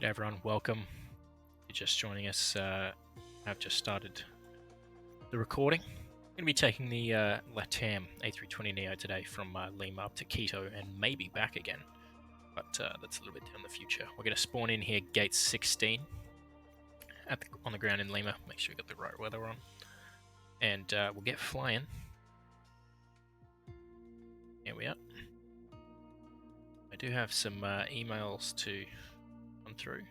G'day everyone, welcome. If you're just joining us, I've just started the recording. I'm going to be taking the LATAM A320neo today from Lima up to Quito and maybe back again, but that's a little bit down the future. We're going to spawn in here gate 16 on the ground in Lima, make sure we got the right weather on, and we'll get flying. Here we are. I do have some emails to run through.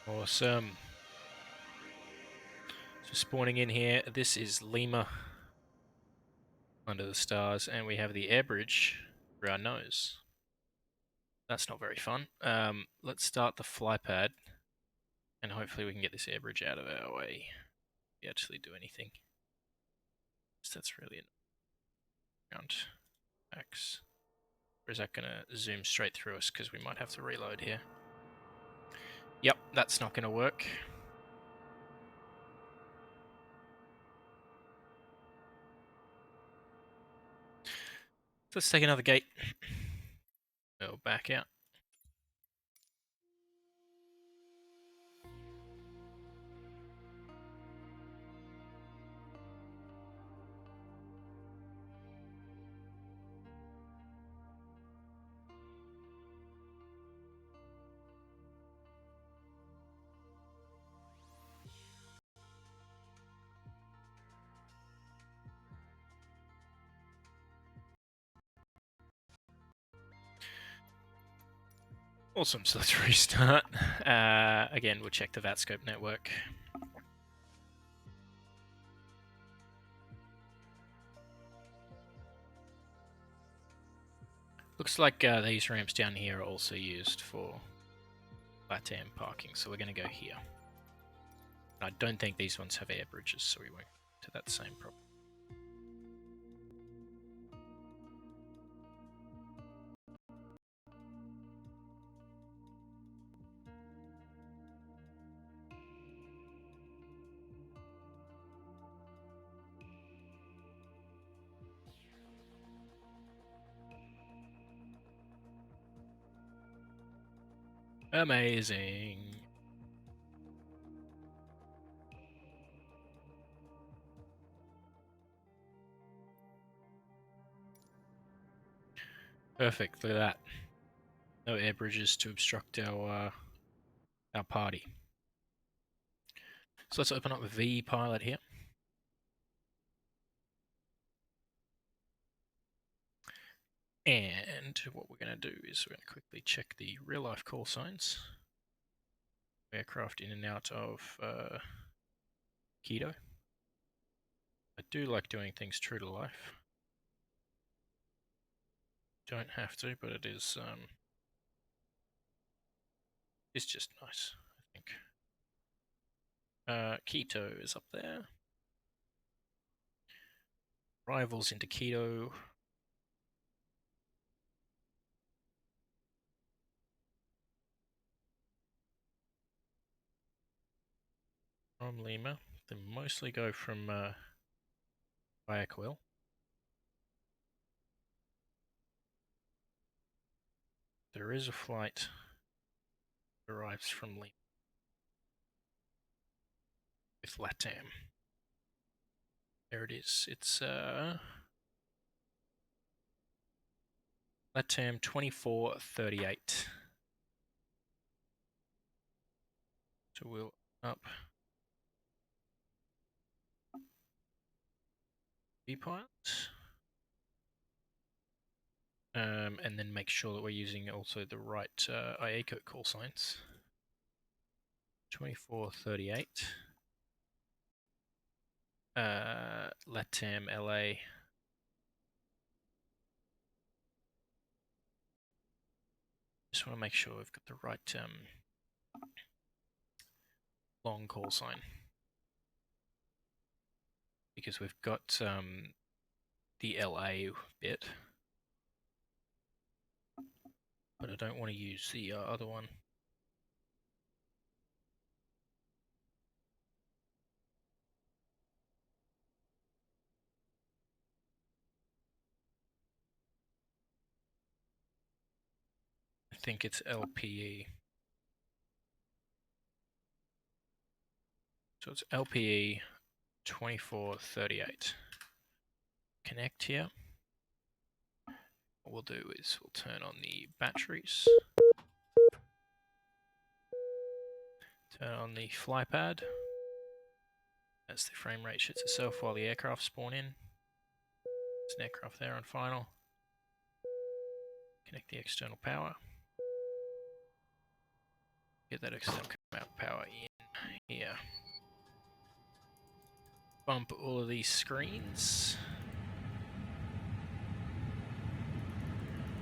Awesome. So spawning in here, this is Lima under the stars, and we have the air bridge for our nose. That's not very fun. Let's start the fly pad, and hopefully we can get this air bridge out of our way. If we actually do anything. So that's really around X. Or is that going to zoom straight through us because we might have to reload here? Yep, that's not going to work. So let's take another gate. We'll back out. Awesome, so let's restart. Again, we'll check the VATSIM network. Looks like these ramps down here are also used for LATAM parking, so we're going to go here. I don't think these ones have air bridges, so we won't to that same problem. Amazing. Perfect, look at that. No air bridges to obstruct our party. So let's open up VPilot here. And what we're going to do is we're going to quickly check the real life call signs. Aircraft in and out of Quito. I do like doing things true to life. Don't have to, but it is it's just nice, I think. Quito is up there. Arrivals into Quito. From Lima. They mostly go from Guayaquil. There is a flight that arrives from Lima with LATAM. There it is. It's LATAM 2438. So we'll up VPilot. And then make sure that we're using also the right IACO call signs. 2438. LATAM LA just want to make sure we've got the right long call sign, because we've got the LA bit, but I don't want to use the other one. I think it's LPE. So it's LPE 2438. Connect here. What we'll do is we'll turn on the batteries, turn on the flypad as the frame rate shoots itself while the aircraft spawn in. There's an aircraft there on final. Connect the external power. Get that external power in here. Bump all of these screens.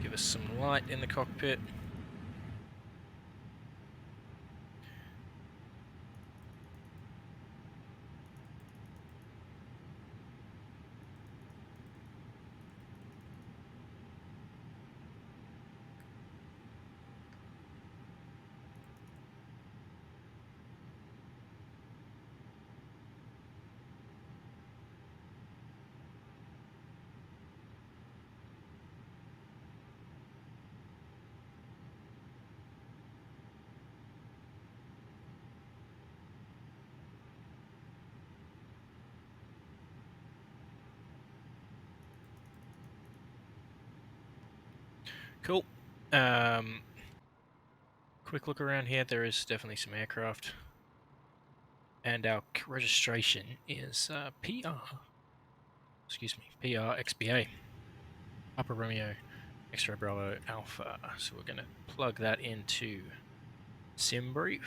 Give us some light in the cockpit. Cool. Quick look around here. There is definitely some aircraft. And our registration is PR. Excuse me, PRXBA. Papa Romeo X-Ray Bravo Alpha. So we're going to plug that into SimBrief.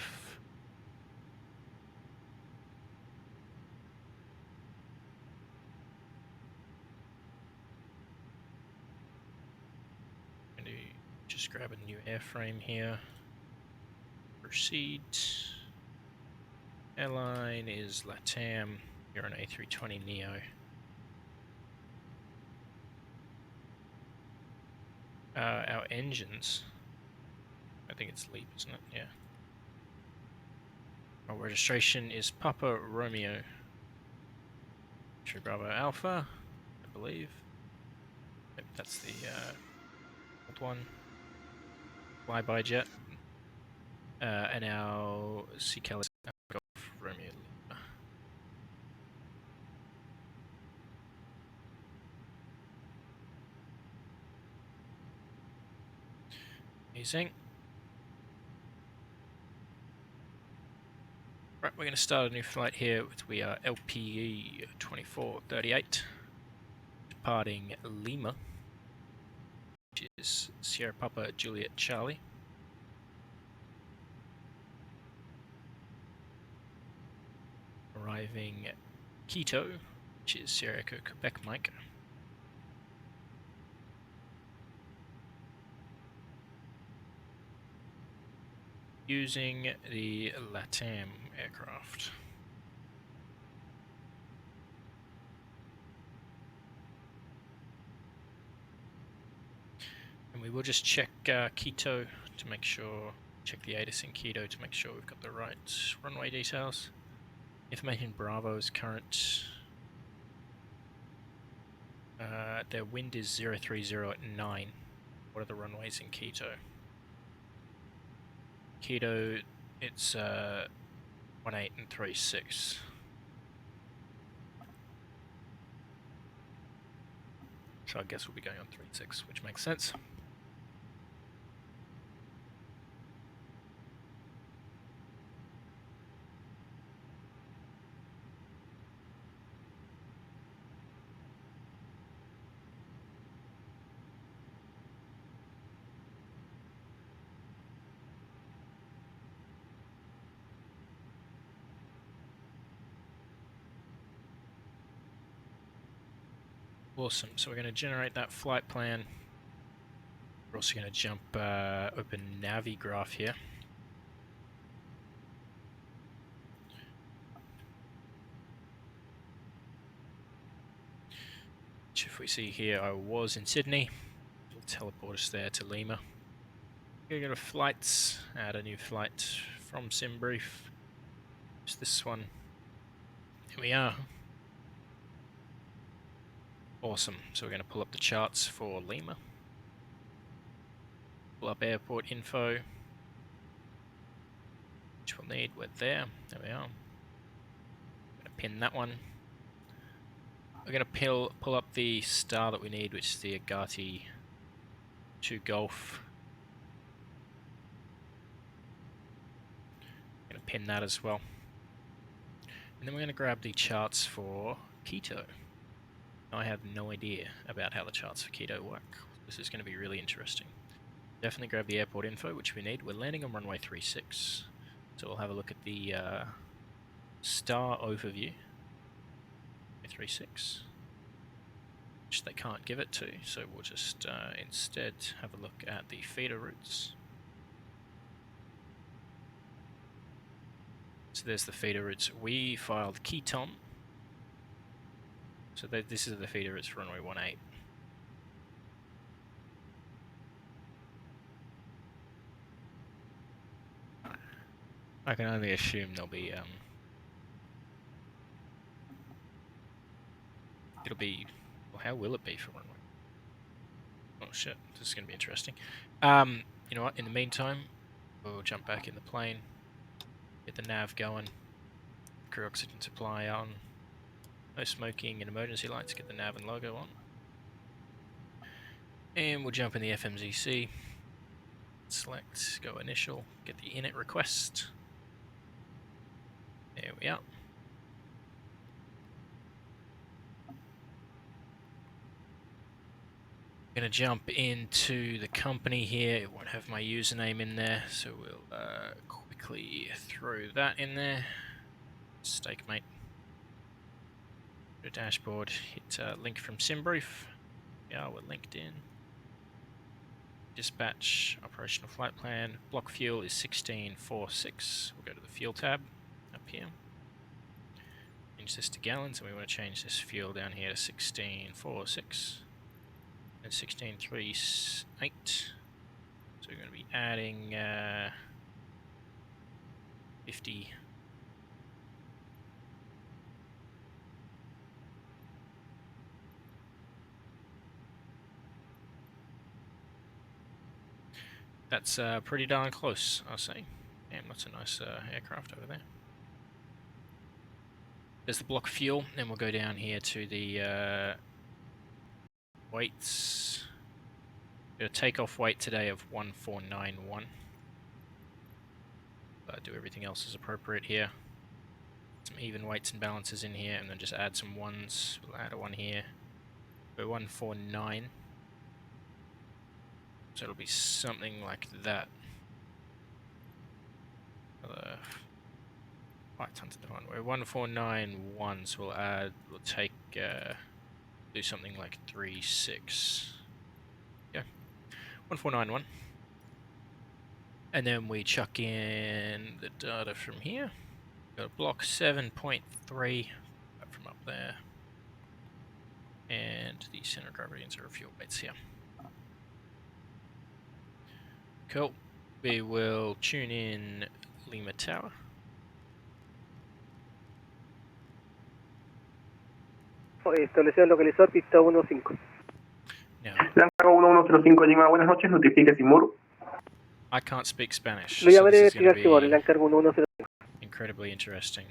Just grab a new airframe here. Proceed. Airline is LATAM. You're an A320neo. Our engines. I think it's LEAP, isn't it? Yeah. Our registration is Papa Romeo. Bravo Alpha, I believe. Yep, that's the old one. Flyby jet. And our CCAL is Golf Romeo Lima. Amazing. Right, we're going to start a new flight here. We are LPE 2438, departing Lima, which is Sierra Papa Juliet Charlie. Arriving Quito, which is Sierra Echo Quebec Mike. Using the LATAM aircraft. And we will just check Quito to make sure, check the ATIS in Quito to make sure we've got the right runway details. Information Bravo is current. Their wind is 030 at 9. What are the runways in Quito? Quito, it's 18 and 36. So I guess we'll be going on 36, which makes sense. Awesome, so we're going to generate that flight plan, We're also going to jump open Navi graph here. Which if we see here, I was in Sydney. It'll teleport us there to Lima. We're going to go to flights, add a new flight from SimBrief. It's this one. Here we are. Awesome. So we're going to pull up the charts for Lima. Pull up airport info. Which we'll need. We're there. There we are. I'm going to pin that one. We're going to pull up the star that we need, which is the Agati 2 Golf. I'm going to pin that as well. And then we're going to grab the charts for Quito. I have no idea about how the charts for Quito work. This is going to be really interesting. Definitely grab the airport info, which we need. We're landing on runway 36. So we'll have a look at the star overview. 36. Which they can't give it to, so we'll just instead have a look at the feeder routes. So there's the feeder routes. We filed Quito. So this is the feeder routes for runway 18. I can only assume there'll be it'll be, well, how will it be for runway? Oh shit, this is going to be interesting. You know what, in the meantime, we'll jump back in the plane, get the nav going, crew oxygen supply on, no smoking and emergency lights, get the nav and logo on. And we'll jump in the FMZC, select, go initial, get the init request. There we are. I'm going to jump into the company here. It won't have my username in there, so we'll quickly throw that in there. Stake, mate. Go to dashboard, hit link from SimBrief. Yeah, we're linked in. Dispatch, operational flight plan. Block fuel is 1646. We'll go to the fuel tab up here. Change this to gallons, and we want to change this fuel down here to 1646. And 1638. So we're going to be adding 50. That's pretty darn close, I'll say. Damn, that's a nice aircraft over there. There's the block fuel, then we'll go down here to the weights. Got a takeoff weight today of 1491. Do everything else as appropriate here. Some even weights and balances in here, and then just add some ones. We'll add a one here. Go 149. So it'll be something like that. 5 tons of one. We're 1491, so we'll take, do something like 36. Yeah, 1491. And then we chuck in the data from here. Got a block 7.3 from up there. And the center of gravity and zero fuel weights here. Cool. We will tune in Lima Tower. Establecido localizador, pista 15. Lanzago 1105 Lima, buenas noches, notifique Simur. I can't speak Spanish. Lo llamaré vertical Simur, le encargo 1105. Incredibly interesting.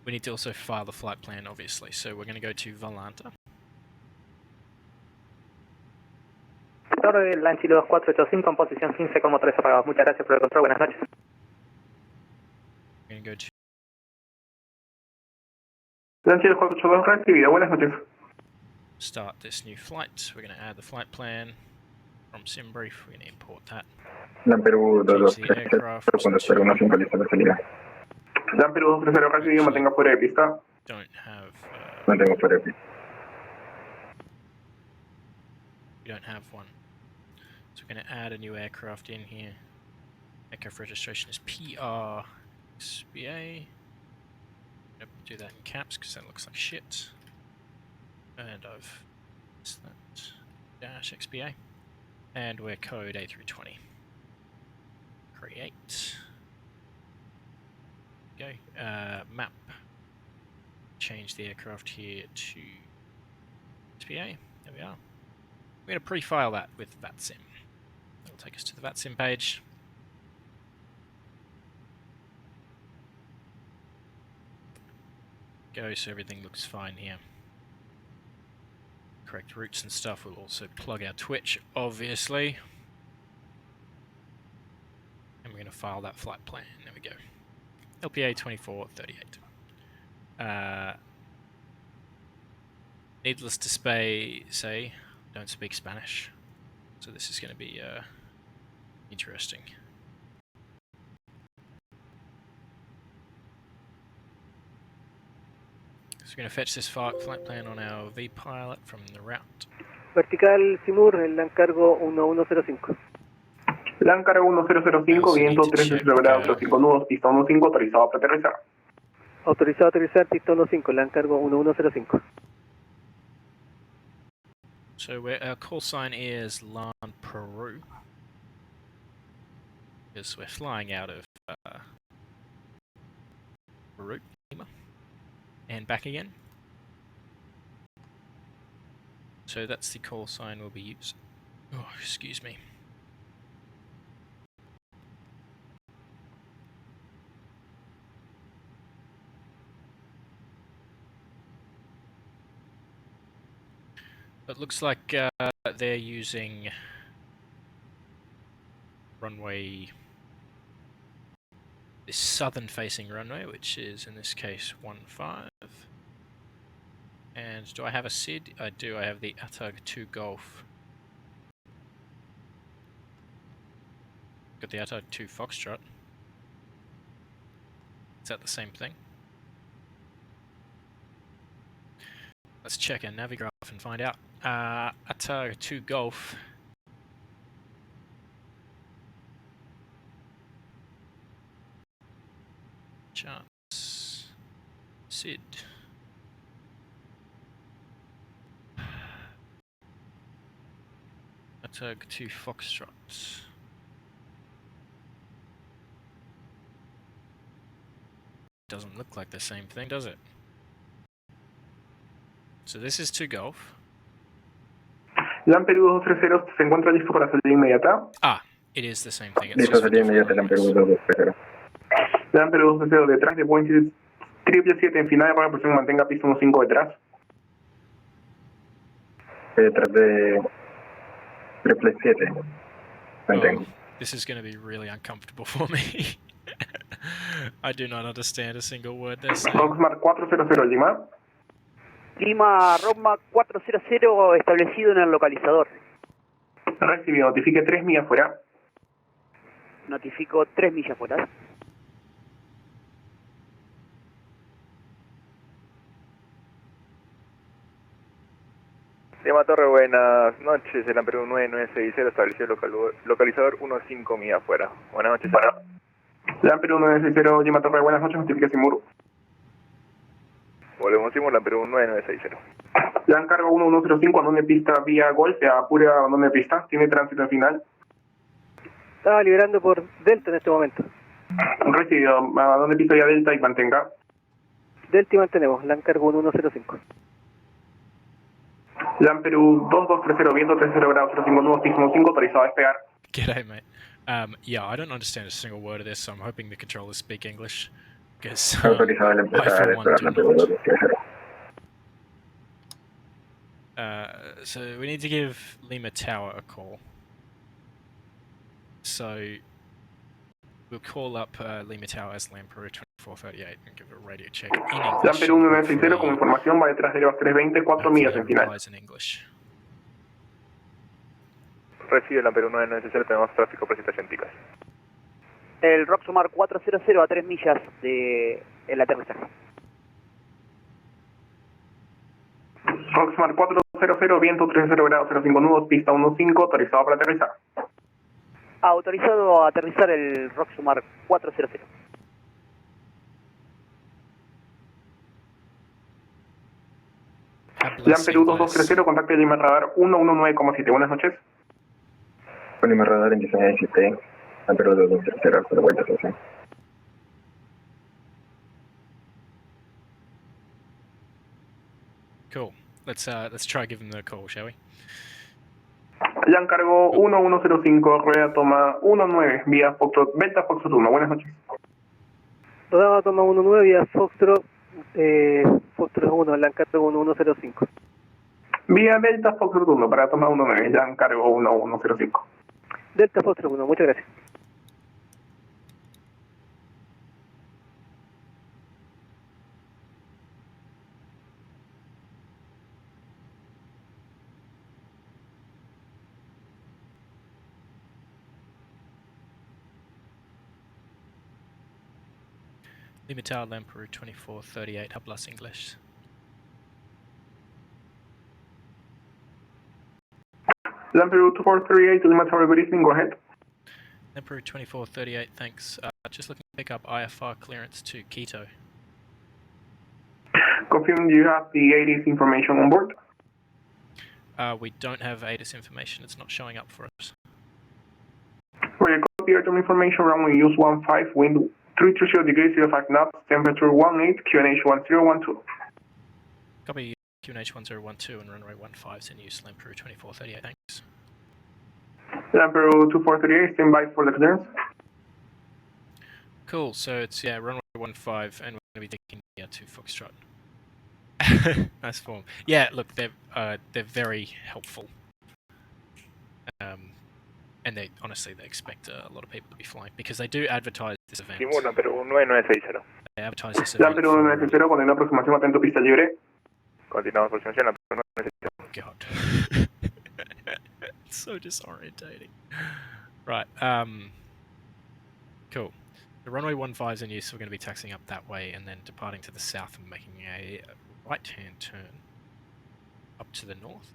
We need to also file the flight plan, obviously, so we're going to go to Valanta. Torre Lanchilo 2485 en posición 15 como 3 apagados. Muchas gracias por el control, buenas noches. We're going to go to Lanchilo 482 recibido, buenas noches. Start this new flight. We're going to add the flight plan from SimBrief. We're going to import that. La Perú Change the aircraft to LATAM Perú 230 recibido, mantenga fuera de pista. Don't have. Mantengo fuera de pista. We don't have one. So we're going to add a new aircraft in here. Aircraft registration is PRXBA. Do that in caps because that looks like shit. And I've missed that. Dash XBA. And we're code A320. Create. Go. Map. Change the aircraft here to SPA. There we are. We're going to pre-file that with VATSIM. That'll take us to the VATSIM page. Go, so everything looks fine here. Correct routes and stuff. We'll also plug our Twitch, obviously. And we're going to file that flight plan. There we go. LPA 2438. Needless to say, don't speak Spanish. So this is going to be interesting. So we're going to fetch this flight plan on our V-Pilot from the route. Vertical Simur, el Lancargo 1105. Lancargo 1005, viento 13 grados, 5 nudos, pista 15, autorizado para aterrizar. Autorizado a aterrizar, pista 15, Lancargo 1105. So our call sign is LAN Peru. Because we're flying out of Peru, Lima, and back again. So that's the call sign we'll be using. Oh, excuse me. It looks like they're using runway, this southern facing runway, which is in this case 15. And do I have a SID? I do. I have the ATAG 2 Golf. Got the ATAG 2 Foxtrot. Is that the same thing? Let's check our Navigraph and find out. ATAG 2 Golf. Chance. SID. ATAG 2 Foxtrot. Doesn't look like the same thing, does it? So this is 2 Golf. LAN Perú 230 se encuentra listo para salida inmediata. Ah, it is the same thing. It's Listo, just for salida different inmediata, LAN Perú runways. 230. LAN Perú 230 detrás de Boeing 777 en final, para presión mantenga pista 15 detrás. Detrás de 777. Mantengo. Oh, this is going to be really uncomfortable for me. I do not understand a single word they're saying. Roxmar 400 Lima. Lima, Roma 400 establecido en el localizador. Recibido, notifique 3 millas fuera. Notifico 3 millas fuera. Lima Torre, buenas noches. El Perú 9960 estableció localizador 15 millas afuera. Buenas noches. Bueno. LAN Perú 960 Lima Torre, buenas noches, notifique Simur. Volvemos Simur, LAN Perú 9960. LAN Cargo 1105, abandono de pista vía Golf, apure abandono de pista, tiene tránsito en final. Estaba liberando por Delta en este momento. Recibido, abandono de pista vía Delta y mantenga. Delta y mantenemos, Lancargo 1105. LAN Perú 2230, viento 30 grados, 05 nudos, pista 15, autorizado a despegar. G'day, mate. Yeah, I don't understand a single word of this, so I'm hoping the controllers speak English. Because I, for one, do not. So we need to give Lima Tower a call. So we'll call up Lima Tower as LAN Peru 2438 and give a radio check in English. LAN Perú 960, como información, va detrás de los 320, 4 millas en final. In English. Recibe LAN Perú 9960, tenemos tráfico por citas científicas. El Roxomar 400 a 3 millas del aterrizaje. Roxmar 400, viento 30 grados 05 nudos, pista 15, autorizado para aterrizar. Autorizado a aterrizar el Roxomar 400. Jan Perú 2230, contacte Lima Radar 119,7. Buenas noches. Lima Radar en 17, Jan Perú 2230, por vuelta a Cool. Let's try giving them a call, shall we? Jan cargo 1105, rueda toma 19, vía Foxtrot, Delta Foxtrot 1. Buenas noches. Rueda toma 19, vía Foxtrot, Foxtrot 1, Jan cargo 1105. Vía Delta Foxtrot 1 para toma 19, Jan cargo 1105. Delta Foxtrot 1, muchas gracias. Lima Tower, Lamperu 2438, Hublas English. Lamperu 2438, Lima Tower, good evening, go ahead. Lamperu 2438, thanks. Just looking to pick up IFR clearance to Quito. Confirm you have the ADS information on board. We don't have ATIS information, it's not showing up for us. For your copy item information, runway use 15, wind 330 degrees 05 knots, temperature 18, QNH 1012. Copy QNH 1012 and runway 15 is in use, Lamperu 2438, thanks. Lamperu 2438, stand by for the clearance. Cool, so it's, yeah, runway 15 and we're going to be taking to Foxtrot. Nice form. Yeah, look, they're very helpful. And they honestly expect a lot of people to be flying because they do advertise this event. Simula, Perú 9960. They advertise this event. Lamperu 960, con una aproximación atento pista libre. Continuamos aproximación, Perú 960. God. It's so disorientating. Right, cool. The runway 15 is in use, so we're going to be taxiing up that way and then departing to the south and making a right-hand turn up to the north.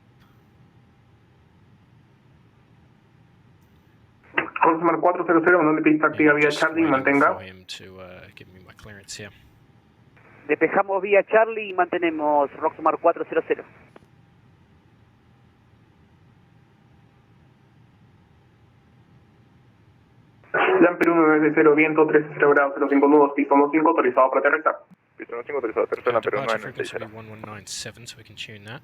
Roxmar 400, donde pista activa vía Just Charlie, waiting mantenga. for him to give me my clearance here. Despejamos vía Charlie y mantenemos Roxomar 400. Lamperu 960, viento 30 grados 05 nudos, pista 15, autorizado para aterrizar. Pista 15 autorizado, tercera, Perú Departure frequency 9960. will be 1197, so we can tune that.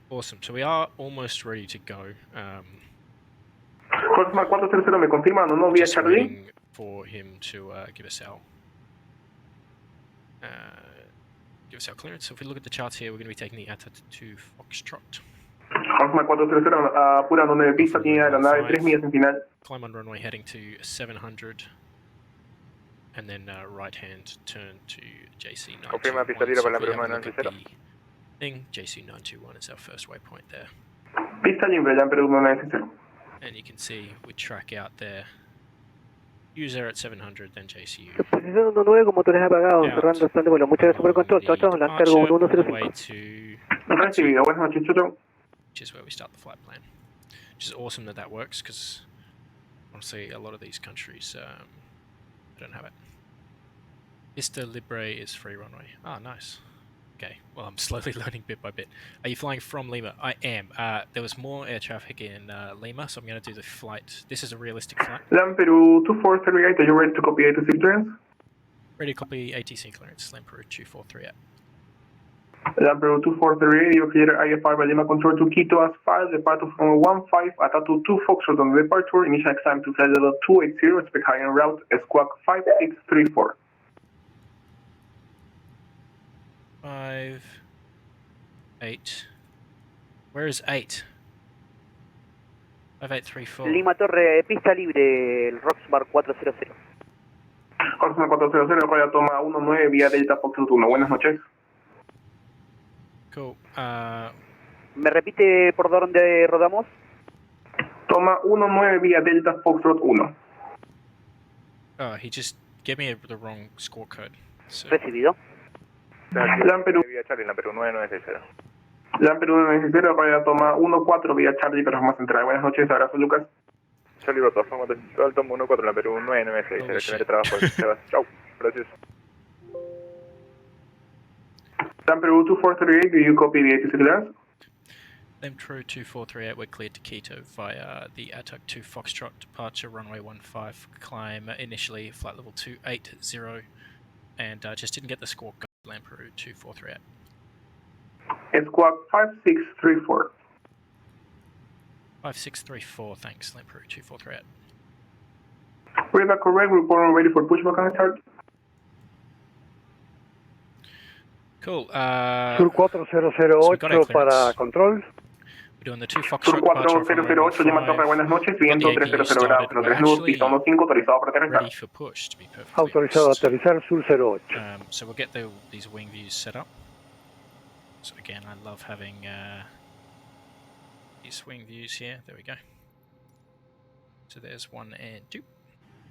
Awesome, so we are almost ready to go. Roxmar 400, me confirma, no vía Just Charlie. waiting for him to give us our clearance. So if we look at the charts here, we're going to be taking the ATA to Foxtrot. Roxmar 400, apura donde pista tiene aeronave 3 millas en final. Climb on runway heading to 700. And then right hand turn to JC 921. Confirma pista libre para So if we Perú have a look at 990. the thing, JC 921 is our first waypoint there. Pista libre, Lamperu 960. And you can see we track out there. Use air at 700, then JCU. Posición 19 con motores apagados, Out. cerrando stand de vuelo. Muchas gracias por el control. Chao, chao, Jan cargo Departure, on the way 1105. to Recibido, buenas noches, chau. which is where we start the flight plan. Which is awesome that works because honestly, a lot of these countries don't have it. Pista Libre is free runway. Ah, nice. Okay, well, I'm slowly learning bit by bit. Are you flying from Lima? I am. There was more air traffic in Lima, so I'm going to do the flight. This is a realistic flight. Lamperu 2438, are you ready to copy ATC clearance? Ready to copy ATC clearance, Lamperu 2438. Lamperu 2438, you clear IFR by Lima Control to Quito as filed, departure from 15, ATA 2 Foxtrot on the departure, initial time to flight level 280, expect high en route, Squawk 5634. 5, 8. Where is 8? 5834. Lima Torre, pista libre, el Roxmar 400. Osman 400, Royal toma 19 vía Delta Foxtrot 1. Buenas noches. Cool. ¿Me repite por dónde rodamos? Toma 19 vía Delta Foxtrot 1. Oh, he just gave me the wrong score code. So, Recibido. Lamperu, Vía Charlie, Lamperu 9960. Lamperu 960, Royal toma 14 vía Charlie, pero más central. Buenas noches, abrazo Lucas. Charlie Roto, forma central, tomo 14, Lamperu 9960. Holy Excelente shit. trabajo, Sebas. Chau, gracias. Lamperu 2438, do you copy the ATC clearance? Lemtro 2438, we're cleared to Quito via the ATUC 2 Foxtrot departure, runway 15, climb initially flight level 280, and just didn't get the score code, Lemtro 2438. Squawk 5634. 5634, thanks, Lemtro 2438. Read that correct, report and ready for pushback and start. Cool. Sur So we got our 4008 para clearance. control. We're doing the 2 Sur Foxtrot departure off runway 4008, Lima Torre, 15. buenas noches. Got the Viento APU 300 started. grados, We're 03 nudos, actually pista 15, autorizado para aterrizar. ready for push, to be perfectly Autorizado a honest. aterrizar Sur 08. So we'll get these wing views set up. So again, I love having these wing views here. There we go. So there's 1 and 2.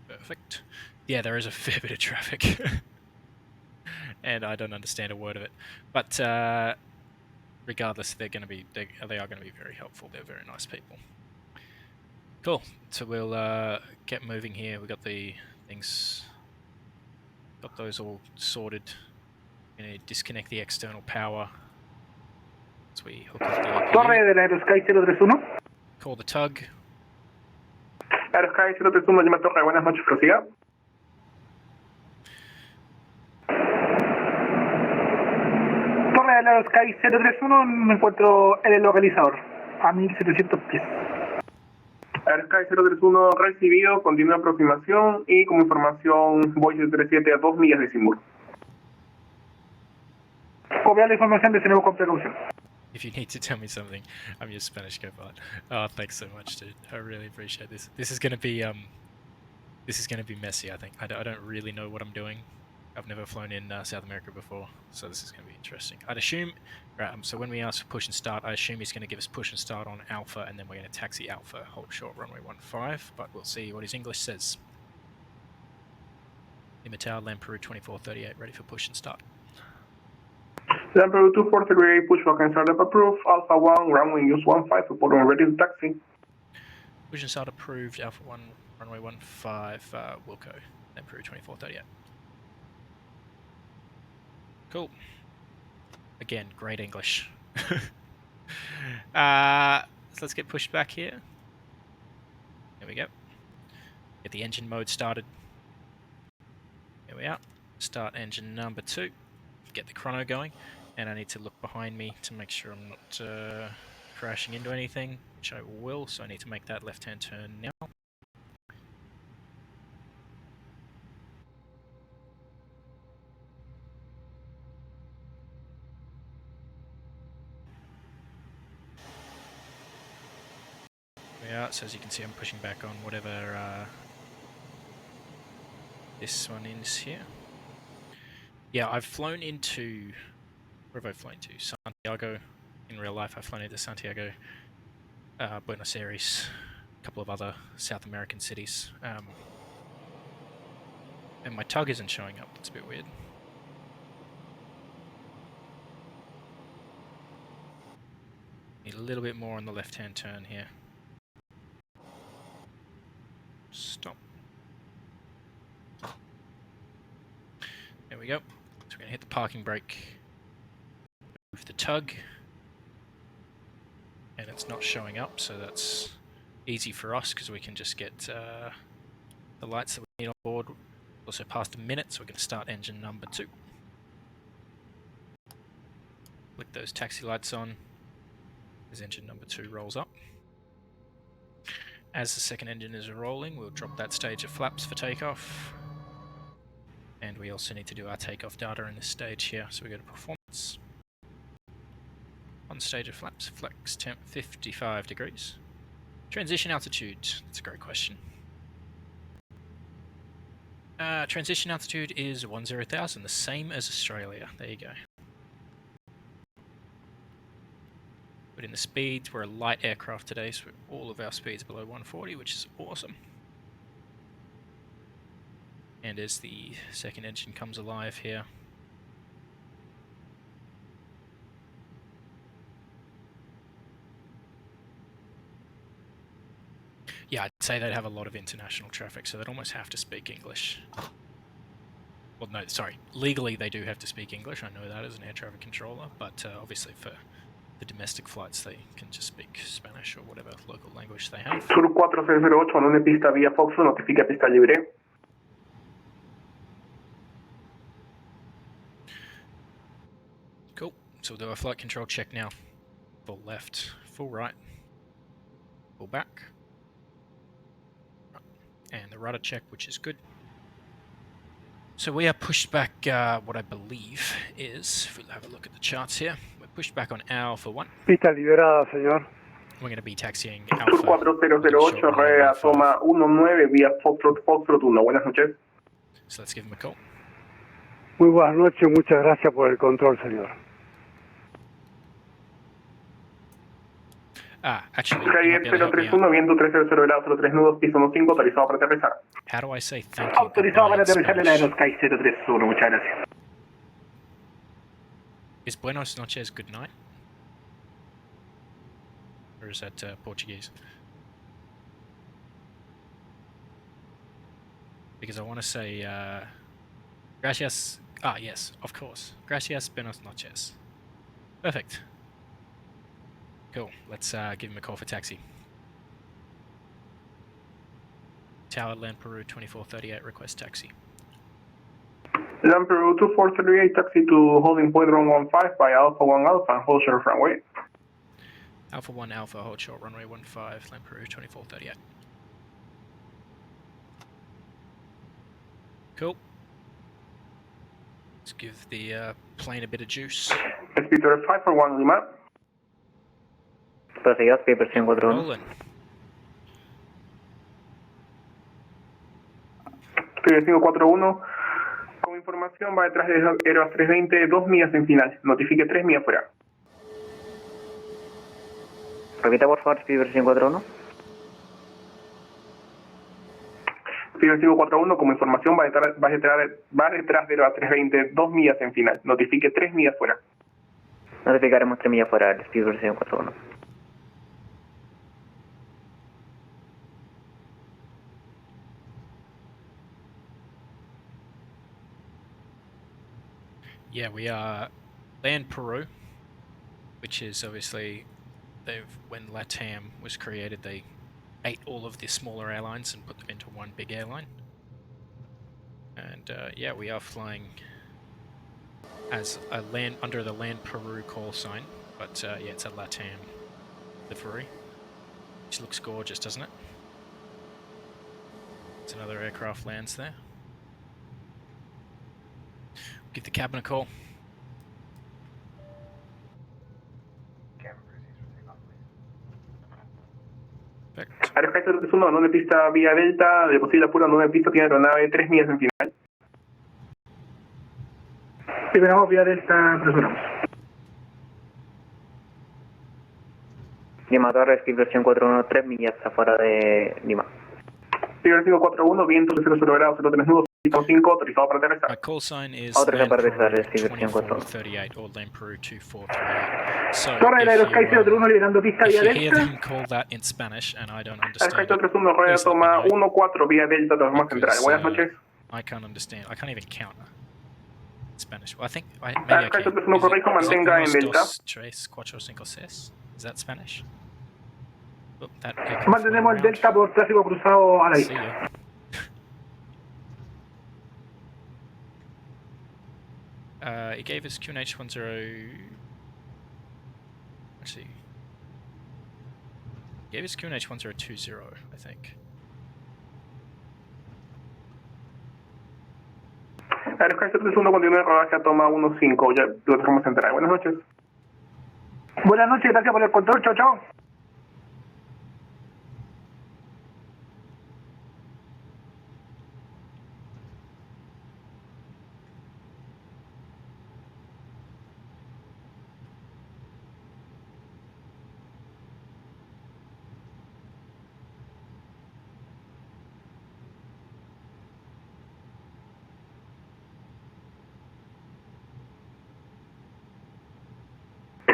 Perfect. Yeah, there is a fair bit of traffic. And I don't understand a word of it. But regardless, they are going to be very helpful. They're very nice people. Cool. So we'll get moving here. We got the things, got those all sorted. We're going to disconnect the external power as we hook up the APU. Torre de la Aerosky 031. Call the tug. Aerosky 031, Lima Torre, buenas noches, prosiga. Torre de la Aerosky 031, me encuentro en el localizador, a 1700 pies. Aerosky 031 recibido, continúa aproximación y como información Voice 37 a 2 millas de Simur. Copiar la información de nuevo con precaución. If you need to tell me something, I'm your Spanish co-pilot. Oh, thanks so much, dude. I really appreciate this. This is gonna be messy. I think I don't really know what I'm doing. I've never flown in South America before, so this is gonna be interesting. I'd assume, right? So when we ask for push and start, I assume he's gonna give us push and start on Alpha, and then we're gonna taxi Alpha, hold short runway 15. But we'll see what his English says. Lima Tower, Lamperu 2438, ready for push and start. Lamperu 2438, pushback and startup approved. Alpha 1, runway use 15, report when ready to taxi. Push and start approved, Alpha 1, runway 15, Wilco, Lamperu 2438. Cool. Again, great English. So let's get pushed back here. There we go. Get the engine mode started. Here we are. Start engine number 2. Get the chrono going. And I need to look behind me to make sure I'm not crashing into anything, which I will, so I need to make that left-hand turn now. Yeah, so as you can see, I'm pushing back on whatever this one is here. Yeah, I've flown into... Where have I flown to? Santiago. In real life, I've flown into Santiago, Buenos Aires, a couple of other South American cities. And my tug isn't showing up. That's a bit weird. Need a little bit more on the left-hand turn here. Stop. There we go. So we're going to hit the parking brake. Move the tug. And it's not showing up, so that's easy for us because we can just get the lights that we need on board. Also past a minute, so we're going to start engine number 2. Flick those taxi lights on as engine number 2 rolls up. As the second engine is rolling, we'll drop that stage of flaps for takeoff. And we also need to do our takeoff data in this stage here, so we go to performance. On stage of flaps, flex temp 55 degrees. Transition altitude, that's a great question. Transition altitude is 10,000, the same as Australia. There you go. But in the speeds, we're a light aircraft today, so all of our speeds below 140, which is awesome. And as the second engine comes alive here, yeah, I'd say they'd have a lot of international traffic, so they'd almost have to speak English. Well, no, sorry. Legally, they do have to speak English. I know that as an air traffic controller, but obviously for the domestic flights, they can just speak Spanish or whatever local language they have. Sur 4008, en una pista vía Fox, notifica pista libre. Cool. So we'll do a flight control check now. Full left, full right, full back. And the rudder check, which is good. So we are pushed back, what I believe is, if we have a look at the charts here, we're pushed back on Alpha 1. Pista liberada, señor. We're going to be taxiing Sur Alpha. 4008, rueda toma 19 vía Foxtrot 1. Buenas noches. So let's give him a call. Muy buenas noches, muchas gracias por el control, señor. Actually, Carrier 031, viento 300 grados, 03 nudos, piso 15, autorizado para aterrizar. how do I say thank you? Autorizado goodbye para in aterrizar en Spanish? Aerosky 031, muchas gracias. Is buenos noches good night? Or is that Portuguese? Because I want to say gracias. Ah, yes, of course. Gracias, buenos noches. Perfect. Cool. Let's give him a call for taxi. Tower Land Peru 2438, request taxi. Land Peru 2438, taxi to holding point 115 by Alpha 1 Alpha, hold short runway. Alpha 1 Alpha, hold short runway 15, Land Peru 2438. Cool. Let's give the plane a bit of juice. Speedor 541 Lima. Proseguido, Speedbird 141. Rolling. Speedor 541, como información va detrás de Airbus 320, 2 millas en final, notifique 3 millas fuera. Repita por favor, Speedbird 541. Speedor 541, como información va detrás de Airbus 320, 2 millas en final, notifique 3 millas fuera. Notificaremos 3 millas fuera del Speedbird 541. Yeah, we are Land Peru, which is obviously when LATAM was created, they ate all of the smaller airlines and put them into one big airline. And yeah, we are flying as a under the Land Peru call sign, but yeah, it's a LATAM livery, which looks gorgeous, doesn't it? It's another aircraft lands there. Give the cabin a call. Perfect. Aerosky 031, en una pista vía Delta, de posible apuro en una pista tiene aeronave 3 millas en final. Liberamos vía Delta, presionamos. Lima Torre, Speedbird 541, 3 millas afuera de Lima. Speedor 541, viento 300 grados, 03 nudos, piso 5, autorizado para aterrizar. My call sign is Otra Land parte Peru de Speedbird 2438 or Land Peru 2438. So Torre del Aerosky if 031 liberando pista you vía hear Delta. them call that in Spanish and I don't Aerosky understand it, 031, rueda please let me toma know, 14 vía Delta, transforma central. because, Buenas noches. I can't understand. I can't even count Spanish. Well, I think maybe I Aerosky can. 031, correcto, mantenga en Delta. Dos, tres, cuatro, cinco, seis? Is that Spanish? Oh, that aircraft Mantenemos went el around. Delta por tráfico cruzado a la See isla. ya. It gave us QNH 10. Actually, gave us QNH 1020, I think. Aerosky 031, continúa el rodaje a toma 15, ya plataforma central. Buenas noches. Buenas noches, gracias por el control, chao, chao.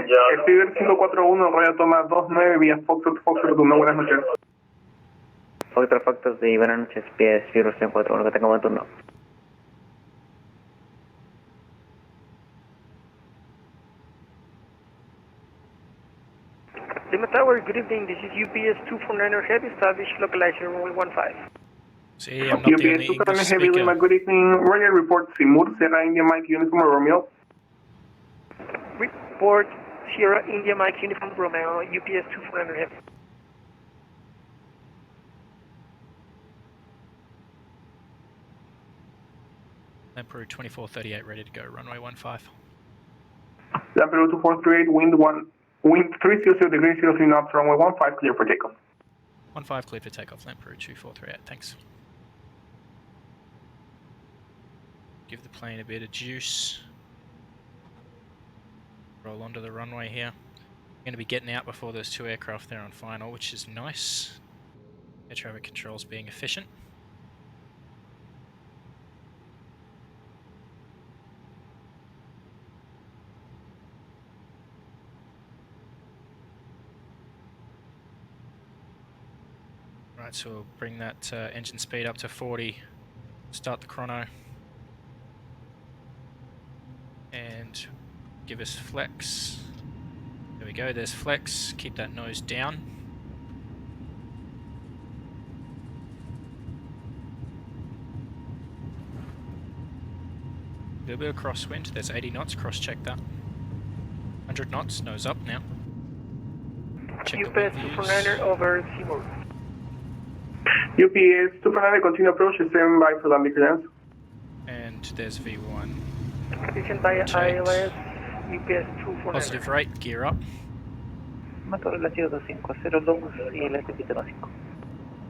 Speeder 541, Royal toma 29, vía Foxtrot, Foxtrot 1, buenas noches. Foxtrot, Foxtrot y buenas noches, pies, Speeder 141, que tenga buen turno. Lima Tower, good evening, this is UPS 249er Heavy, established localizer runway 15. See, I'm not the UPS only English 249er Heavy, Lima, speaker. good evening, Royal report Simur, Sierra India Mike Uniform Romeo. Report Sierra India Mike Uniform Romeo, UPS 249er Heavy. Emperor 2438 ready to go, runway 15. Emperor 2438, wind 300 degrees 03 knots, runway 15, clear for takeoff. 15 clear for takeoff, Emperor 2438, thanks. Give the plane a bit of juice. Roll onto the runway here. I'm going to be getting out before those two aircraft there on final, which is nice. Air traffic control's being efficient. Right, so we'll bring that engine speed up to 40, start the chrono, and give us flex. There we go, there's flex, keep that nose down. A little bit of crosswind, there's 80 knots, cross-check that. 100 knots, nose up now. Check the wind UPS views. 249er over Seymour. UPS 249er, continue approach, stand by for landing clearance. And there's V1. Position by ILS, UPS 249er. Positive rate, gear up. Motor relativo 2502 y el SPJC 5.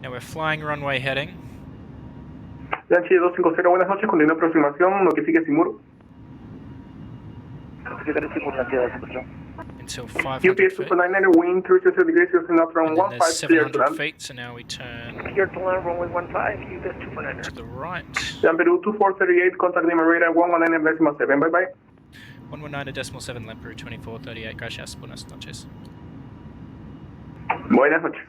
Now we're flying runway heading. Yanchi 250, buenas noches, continúa aproximación, notifique Simur. Secretario Seymour, relativo 250. Until 500 UPS feet. 249er, wind 300 degrees 03 knots, And runway then there's 15, clear to 700 land. feet, so now we turn Clear to land, runway 15, UPS to 249er. the right. Emperor 2438, contact Lima radar 119.7, bye bye. 119.7, Lemperu 2438, gracias, buenas noches. Buenas noches.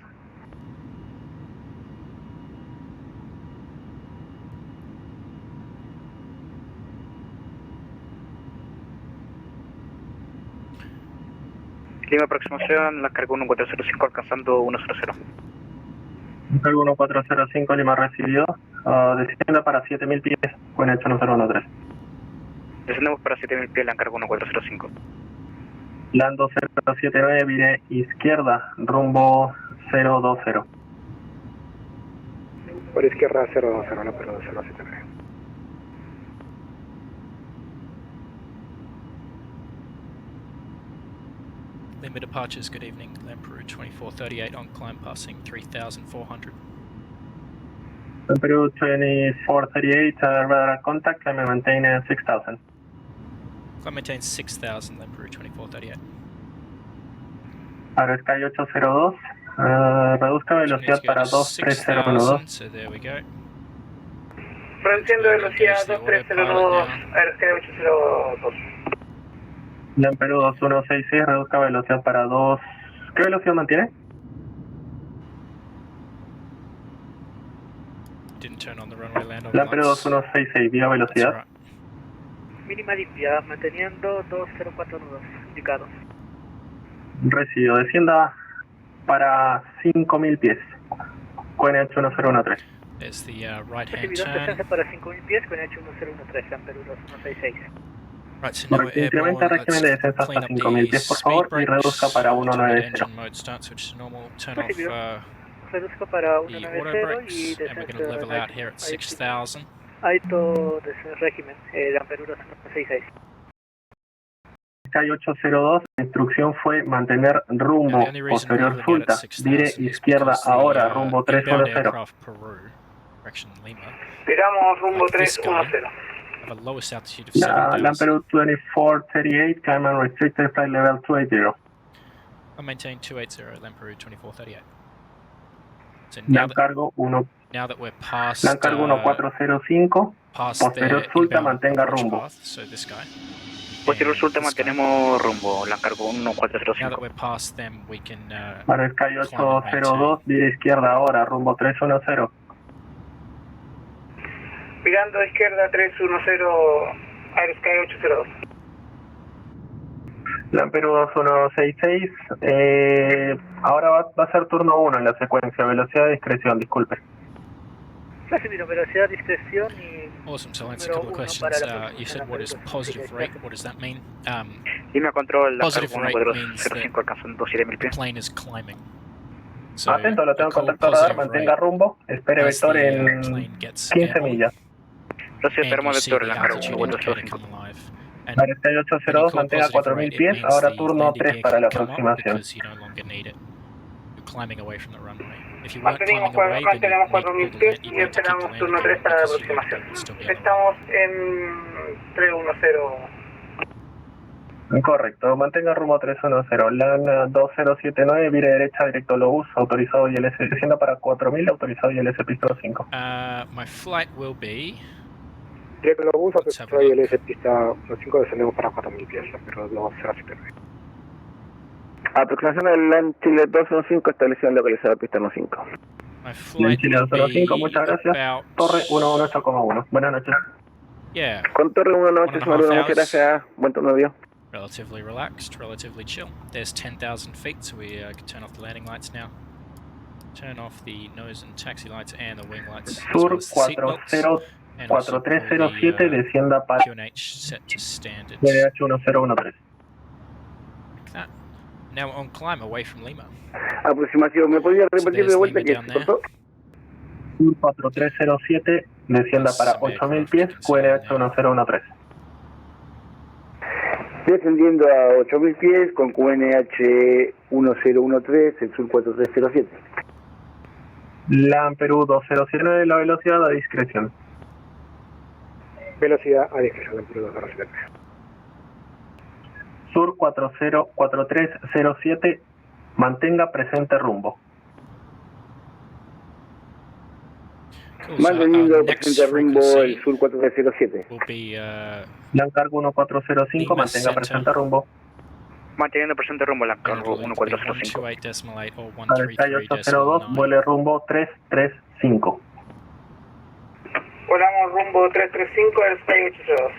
Lima aproximación, la carga 1405 alcanzando 100. Cargo 1405, Lima recibido. Descienda para 7000 pies, con el 8013. Descendemos para 7000 pies, la carga 1405. Lando 079, vire izquierda, rumbo 020. Por izquierda 020, no, pero 079. Lima departures, good evening, Lemperu 2438 on climb passing 3400. Emperor 2438, radar contact, climb and maintain 6000. Climb maintains 6000, Lemperu 2438. Para Sky 802, reduzca velocidad para 2301. So there we go. Reduciendo velocidad Engage the 2302, autopilot Aerosky 802. Emperor 2166, reduzca velocidad para 2. ¿Qué velocidad mantiene? Didn't turn on the runway land on Emperor lights. 2166, vía That's velocidad. right. Mínima limpiada, manteniendo 2042, indicado. Recibido, descienda para 5000 pies. QNH 1013. There's the right hand Recibido turn. descenso para 5000 pies, con H1013, Amperur 2166. Right, so now we're Correcto, incrementa airborne. régimen de Let's descenso clean hasta up 5000 the pies, por speed favor, y brakes. reduzca para Turn that 190. engine mode start switch to normal. Turn off Recibido. Reduzco para the auto 190 brakes, y and we're going to level out here at 6000. Alto régimen, Amperur 2166. Sky 802, la instrucción fue mantener rumbo Now, the only reason we're posterior leveling out sulta, at 6000 vire is izquierda because the ahora, rumbo inbound 310. aircraft Peru, direction Lima, Viramos rumbo like this guy, 310. have a lowest altitude of La 7000. Emperor 2438, climb and restricted flight level 280. I maintain 280, Lemperu 2438. So now that, Lancargo 1, now that we're past, Lancargo 1405, past posterior their sulta, inbound mantenga approach rumbo. path, so this guy, Posterior sur te the sky. mantenemos rumbo, la cargo Now that 1405. we're past them, we can Para Sky climb and maintain. 802, vía izquierda ahora, rumbo 310. Mirando a izquierda 310, Air Sky 802. Lamperu 2166, ahora va a ser turno 1 en la secuencia, velocidad de discreción, disculpe. Recibido, velocidad, discreción y... Awesome. So I'll answer a couple of questions. You said what is positive rate? What does that mean? Lima Control, la Positive cargo rate means that 1405 alcanzando 7000 the pies. plane is climbing. So Atento, lo you tengo en call contacto radar, positive mantenga rate rumbo, espere as vector the en plane gets 15 airborne, millas. Entonces and esperamos you see vector, the la cargo altitude indicator 1405. come alive. And Para Sky when you 802, call mantenga positive 4000 rate, it pies, means ahora the turno landing 3 gear para can la come up aproximación. because you no longer need it. You're climbing away from the runway. If you weren't climbing away, then you need to pull the land. You need to keep the landing gear on because your plane would still be on the runway. Estamos en 310. Correcto, mantenga rumbo 310, LAN 2079, vire derecha directo Lobus, autorizado ILS, descienda para 4000, autorizado ILS pista 5. My flight will be. Directo Lobus, Let's have a autorizado look. ILS pista 5, descendemos para 4000 pies, pero luego 079. Aproximación del LAN Chile 215, establecido en localizador pista 15. My flight Chile will 215, be muchas gracias. about. Torre 118,1. Buenas noches. Yeah, Con Torre 1 1.5 muchas hours. gracias. Buen turno, Dios. Relatively relaxed, relatively chill. There's 10,000 feet, so we can turn off the landing lights now. Turn off the nose and taxi lights and the wing lights, as well Sur as the seat belts. 40 And also pull 4307, the descienda para QNH set to standard. DH 1013. Like that. Now on climb away from Lima. Aproximación, ¿me podría So repetir there's de vuelta Lima que down se there. cortó? Sur 4307, descienda There's para some 8000 aircraft pies, you can see down QNH there. 1013. Descendiendo a 8000 pies con QNH 1013, el sur 4307. LAN Perú 2079, la velocidad a discreción. Velocidad a discreción, Perú 207. Sur 4307, mantenga presente rumbo. Cool, so Manteniendo our next presente rumbo frequency el sur 4307. will be LAN Cargo 1405, Lima mantenga Center. presente rumbo. Manteniendo presente rumbo, la and cargo it'll either be 1405. 128.8 or Para Sky 802, 133.9. vuele rumbo 335. Volamos rumbo 335, Air Sky 802.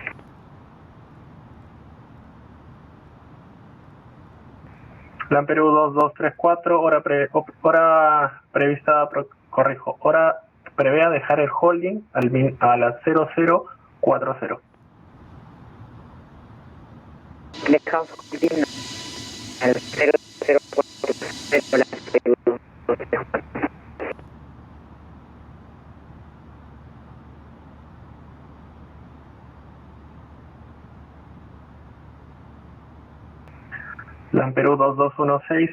LAN Perú 2234, hora prevista, hora prevea dejar el holding a las 0040. Dejamos holding al 0040, la LAN Perú 2216,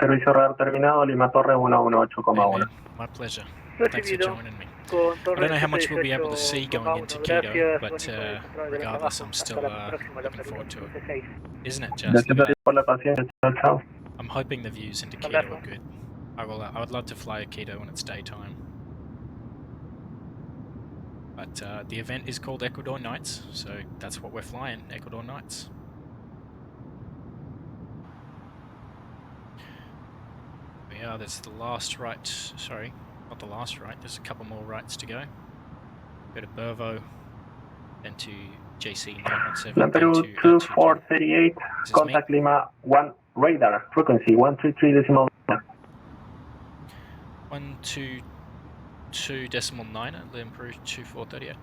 servicio radar terminado, Lima Torre 118,1. Amen. My pleasure. Thanks for joining me. I don't know how much we'll be able to see going into Quito, but regardless, I'm still looking forward to it. Isn't it just? Look at Gracias that. por la paciencia, chao. I'm hoping the views into Quito are good. I would love to fly Quito when it's daytime. But the event is called Ecuador Nights, so that's what we're flying, Ecuador Nights. Yeah, that's the last right, sorry, not the last right, there's a couple more rights to go. Go to Burvo, then to JC 917, LAN then Perú to 2438, This is contact Lima 1 radar, frequency 133.9. 122.9 at Lima Peru 2438.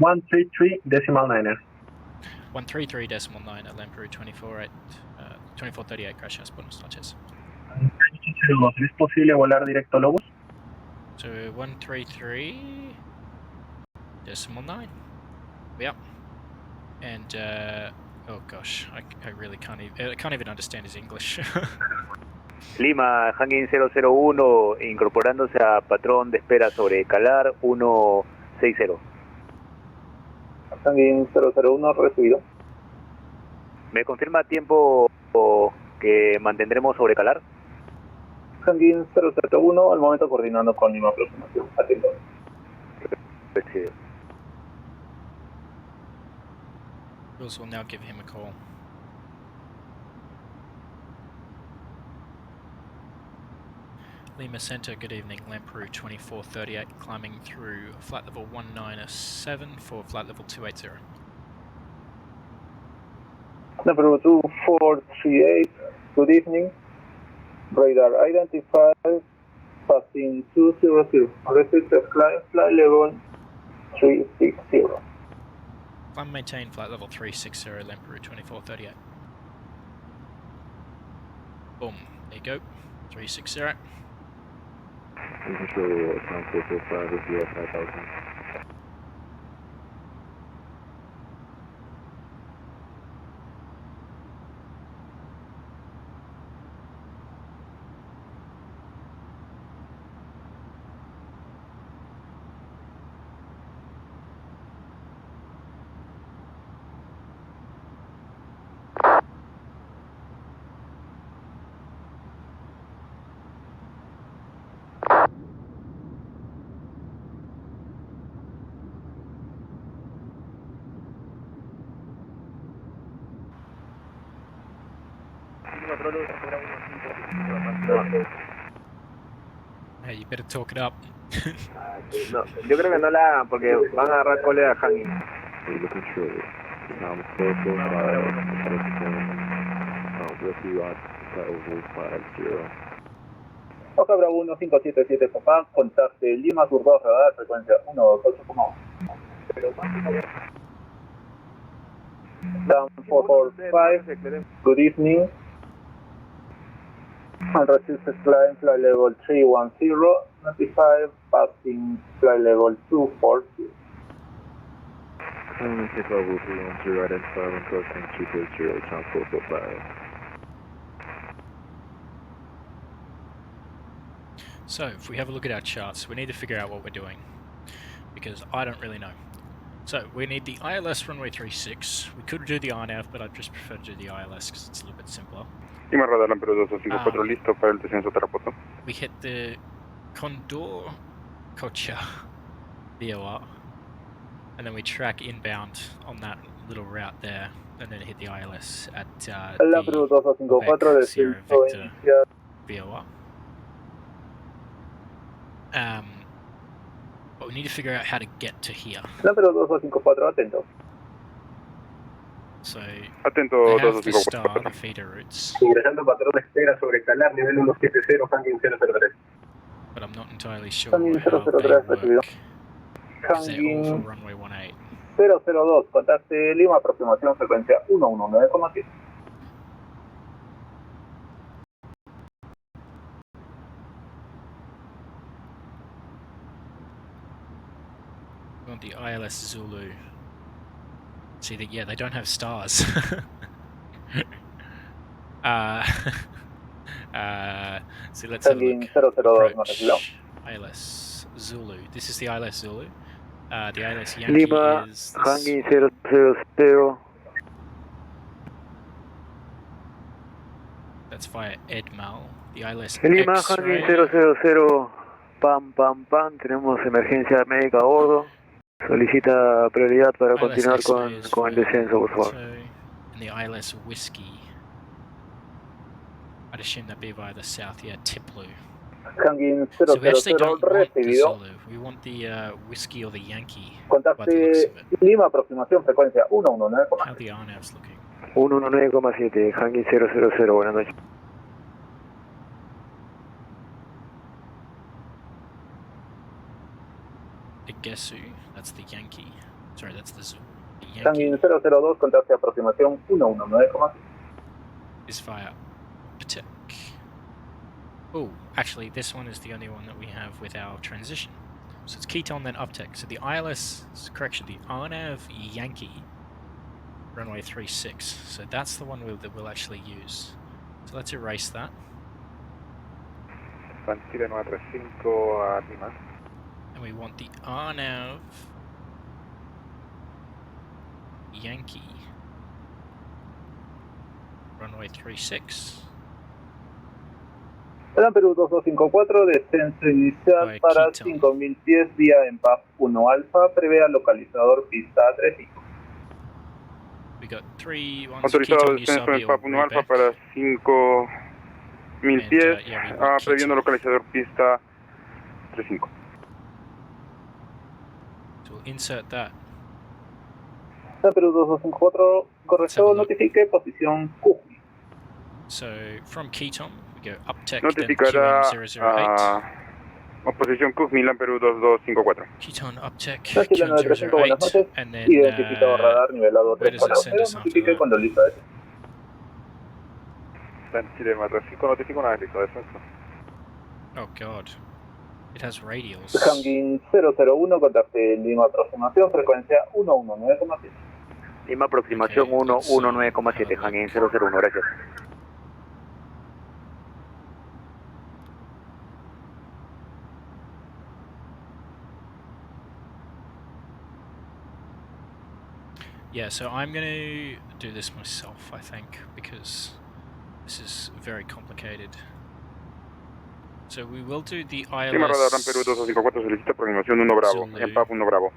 133.9. 133.9 at Lima Peru 2438, gracias, buenas noches. ¿Es posible volar directo a Lobos? So 133.9. Yep. And oh gosh, I really can't even understand his English. Lima, Hanging 001, incorporándose a patrón de espera sobre Calar 160. Hanging 001 recibido. ¿Me confirma tiempo que mantendremos sobre Calar? Hanging 001, al momento coordinando con Lima aproximación. Atento. Recibido. Jules will now give him a call. Lima Center, good evening. Lamprey 2438, climbing through flight level 197 for flight level 280. Number 2438, good evening. Radar identified, passing 200. Restricted climb, flight level 360. Climb maintain flight level 360, Lamprey 2438. Boom, there you go, 360. Control, time 445 with US 5000. Hey, you better talk it up. No, yo creo que no la hagan porque van a agarrar cole a hanging. Control, time 445, review on level 50. Oca Bravo 1577 papá, contacte Lima Sur 2 radar, frecuencia 128,1. Down 445, good evening. Unrestricted climb, flight level 310, 95, passing flight level 240. Climbing take level 310, identify when crossing 240, time 445. So, if we have a look at our charts, we need to figure out what we're doing, because I don't really know. So, we need the ILS runway 36. We could do the RNAV, but I'd just prefer to do the ILS because it's a little bit simpler. Lima Radar Lampedusa 254, listo para el descenso terrapoto. We hit the Condor Cocha VOR, and then we track inbound on that little route there, and then hit the ILS at the Quebec Sierra Victor VOR. But we need to figure out how to get to here. Number 2254, atento. So, Atento, they have the star, the feeder routes, Ingresando patrón de espera sobre escalar nivel 170, hanging 003. but I'm not entirely sure Hanging how they 003, recibido. work, because they're all for Hanging runway 18. 002, contacte Lima, aproximación frecuencia 119,7. We want the ILS Zulu. See that? Yeah, they don't have stars. So let's have a look. Hanging 002, Approach. ILS Zulu. This is the ILS Zulu. The ILS Yankee Lima, is this. hanging 000. That's via Edmal. The ILS Lima, X-ray. hanging 000. Pam, pam, pam. Tenemos emergencia médica a bordo. Solicita prioridad para ILS continuar X-ray is con el via descenso, por favor. Quito, and the ILS Whiskey. I'd assume that'd be via the south, yeah, Tiplu. Hanging So we actually 000, don't want the recibido. Zulu, we want the Whiskey or the Yankee, by the looks Contacte of it. Lima, aproximación frecuencia 119,7. How the RNAV's looking. 119,7, hanging 000, buenas noches. Igesu, that's the Yankee. Sorry, that's the Zulu. The Hanging Yankee 002, contacte aproximación 119,7. is via Optic. Oh, actually, this one is the only one that we have with our transition. So it's Quito and then Optic. So the ILS, correction, the RNAV Yankee, runway 36. So that's the one that we'll actually use. So let's erase that. Pantira 935 a Lima. And we want the RNAV Yankee, runway 36. Plan Perú 2254, descenso inicial By para Quito. 5000 pies vía en PAF 1 Alfa, prevea localizador pista 35. We got 3 ones. Autorizado Quito, descenso en Usabi, or Papa 1 Alfa Rubeck. para 5000 And, pies, yeah, we want previendo Quito. localizador pista 35. So we'll insert that. Perú 2254, correcto, notifique posición Q. So from Quito, we go uptech, then Notificará QM008. oposición Cook Milan Perú 2254. Quito uptech, Chile 935, buenas QM008. noches. And then, Identificado radar nivelado where does it send 340, us after notifique that? cuando listo de Chile más 5, notifico una listo descenso. Oh god. It has radials. Hangin 001, contacte Lima aproximación, frecuencia 119,7. Lima aproximación Okay, let's, 119,7, have a Hangin look. 001, gracias. Yeah, so I'm going to do this myself, I think, because this is very complicated. So we will do the Lima radar RAM Perú ILS, 2254 solicita aproximación 1 Bravo, Zulu. en PAP 1 Bravo.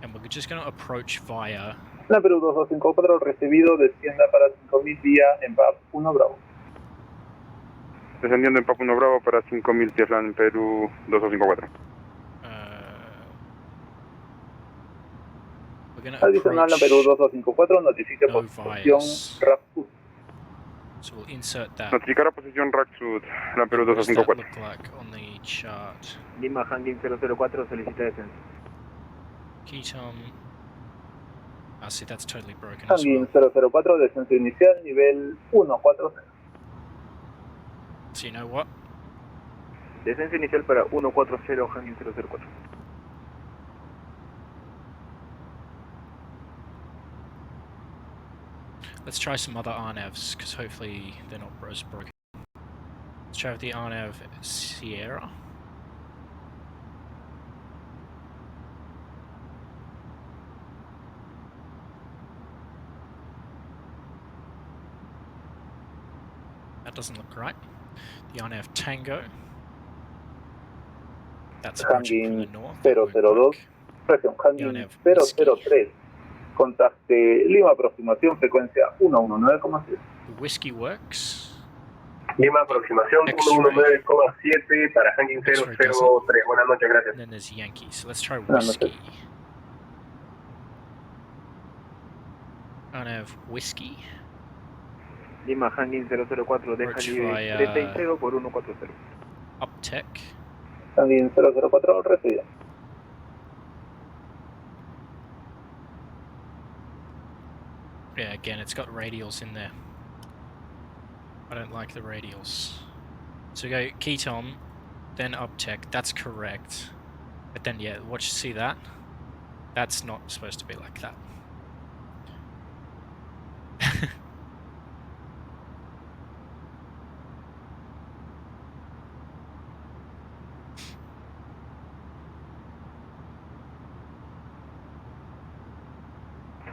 And we're just going to approach via... La Perú 2254 recibido, descienda para 5000 vía en PAP 1 Bravo. Descendiendo en PAP 1 Bravo para 5000 pies en Perú 2254. We're going to Adicional, la approach Perú 2254 notifique no posición vias. RAP. So we'll insert that. Notificará posición Rack Sud, la Perú What does that 2254. look like on the chart? Lima Hangin 004 solicita descenso. Keton. Ah, see, that's totally broken as Hangin well. 004, descenso inicial, nivel 140. So you know what? Descenso inicial para 140 Hangin 004. Let's try some other RNAVs, because hopefully they're not as broken. Let's try the RNAV Sierra. That doesn't look right. The RNAV Tango. That's approaching from the Hangin north. That won't 002, work. presión Hangin RNAV Whiskey. 003. Contacte Lima aproximación, frecuencia 119,7. The Whiskey works. Lima aproximación X-ray. 119,7 para Hangin X-ray 003. does it. Buenas noches, gracias. And then there's Yankee. So let's try Buenas noches. Whiskey. RNAV Whiskey. Lima Hangin 004, deja Approach libre via 30 por 140. Uptech. Hangin 004 recibido. Yeah, again, it's got radials in there. I don't like the radials. So we go Keton, then Uptech. That's correct. But then, yeah, watch, see that? That's not supposed to be like that.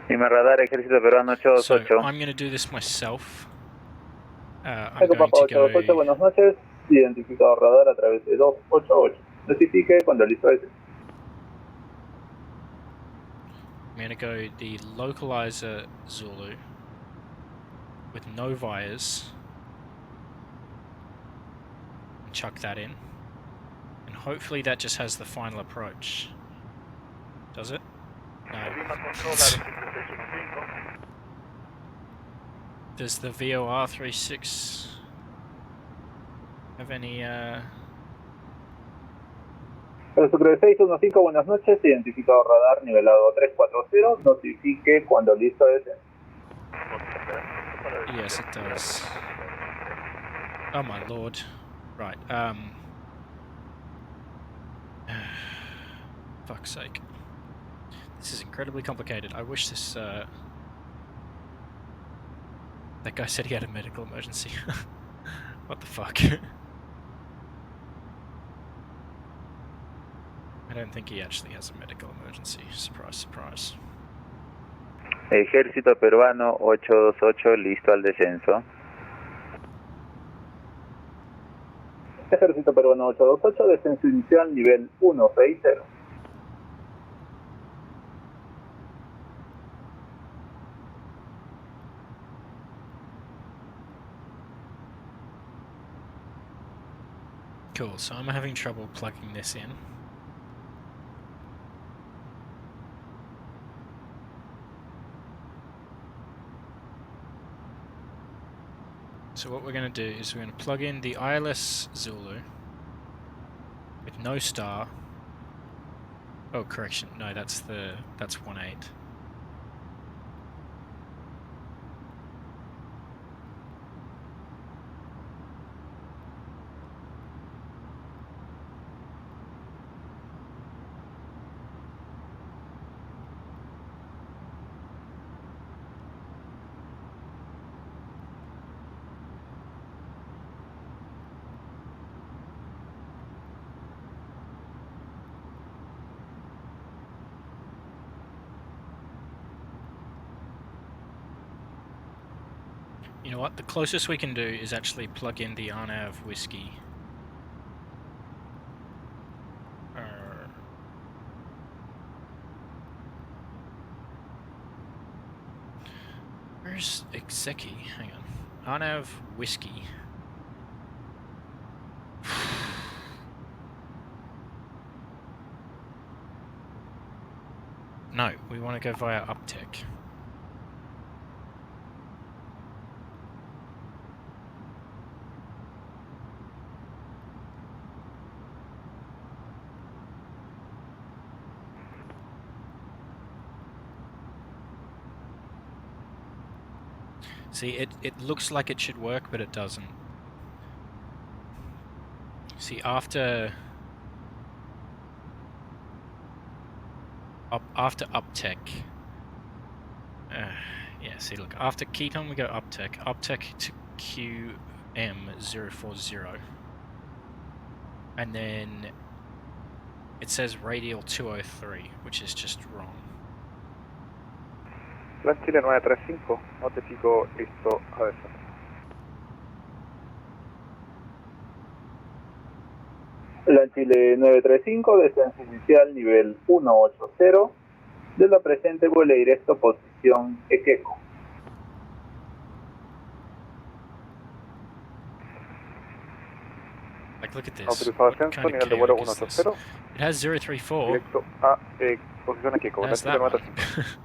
Lima radar ejército peruano So 828. I'm going to do this myself. I'm Eco going Papa to 828, go... buenas noches. Identificado radar a través de 288. Notifique cuando listo de I'm going to go the localizer Zulu with no vias and chuck that in. And hopefully that just has the final approach. Does it? No. Does the VOR 36 have any El Sucre 615, buenas noches. Identificado radar nivelado 340. Notifique cuando listo de descenso. Yes, it does. Oh my lord. Right, fuck's sake. This is incredibly complicated. I wish this, that guy said he had a medical emergency. What the fuck? I don't think he actually has a medical emergency. Surprise, surprise. Ejército peruano 828, listo al descenso. Ejército peruano 828, descenso inicial nivel 160. Cool, so I'm having trouble plugging this in. So what we're going to do is we're going to plug in the ILS Zulu with no star. Oh, correction. No, that's 1.8. You know what? The closest we can do is actually plug in the RNAV whiskey. Where's Exeki? Hang on. RNAV whiskey. No, we want to go via Uptech. See, it looks like it should work, but it doesn't. See, after Uptech, yeah, see, look, after Quito we go Uptech to QM040, and then it says radial 203, which is just wrong. Plan Chile 935, notifico listo a eso. LATAM Chile 935, descenso inicial nivel 180, de la presente vuelo directo posición Equeco. Like, look at this. Autorizado What ascenso, kind of nivel de vuelo chaotic is this? 180, It has 034. directo a posición Equeco, How's Plan Chile that one? 935.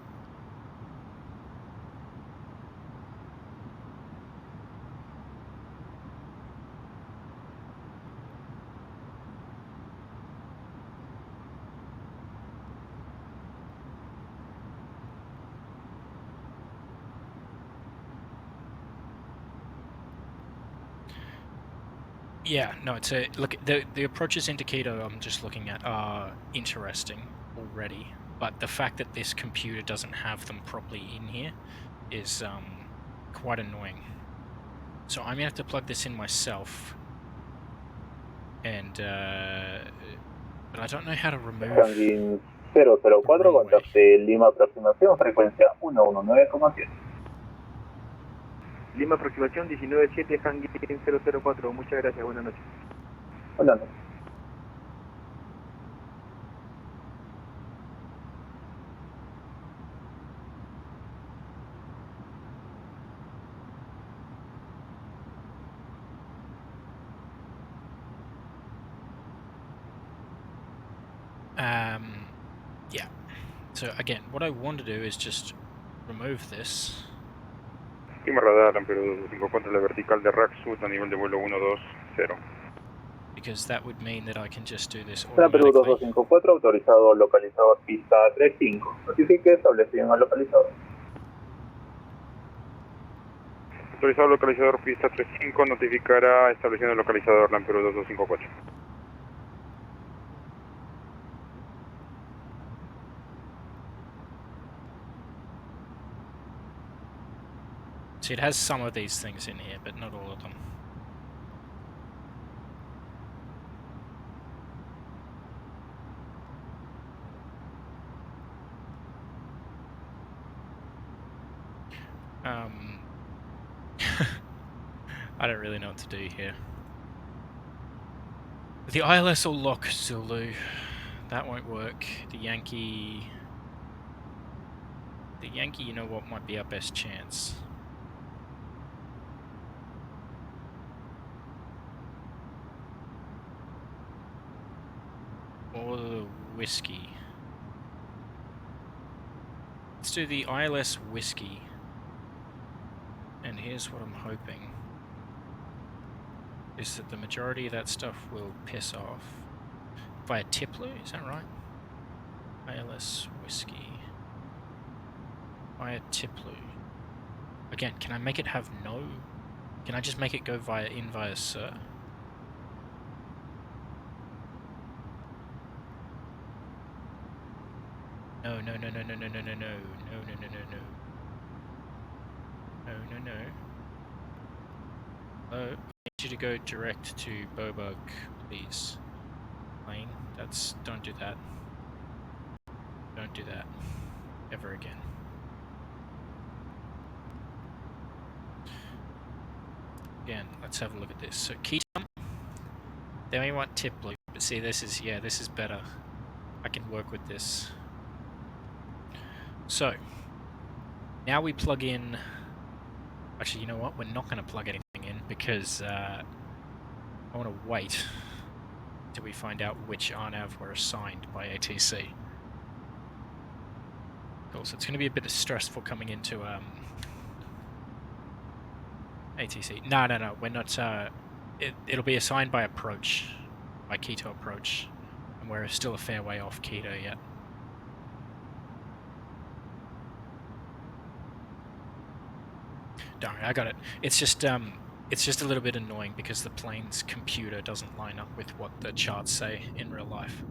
Yeah, no, it's a look. The approaches into Quito I'm just looking at are interesting already, but the fact that this computer doesn't have them properly in here is quite annoying. So I'm gonna have to plug this in myself, and but I don't know how to remove. Hangin 004, contacte Lima aproximación, frecuencia 119,7. Lima aproximación 197, Hangin 004. Muchas gracias, buenas noches. Buenas noches. Yeah. So again, what I want to do is just remove this. Lima radar, Ampero 225, contra la vertical de rack sud a nivel de vuelo 120. Because that would mean that I can just do this LATAM Perú automatically. 2254, autorizado localizador pista 35. Notifique establecido en el localizador. Autorizado localizador pista 35, notificará estableciendo el localizador Lampero 2254. See, it has some of these things in here, but not all of them. I don't really know what to do here. The ILS will lock Zulu. That won't work. The Yankee, you know what, might be our best chance. or the Whiskey? Let's do the ILS Whiskey. And here's what I'm hoping. Is that the majority of that stuff will piss off. Via Tiplu, is that right? ILS Whiskey. Via Tiplu. Again, can I make it have no... Can I just make it go via Sir? No, no, no, no, no, no, no, no, no, no, no, no, no, no. No, no, no. Oh, I need you to go direct to Bobug, please. Plane, don't do that. Don't do that. Ever again. Again, let's have a look at this. So, Quito. Then we want Tiplu. But see, this is better. I can work with this. So, now we plug in... Actually, you know what? We're not going to plug anything in because I want to wait till we find out which RNAV were assigned by ATC. Cool, so it's going to be a bit stressful coming into ATC. No, no, no, we're not... it'll be assigned by approach, by Quito approach, and we're still a fair way off Quito yet. Don't worry, I got it. It's just a little bit annoying because the plane's computer doesn't line up with what the charts say in real life.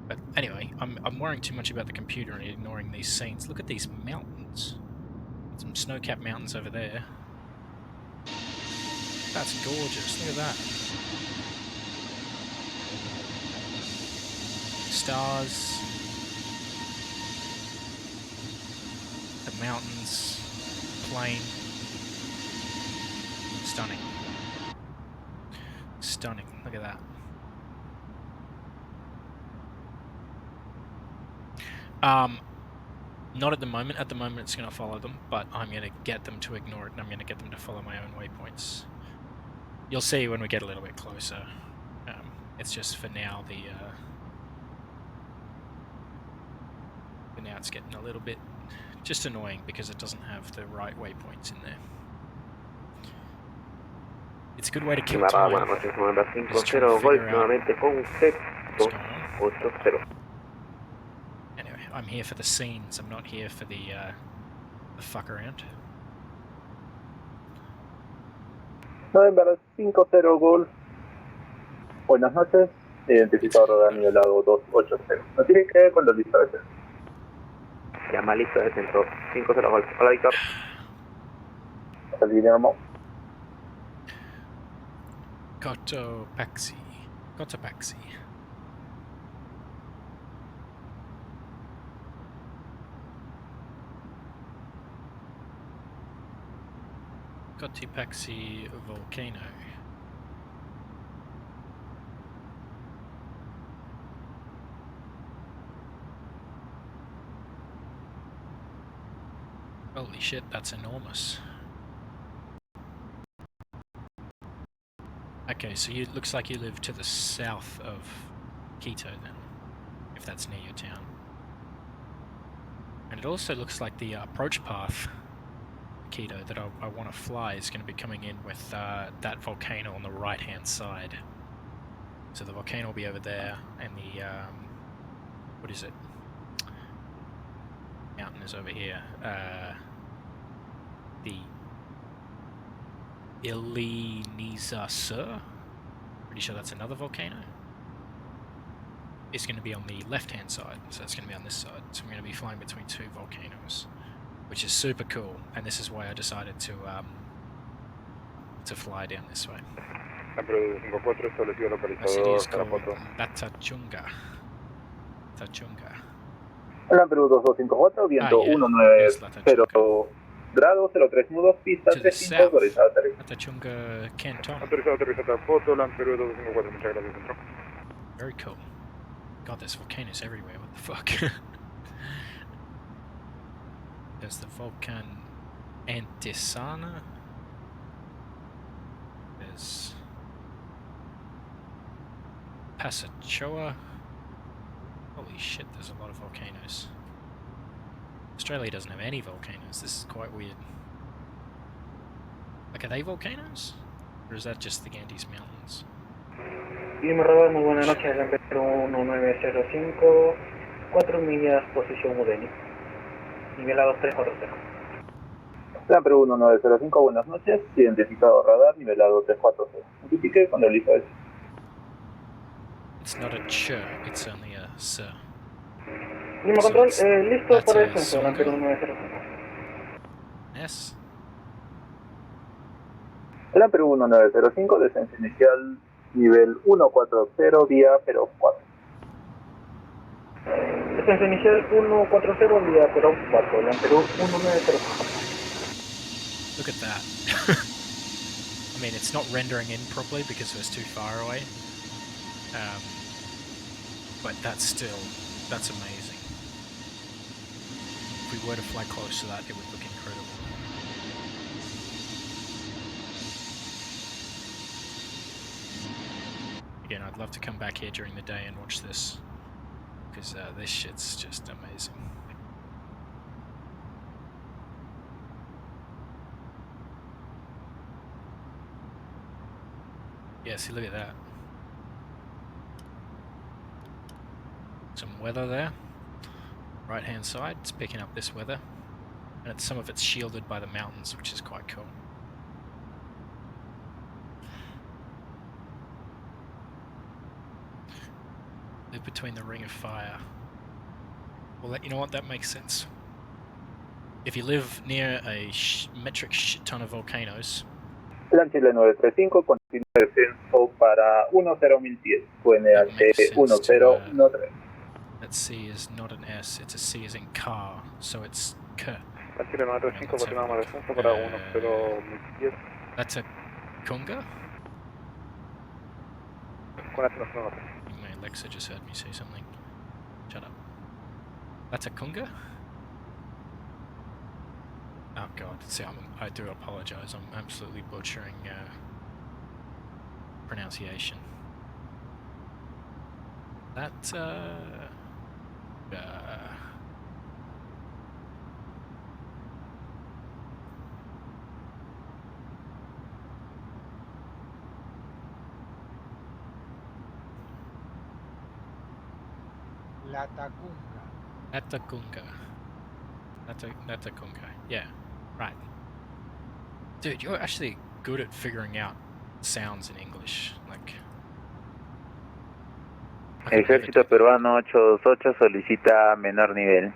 But anyway, I'm worrying too much about the computer and ignoring these scenes. Look at these mountains. Some snow-capped mountains over there. That's gorgeous. Look at that. Stars. The mountains. Plane. Stunning. Stunning. Look at that. Not at the moment. At the moment it's going to follow them, but I'm going to get them to ignore it and I'm going to get them to follow my own waypoints. You'll see when we get a little bit closer. It's just for now for now it's getting a little bit just annoying because it doesn't have the right waypoints in there. It's a good way to kill time. Buenas noches, 950 Just trying to Golf, figure out nuevamente con usted, what's going on. 280. Anyway, I'm here for the scenes, I'm not here for the fuck around. November 50 Golf. Buenas noches. Identificador radar nivelado 280. Notifique con la lista de centro. Llama lista de centro 50 Golf. Hola, Víctor. Hasta el Guillermo. Cotopaxi. Cotopaxi. Cotopaxi volcano. Holy shit, that's enormous. Okay, so it looks like you live to the south of Quito then, if that's near your town. And it also looks like the approach path Quito that I want to fly is going to be coming in with that volcano on the right hand side. So the volcano will be over there and the what is it? Mountain is over here. The Iliniza Sur, pretty sure that's another volcano. It's going to be on the left hand side, so it's going to be on this side. So I'm going to be flying between two volcanoes, which is super cool, and this is why I decided to fly down this way. The city is called Latachunga. Latachunga. Hola, Perú 2254, viento 190 grados, 03 nudos, pista 35, autorizado aterrizaje. Latachunga Canton. Autorizado aterrizaje a foto, LAM Perú 254, muchas gracias, centro. Very cool. God, there's volcanoes everywhere, what the fuck? There's the volcan Antisana. There's Pasachoa. Holy shit, there's a lot of volcanoes. Australia doesn't have any volcanoes. This is quite weird. Like, are they volcanoes? Or is that just the Andes Mountains? Lima Radar, muy buenas noches, LATAM 1905, 4 millas, posición UDN. Nivelado 340. LATAM 1905, buenas noches, identificado radar, nivelado 340. Notifique cuando listo es. It's not a ch, it's only a s. Lima So Control, it's- listo that's para a descenso, LATAM songa? 1905. S? LATAM 1905, descenso inicial, nivel 140, vía 04. Descenso inicial 140, vía 04, LATAM 1905. Look at that. I mean, it's not rendering in properly because it was too far away. But that's amazing. If we were to fly close to that, it would look incredible. Again, I'd love to come back here during the day and watch this, because this shit's just amazing. Yeah, see, look at that. Some weather there. Right hand side, it's picking up this weather. And some of it's shielded by the mountains, which is quite cool. Live between the ring of fire. Well, you know what? That makes sense. If you live near a metric shit ton of volcanoes... LATAM Chile 935, continúa descenso para 10.000 pies, That makes sense to, 1013. that C is not an S, it's a C as in car, so it's K. Chile 935, continuamos descenso para 10.010. That's a conga? Con atención. I think my Alexa just heard me say something. Shut up. That's a conga? Oh god, see, I do apologize, I'm absolutely butchering pronunciation. That, Latacunga. Latacunga. Yeah, right. Dude, you're actually good at figuring out sounds in English. Like, I could never do Ejército that. Peruano 828 solicita menor nivel.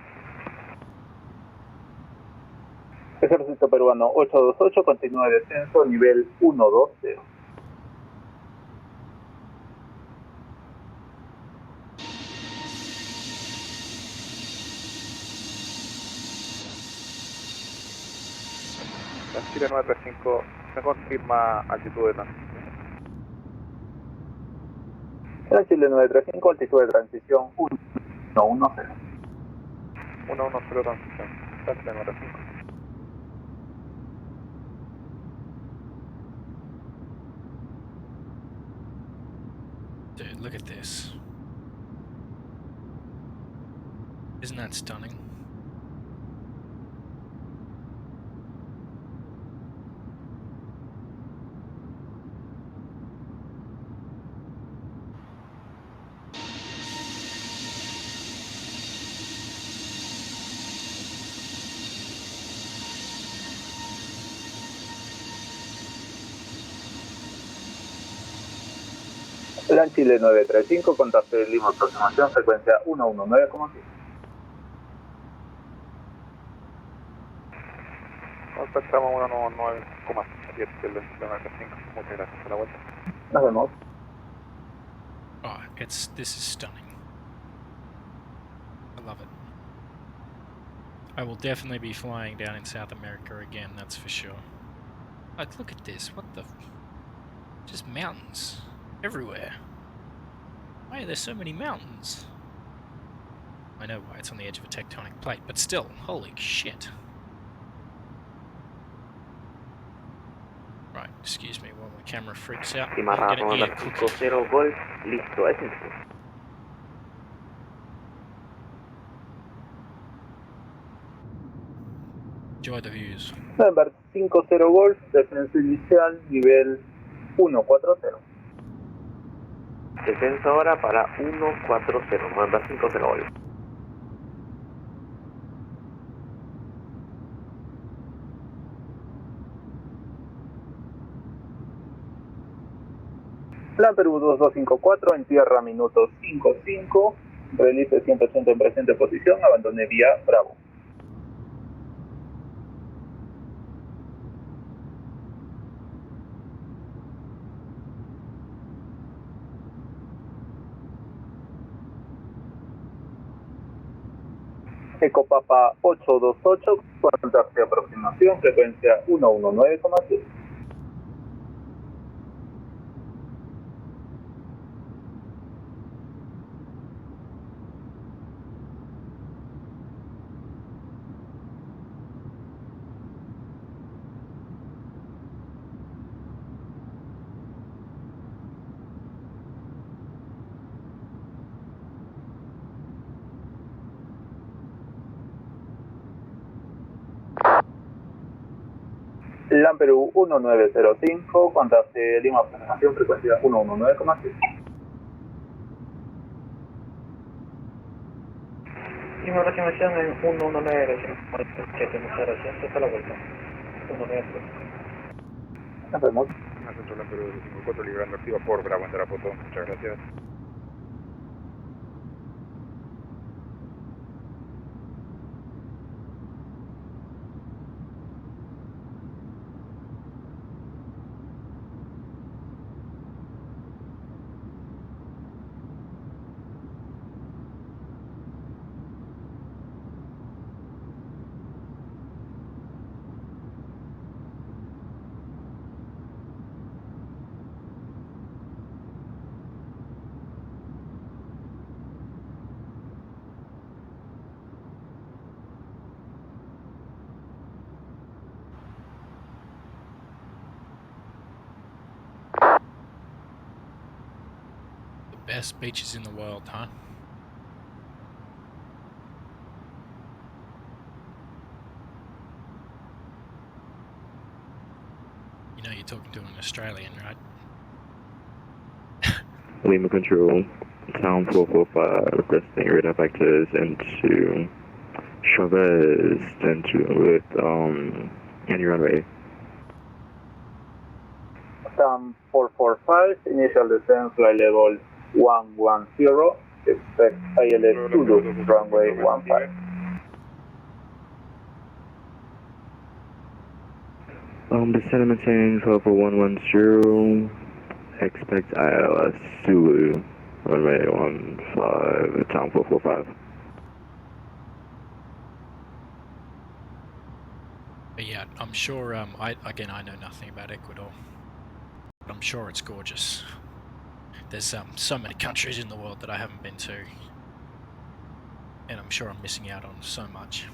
Ejército Peruano 828, continúa descenso, nivel 120. Chile 935, me confirma altitud de transición. LATAM Chile 935, altitud de transición 110. 110 transición. Chile 935. Dude, look at this. Isn't that stunning? LATAM Chile 935, contacto de Lima, aproximación, frecuencia 119,7. Contactamos 199,7 del 935. Muchas gracias por la vuelta. Nos vemos. Oh, this is stunning. I love it. I will definitely be flying down in South America again, that's for sure. Like, look at this, what the... Just mountains. Everywhere. Why are there so many mountains? I know why, it's on the edge of a tectonic plate, but still, holy shit. Right, excuse me while my camera freaks out. I'm gonna eat a cookie. 0 Golf, listo, descenso. Enjoy the views. November 50 Golf, descenso inicial, nivel 140. Descenso ahora para 140, November 50 Golf. Plan Perú 2254 en tierra minuto 55, release 180 en presente posición, abandoné vía Bravo. Eco Papa 828, contacto de aproximación, frecuencia 119,7. LAM Perú 1905, contacto Lima aproximación, frecuencia 119,7. Lima aproximación en 11907, muchas gracias, hasta la vuelta. 193. Nos vemos. Centro LAM Perú 254, librando activa por Bravo en Tarapoto. Muchas gracias. Best beaches in the world, huh? You know you're talking to an Australian, right? Lima Control, Town 445, requesting radar vectors into Chavez, with any runway. TAM 445, initial descent, flight level 110, expect ILS Zulu, runway 15. Descend and maintain level 110, expect ILS Zulu, runway 15, Town 445. But yeah, I'm sure, I know nothing about Ecuador, but I'm sure it's gorgeous. There's so many countries in the world that I haven't been to, and I'm sure I'm missing out on so much.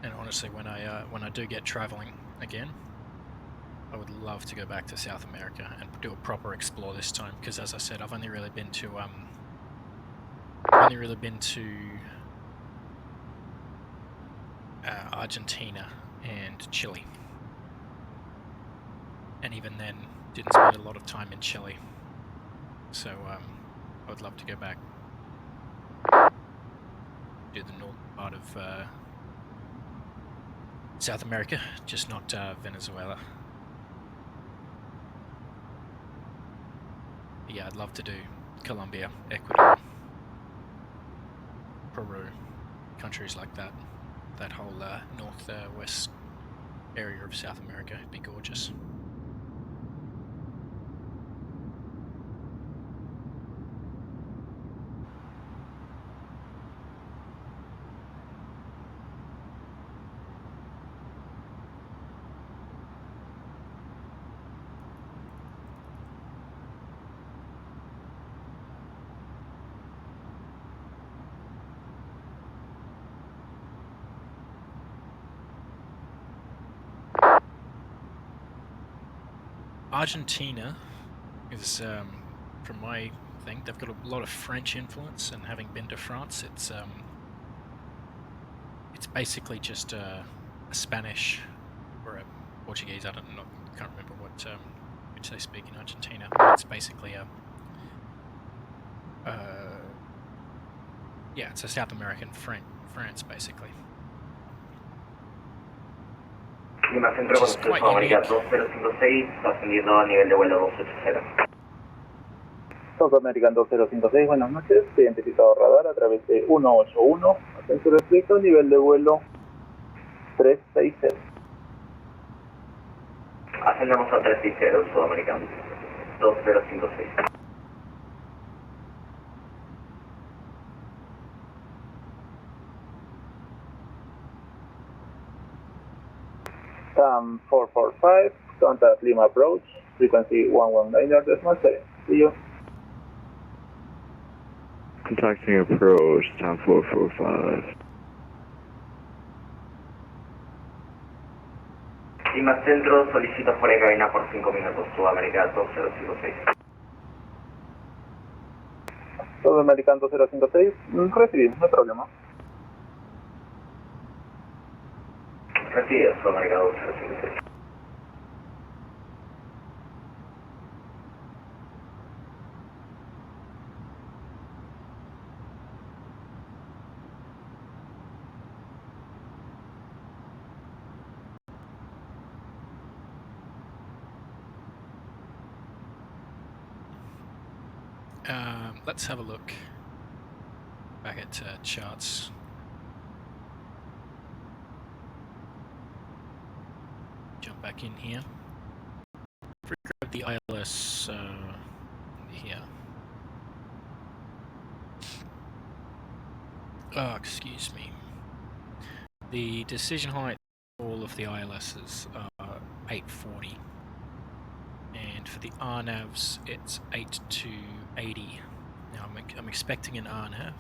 And honestly, when I do get traveling again, I would love to go back to South America and do a proper explore this time, because as I said, I've only really been to Argentina and Chile, and even then didn't spend a lot of time in Chile. So I would love to go back, do the north part of South America, just not Venezuela. Yeah, I'd love to do Colombia, Ecuador, Peru, countries like that. That whole northwest area of South America, it'd be gorgeous. Argentina is, from my thing, they've got a lot of French influence, and having been to France, it's basically just Spanish or a Portuguese. I can't remember which they speak in Argentina. But it's basically yeah, it's a South American France basically. Lima Centro Which is con quite Sudamérica unique. 2056, ascendiendo a nivel de vuelo 280. South American 2056, buenas noches. Identificado radar a través de 181. Ascenso respecto, nivel de vuelo 360. Ascendemos a 360, Sudamericano 2056. TAM 445, contact Lima approach, frequency 119.7. See you. Contacting approach, time 445. Lima Centro, solicito fuera de cabina por 5 minutos, Sudamérica 2056. South American 2056, recibimos, no hay problema. Recibido, Sudamérica 2056. Let's have a look back at charts. Jump back in here. Grab the ILS here. Oh, excuse me. The decision height for all of the ILSs are 840. And for the RNAVs, it's 8 to 80. Now I'm expecting an RNAV,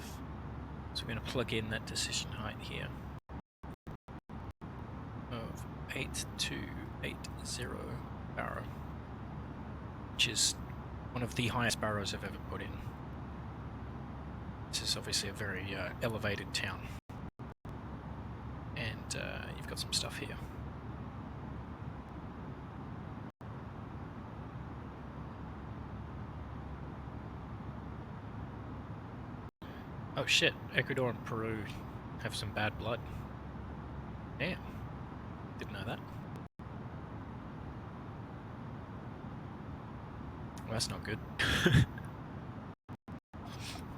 so we're going to plug in that decision height here of 8280 barrow, which is one of the highest barrows I've ever put in. This is obviously a very elevated town, and you've got some stuff here. Oh shit, Ecuador and Peru have some bad blood. Damn, didn't know that. Well, that's not good.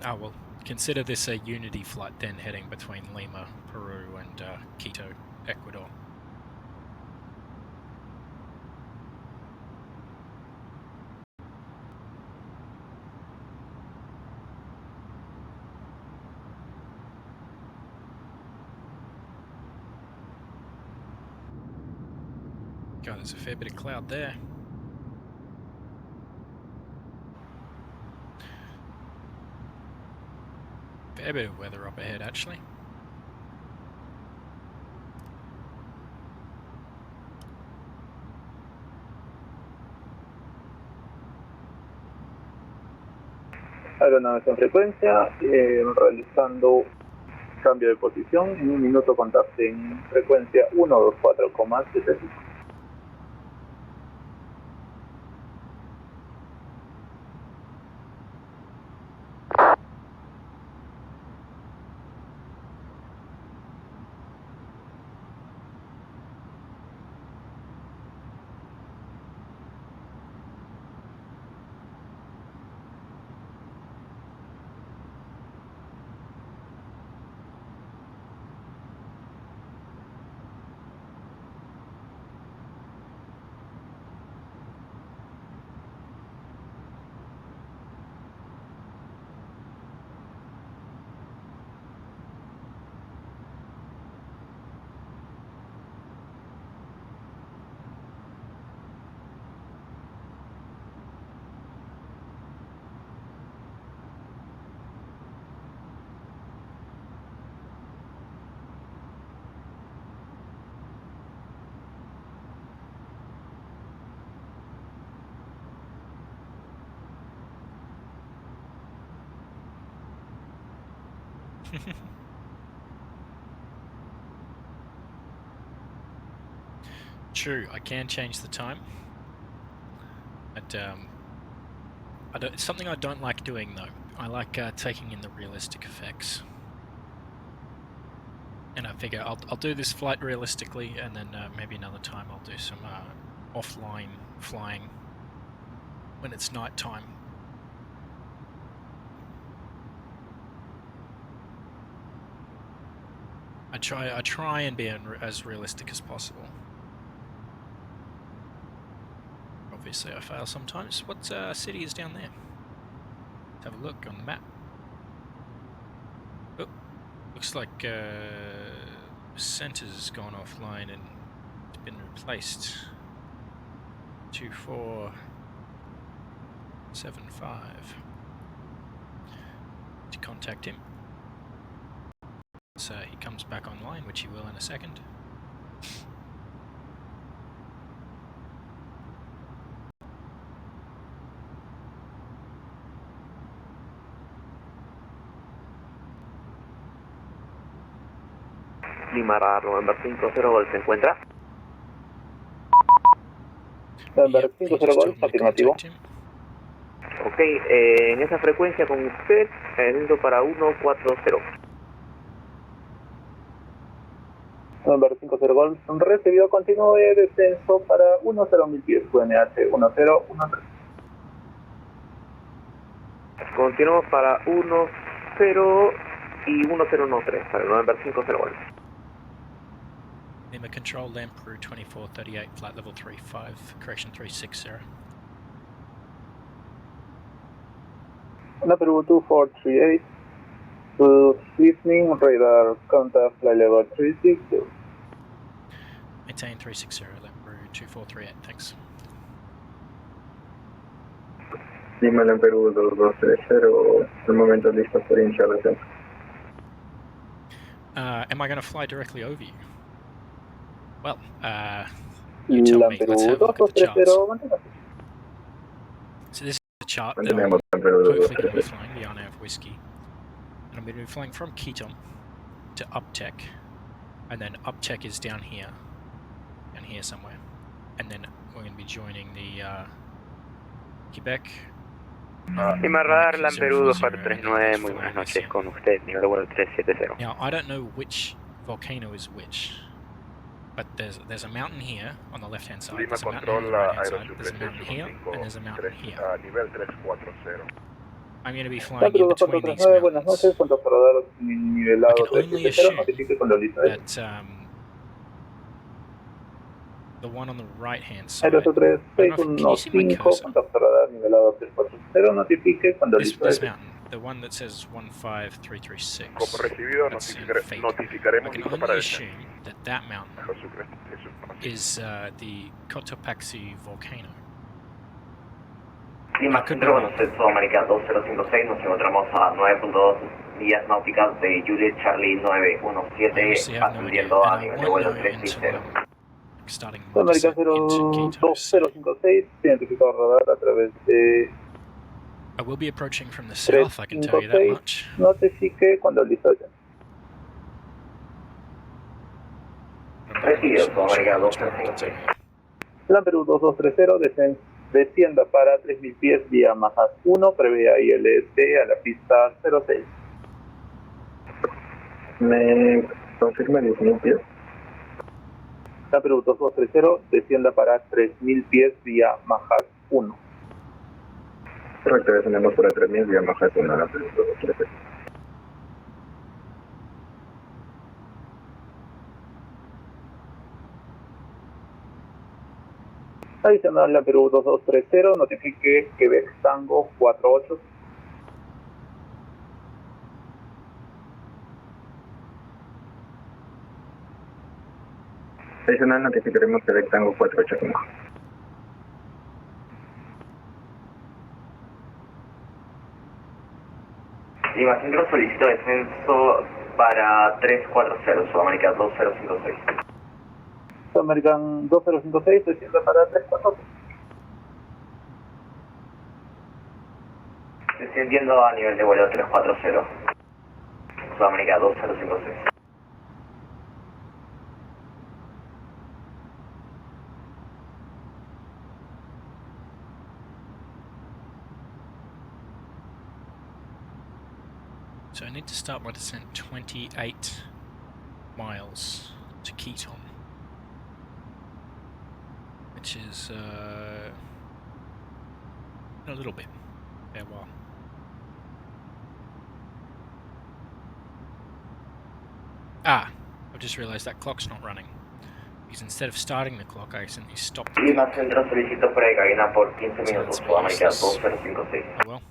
Oh well, consider this a unity flight then heading between Lima, Peru and Quito, Ecuador. God, there's a fair bit of cloud there. Fair bit of weather up ahead, actually. Aeronaves en frecuencia, realizando cambio de posición. En un minuto contacten frecuencia 124,75. True, I can change the time. But it's something I don't like doing though. I like taking in the realistic effects. And I figure I'll do this flight realistically, and then maybe another time I'll do some offline flying when it's night time. I try and be as realistic as possible. Obviously I fail sometimes. What city is down there? Let's have a look on the map. Oh, looks like center's gone offline and it's been replaced. 2475. To contact him. So he comes back online, which he will in a second. Lima Radar November 50 Golf, ¿se encuentra? November 50 Golf, afirmativo. Ok, en esa frecuencia con usted, necesito para 140. November 50 Golf, recibido continuo de descenso para 10.000 pies, QNH 1013. Continuamos para 10 y 1013 para el November 50 Golf. Lima Control, Land Peru 2438, flight level 35, correction 360. Peru 2438, good evening, radar contact flight level 360. Maintain 360, Land Peru 2438, thanks. Lima en Perú 2230, el momento listo para iniciar descenso. Am I going to fly directly over you? Well, you tell me. Let's have a look at the charts. So this is the chart that I'm hopefully going to be flying, the Arnav Whiskey. And I'm going to be flying from Quito to Uptech. And then Uptech is down here somewhere. And then we're going to be joining the Quebec. Lima Radar, Land Perú 2439, muy buenas noches, con usted, nivel de vuelo 370. Now, I don't know which volcano is which, but there's a mountain here on the left-hand side, there's a mountain on the right-hand side, there's a mountain here, and there's a mountain here. Nivel 340. I'm going to be flying in between these mountains. I can only assume that the one on the right-hand side, I don't know if, can you see my cursor? This mountain, the one that says 15336, that's in fate. I can only assume that that mountain is the Cotopaxi volcano. Lima Centro, con usted Sudamérica 2056, nos encontramos a 9.2 millas náuticas de Juliet Charlie 917, ascendiendo a nivel de vuelo 360. Starting Sudamérica 02056, identificado radar a través de I will be approaching from the south, I can tell you that much. Notifique cuando listo ya. Recibido, Sudamérica 256. Plan Perú 2230, descienda para 3000 pies vía Majas 1, prevea ILS a la pista 06. ¿Me confirma 10.000 pies? Plan Perú 2230, descienda para 3000 pies vía Majas 1. Correcto, descendemos por el 3000 vía Majas 1, la Perú 2230. Adicional a Perú 2230, notifique Quebec Tango 48. Adicional notificaremos Quebec Tango 485. Lima Centro, solicito descenso para 340, Sudamérica 2056. Sudamerican 2056, descienda para 340. Descendiendo a nivel de vuelo 340, Sudamérica 2056. So I need to start my descent 28 miles to Quito, which is a little bit. Yeah, well. Ah, I've just realized that clock's not running. Because instead of starting the clock, I accidentally stopped the Lima clock. Centro solicito precabina por 15 So minutos, that's a bit Sudamérica useless. 2056. Oh well.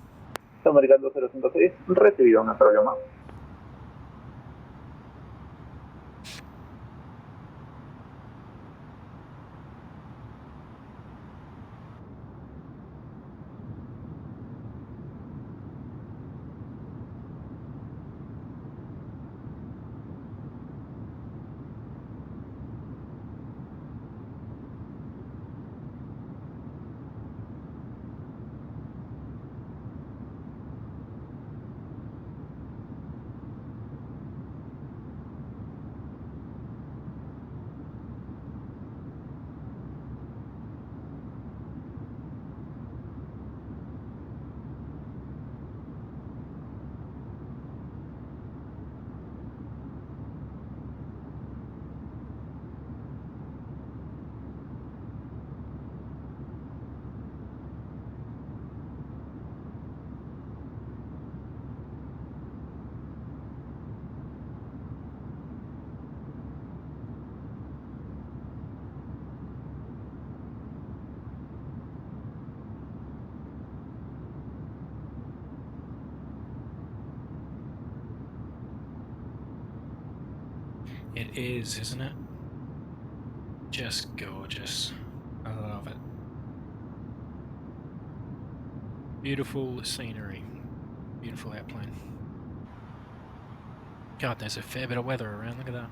Sudamérica 2056, recibido, no hay problema. It is, isn't it? Just gorgeous. I love it. Beautiful scenery. Beautiful airplane. God, there's a fair bit of weather around, look at that.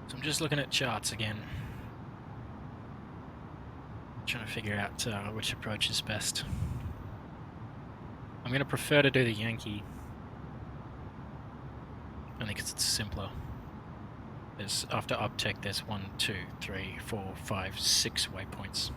So I'm just looking at charts again. Trying to figure out which approach is best. I'm going to prefer to do the Yankee. Only because it's simpler. There's, after uptake, there's 1, 2, 3, 4, 5, 6 waypoints.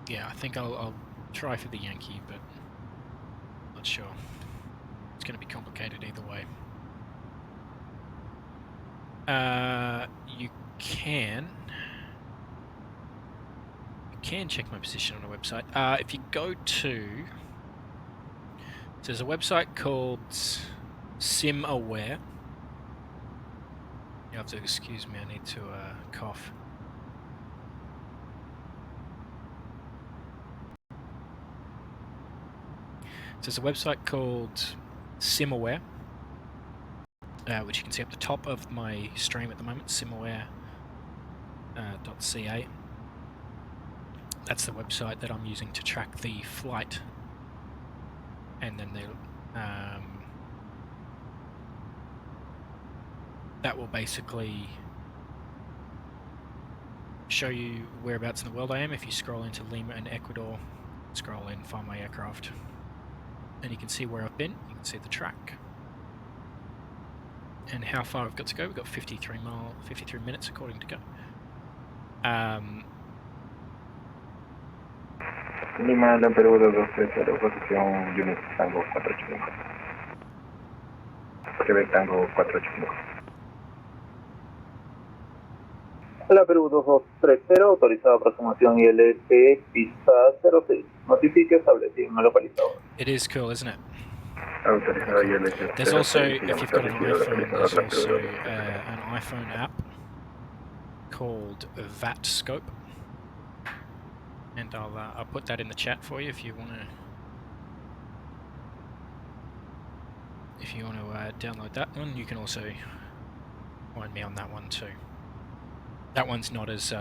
Yeah, I think I'll try for the Yankee, but not sure. It's going to be complicated either way. You can check my position on the website. If you go to So there's a website called SimAware. You have to excuse me, I need to cough. So there's a website called SimAware, which you can see up the top of my stream at the moment, simaware.ca. That's the website that I'm using to track the flight. And then that will basically show you whereabouts in the world I am. If you scroll into Lima and Ecuador, scroll in, find my aircraft, and you can see where I've been. You can see the track and how far I've got to go. We've got 53 minutes according to go. Lima, LATAM Perú 2230, posición Unit Tango 485. Quebec Tango 485. LATAM Perú 2230, autorizada aproximación ILS pista 06. Notifique establecido en el localizador. It is cool, isn't it? Autorizado ILS 06. There's also, if you've got an iPhone, there's also an iPhone app called VATScope, and I'll put that in the chat for you if you want to download that one. You can also find me on that one too. That one's not as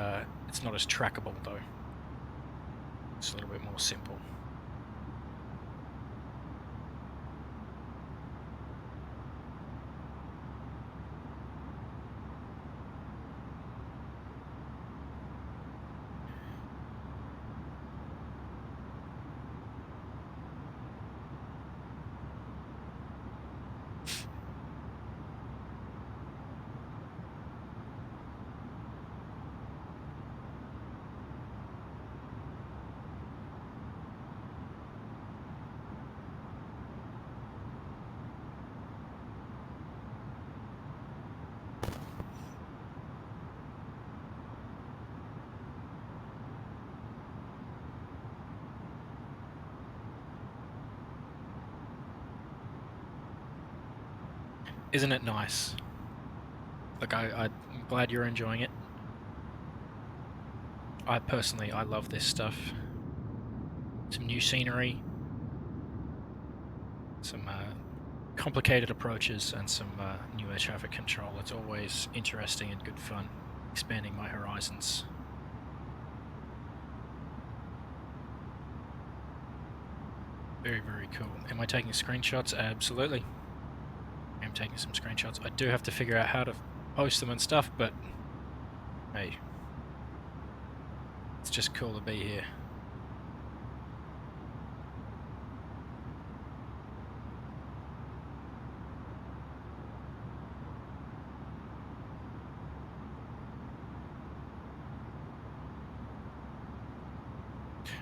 it's not as trackable though. It's a little bit more simple. Isn't it nice? Look, I'm glad you're enjoying it. I love this stuff. Some new scenery, some complicated approaches, and some new air traffic control. It's always interesting and good fun, expanding my horizons. Very, very cool. Am I taking screenshots? Absolutely. I'm taking some screenshots. I do have to figure out how to post them and stuff, but hey, it's just cool to be here.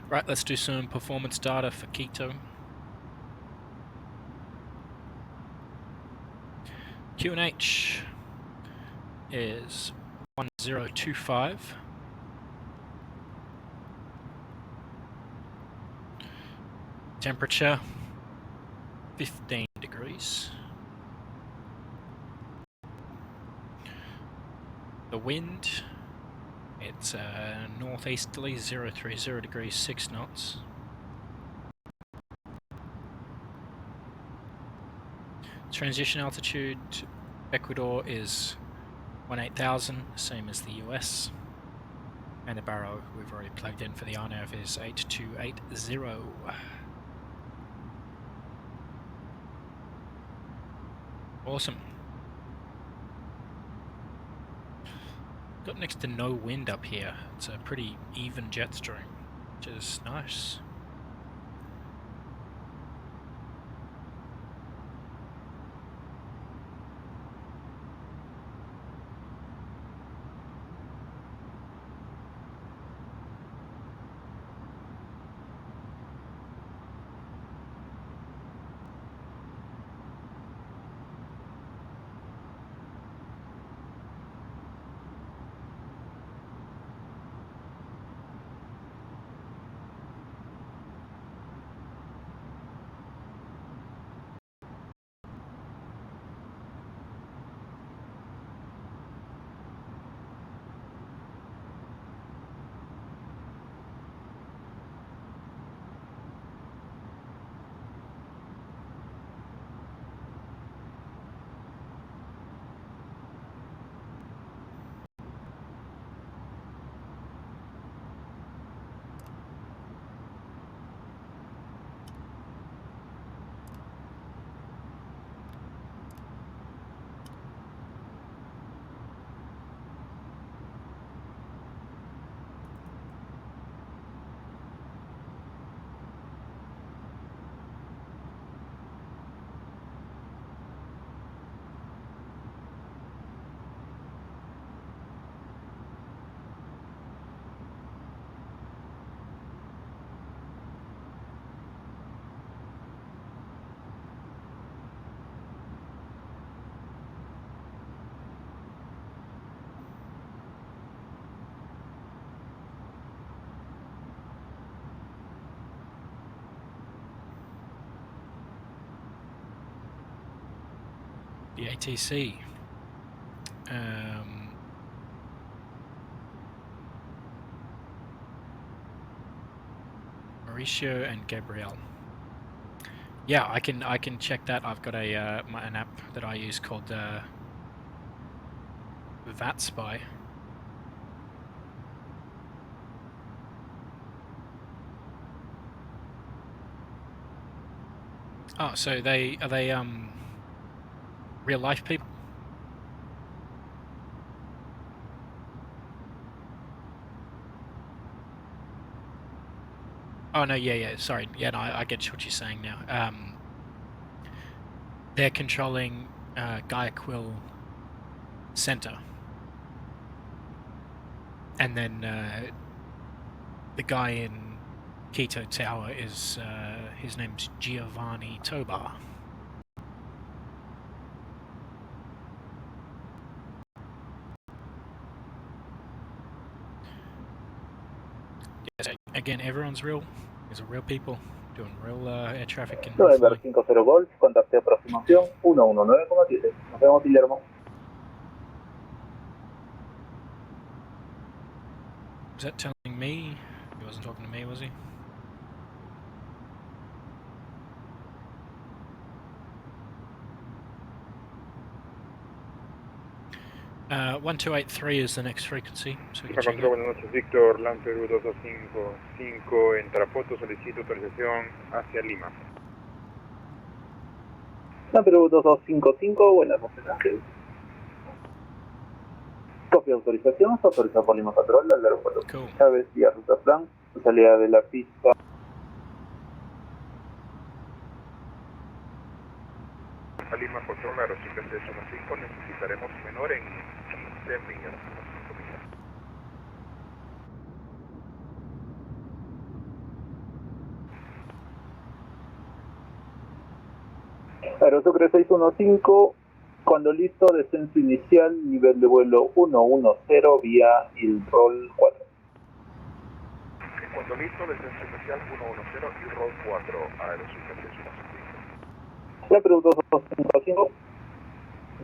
Right, let's do some performance data for Quito. QNH is 1025. Temperature 15 degrees. The wind, it's northeasterly 030 degrees 6 knots. Transition altitude, Ecuador is 18,000, same as the US. And the barrow we've already plugged in for the RNAV is 8280. Awesome. Got next to no wind up here. It's a pretty even jet stream, which is nice. ATC. Mauricio and Gabriel. Yeah, I can check that. I've got an app that I use called VATSPY. Oh, so are they real life people? Oh no, yeah, sorry, yeah, no, I get what you're saying now. They're controlling Guayaquil Center, and then the guy in Quito Tower is his name's Giovanni Tobar. Again, everyone's real. These are real people doing real air traffic and real November flying. 50 Golf, contacte aproximación 119,7. Nos vemos, Guillermo. Was that telling me? He wasn't talking to me, was he? Uh, 1283 is the next frequency, so we can check Control, it. buenas noches, Víctor, LATAM Perú 2255 en Tarapoto, solicito autorización hacia Lima. LATAM Perú 2255, buenas noches, Ángel. Copia de autorización, se autoriza por Lima Patrol al aeropuerto Chávez vía ruta plan, su salida de la pista. A Lima Control, aeropuerto 315, necesitaremos menor en 15 millas. Aerosucre 615, cuando listo, descenso inicial, nivel de vuelo 110 vía el roll 4. Cuando listo, descenso inicial 110 y roll 4, aerosucre 615. La Perú 2255,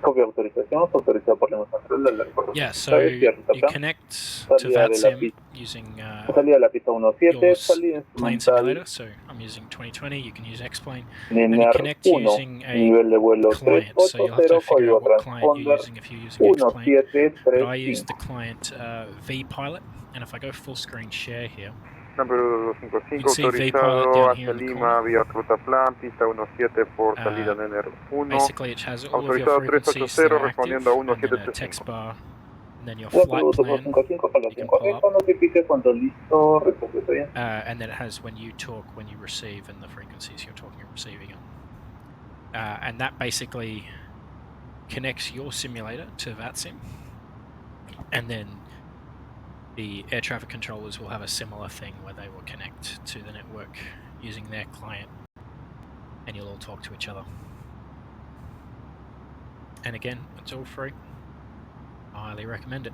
copia de autorización, se autoriza por Lima Patrol al aeropuerto Yeah, Chávez vía so ruta you plan. connect to Salida de la VATSIM pista. using Salida de la pista 17, your salida plane instrumental. simulator, so I'm using 2020, you can use X-Plane, and you NER connect 1, using a nivel de vuelo client, so you'll have to 380, figure código out what client you're transponder using if you're using X-Plane, but I use 1735. the client vPilot, and if I go full screen share here, Número you can 255 see vPilot down autorizado here hacia in the Lima corner. vía ruta plan, pista 17 por salida de NER 1. Basically it has all of your Autorizado frequencies that 380 are active, respondiendo a and then a 1735. text bar, and then your La flight Perú plan 2255, you colocación can pull up. correcta, notifique cuando listo, reporte bien. And then it has when you talk, when you receive, and the frequencies you're talking and receiving on. And that basically connects your simulator to VATSIM, and then the air traffic controllers will have a similar thing where they will connect to the network using their client, and you'll all talk to each other. And again, it's all free. I highly recommend it.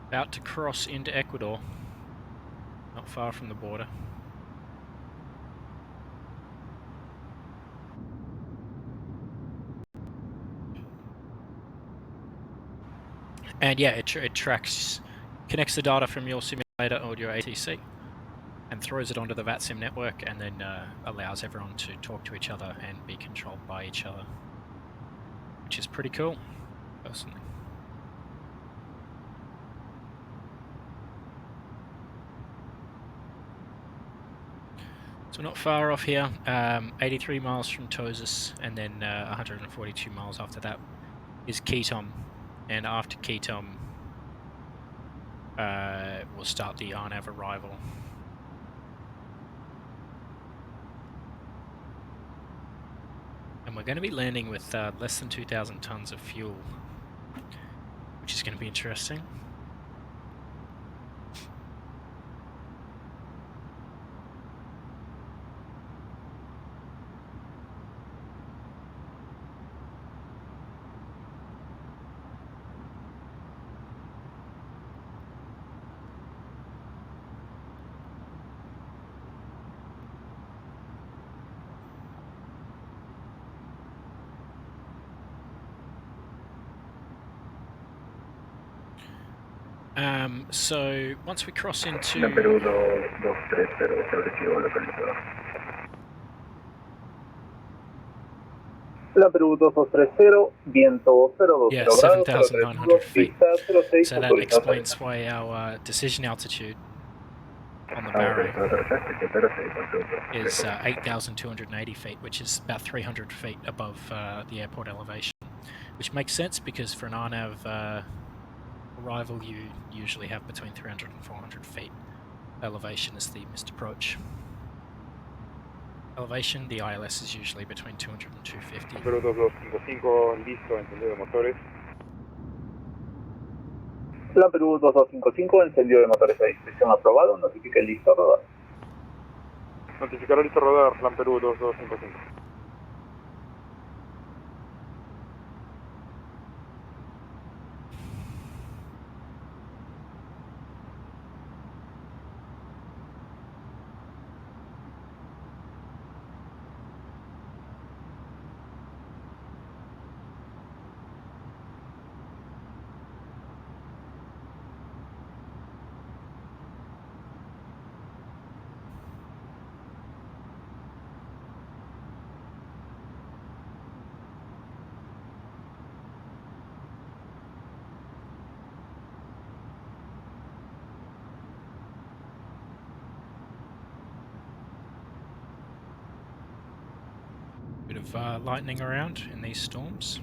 About to cross into Ecuador, not far from the border. And yeah, it tracks, connects the data from your simulator or your ATC, and throws it onto the VATSIM network, and then allows everyone to talk to each other and be controlled by each other, which is pretty cool, personally. So not far off here, 83 miles from Tozas, and then 142 miles after that is Quito, and after Quito we'll start the RNAV arrival. And we're going to be landing with less than 2,000 tons of fuel, which is going to be interesting. So once we cross into... Perú 2230 establecido localizador. La Perú 2230, viento 020 Yeah, grados, 7,900 feet. pista 06, So that explains why our decision altitude on the barrel is 8,280 feet, which is about 300 feet above the airport elevation, which makes sense because for an RNAV arrival you usually have between 300 and 400 feet elevation as the missed approach. Elevation, the ILS is usually between 200 and 250. Perú 2255, listo, encendido de motores. La Perú 2255, encendido de motores a disposición aprobado, notifique listo a rodar. Notificará listo a rodar, Plan Perú 2255. Bit of lightning around in these storms.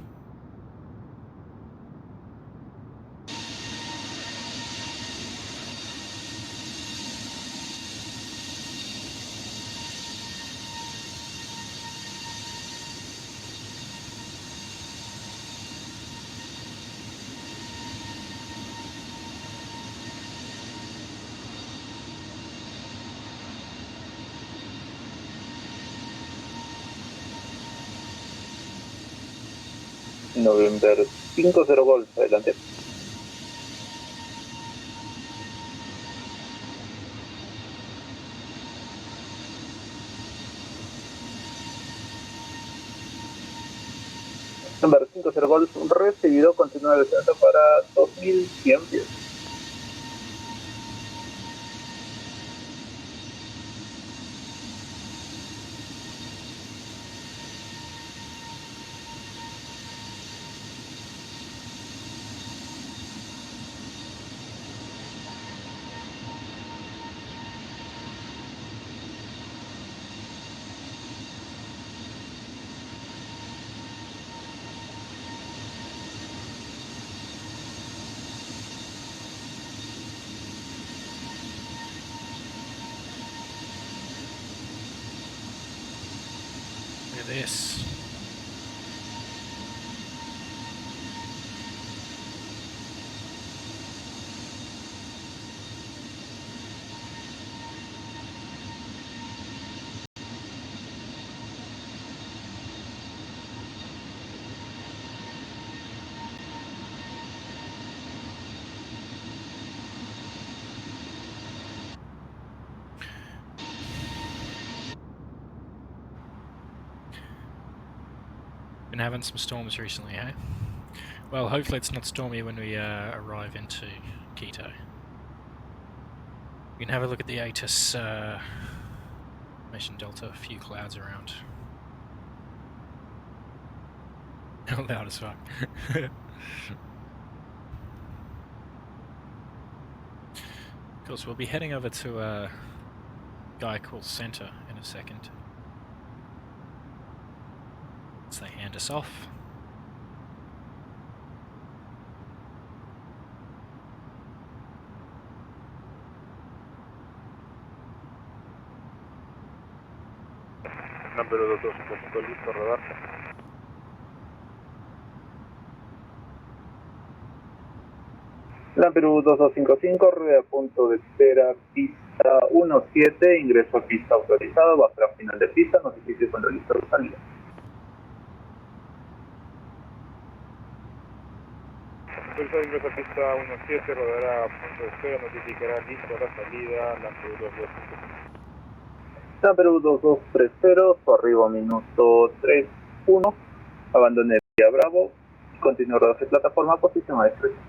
November 50 Golf, adelante. November 50 Golf, recibido, continúa descenso para 2100 pies. Look at this. Been having some storms recently, hey? Well, hopefully it's not stormy when we arrive into Quito. We can have a look at the ATIS Mission Delta, a few clouds around. How loud as fuck. Of course, we'll be heading over to a guy called Center in a second. As they hand us off. Plan Perú 2255, listo a rodar. La Perú 2255, rueda a punto de espera, pista 17, ingreso a pista autorizado, va para final de pista, notifique cuando listo de salida. Autorizado ingreso a pista 17, rodará a punto de espera, notificará listo a la salida, Plan Perú 2255. La Perú 2230, su arribo minuto 31, abandone vía Bravo, continúa rodaje plataforma, posición a discreción.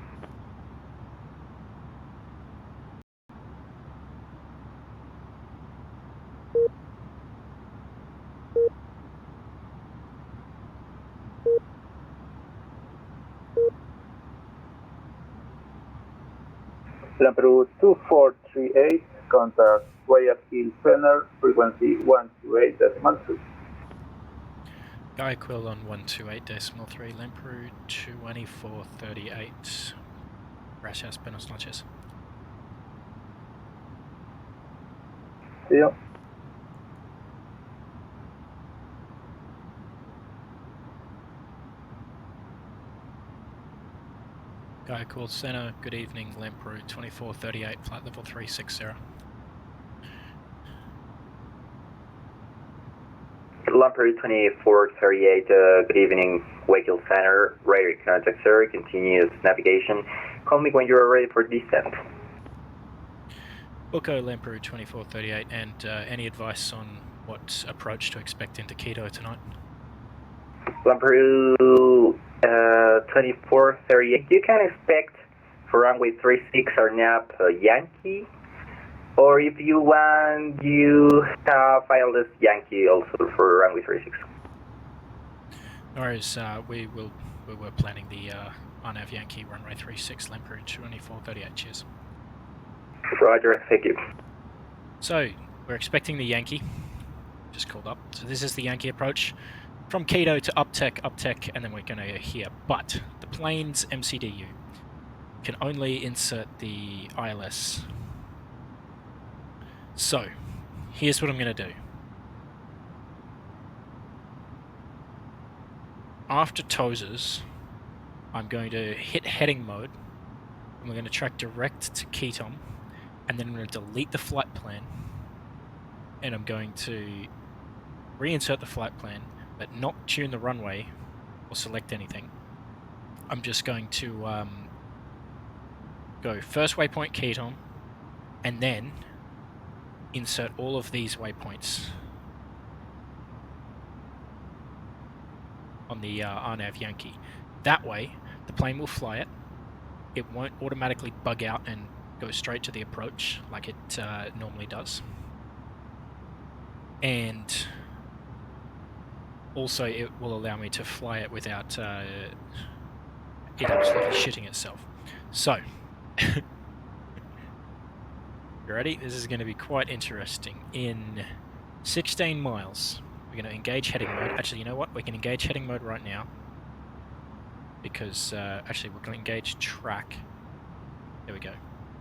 LATAM Peru 2438, contact Guayaquil Center, frequency 128.2. Guayaquil on 128.3, LATAM Peru 2438. Gracias, buenas noches. See you. Guayaquil Center, good evening, LATAM Peru 2438, flight level 360. LATAM Peru 2438, good evening, Guayaquil Center, radar contact sir, continuous navigation. Call me when you are ready for descent. Bucco, LATAM Peru 2438, and any advice on what approach to expect into Quito tonight? LATAM Peru 2438, you can expect for runway 36 or NAP Yankee, or if you want, you have ILS Yankee also for runway 36. No worries, we were planning the RNAV Yankee runway 36, LATAM Peru 2438, cheers. Roger, thank you. So, we're expecting the Yankee, just called up. So this is the Yankee approach. From Quito to Uptech, and then we're going to here. But the plane's MCDU can only insert the ILS. So, here's what I'm going to do. After TOSers, I'm going to hit heading mode, and we're going to track direct to Quito, and then I'm going to delete the flight plan, and I'm going to reinsert the flight plan, but not tune the runway or select anything. I'm just going to go first waypoint Quito, and then insert all of these waypoints on the RNAV Yankee. That way, the plane will fly it. It won't automatically bug out and go straight to the approach like it normally does. And also, it will allow me to fly it without it absolutely shitting itself. So, you ready? This is going to be quite interesting. In 16 miles, we're going to engage heading mode. Actually, you know what? We can engage heading mode right now. Because, actually, we're going to engage track. There we go.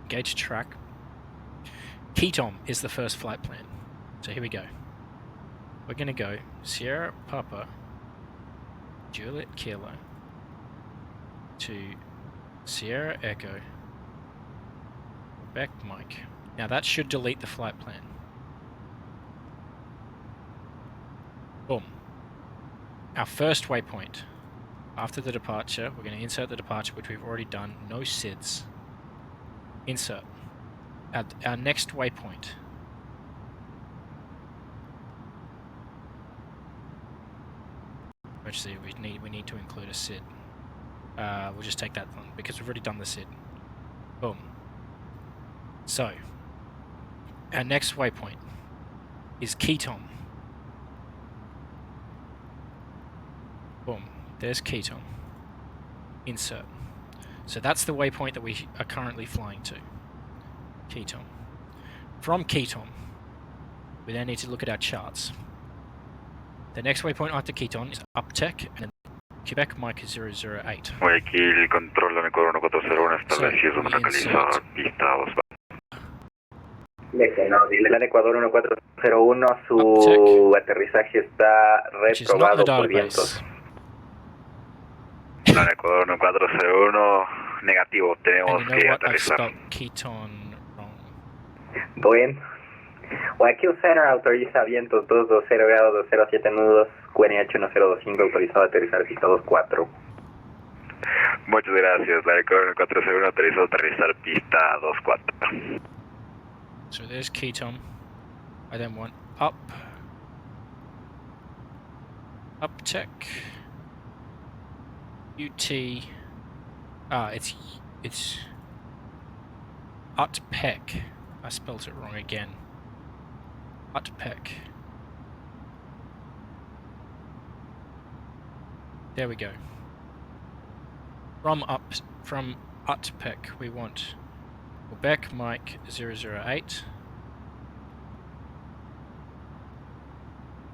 Engage track. Quito is the first flight plan. So here we go. We're going to go Sierra Papa, Juliet Kilo, to Sierra Echo, Quebec Mike. Now that should delete the flight plan. Boom. Our first waypoint. After the departure, we're going to insert the departure, which we've already done. No SIDS. Insert. Our next waypoint. Actually, we need to include a SID. We'll just take that one because we've already done the SID. Boom. So, our next waypoint is Quito. Boom. There's Quito. Insert. So that's the waypoint that we are currently flying to. Quito. From Quito, we then need to look at our charts. The next waypoint after Quito is Uptech and Quebec Mike 008. Guayaquil, control de Ecuador 1401, establecido una localizada pista 2. LATAM Ecuador 1401, su aterrizaje está reprobado por vientos. LATAM Ecuador 1401, negativo, tenemos que aterrizar. I spelled Quito wrong. Buen. Guayaquil Center autoriza vientos 220 grados 207 nudos, QNH 1025 autorizado a aterrizar pista 24. Muchas gracias, LATAM Ecuador 401 autorizado a aterrizar pista 24. So there's Quito. I then want Uptech, UT. It's Utpec. I spelled it wrong again. Utpec. There we go. From Utpec, we want Quebec Mike 008.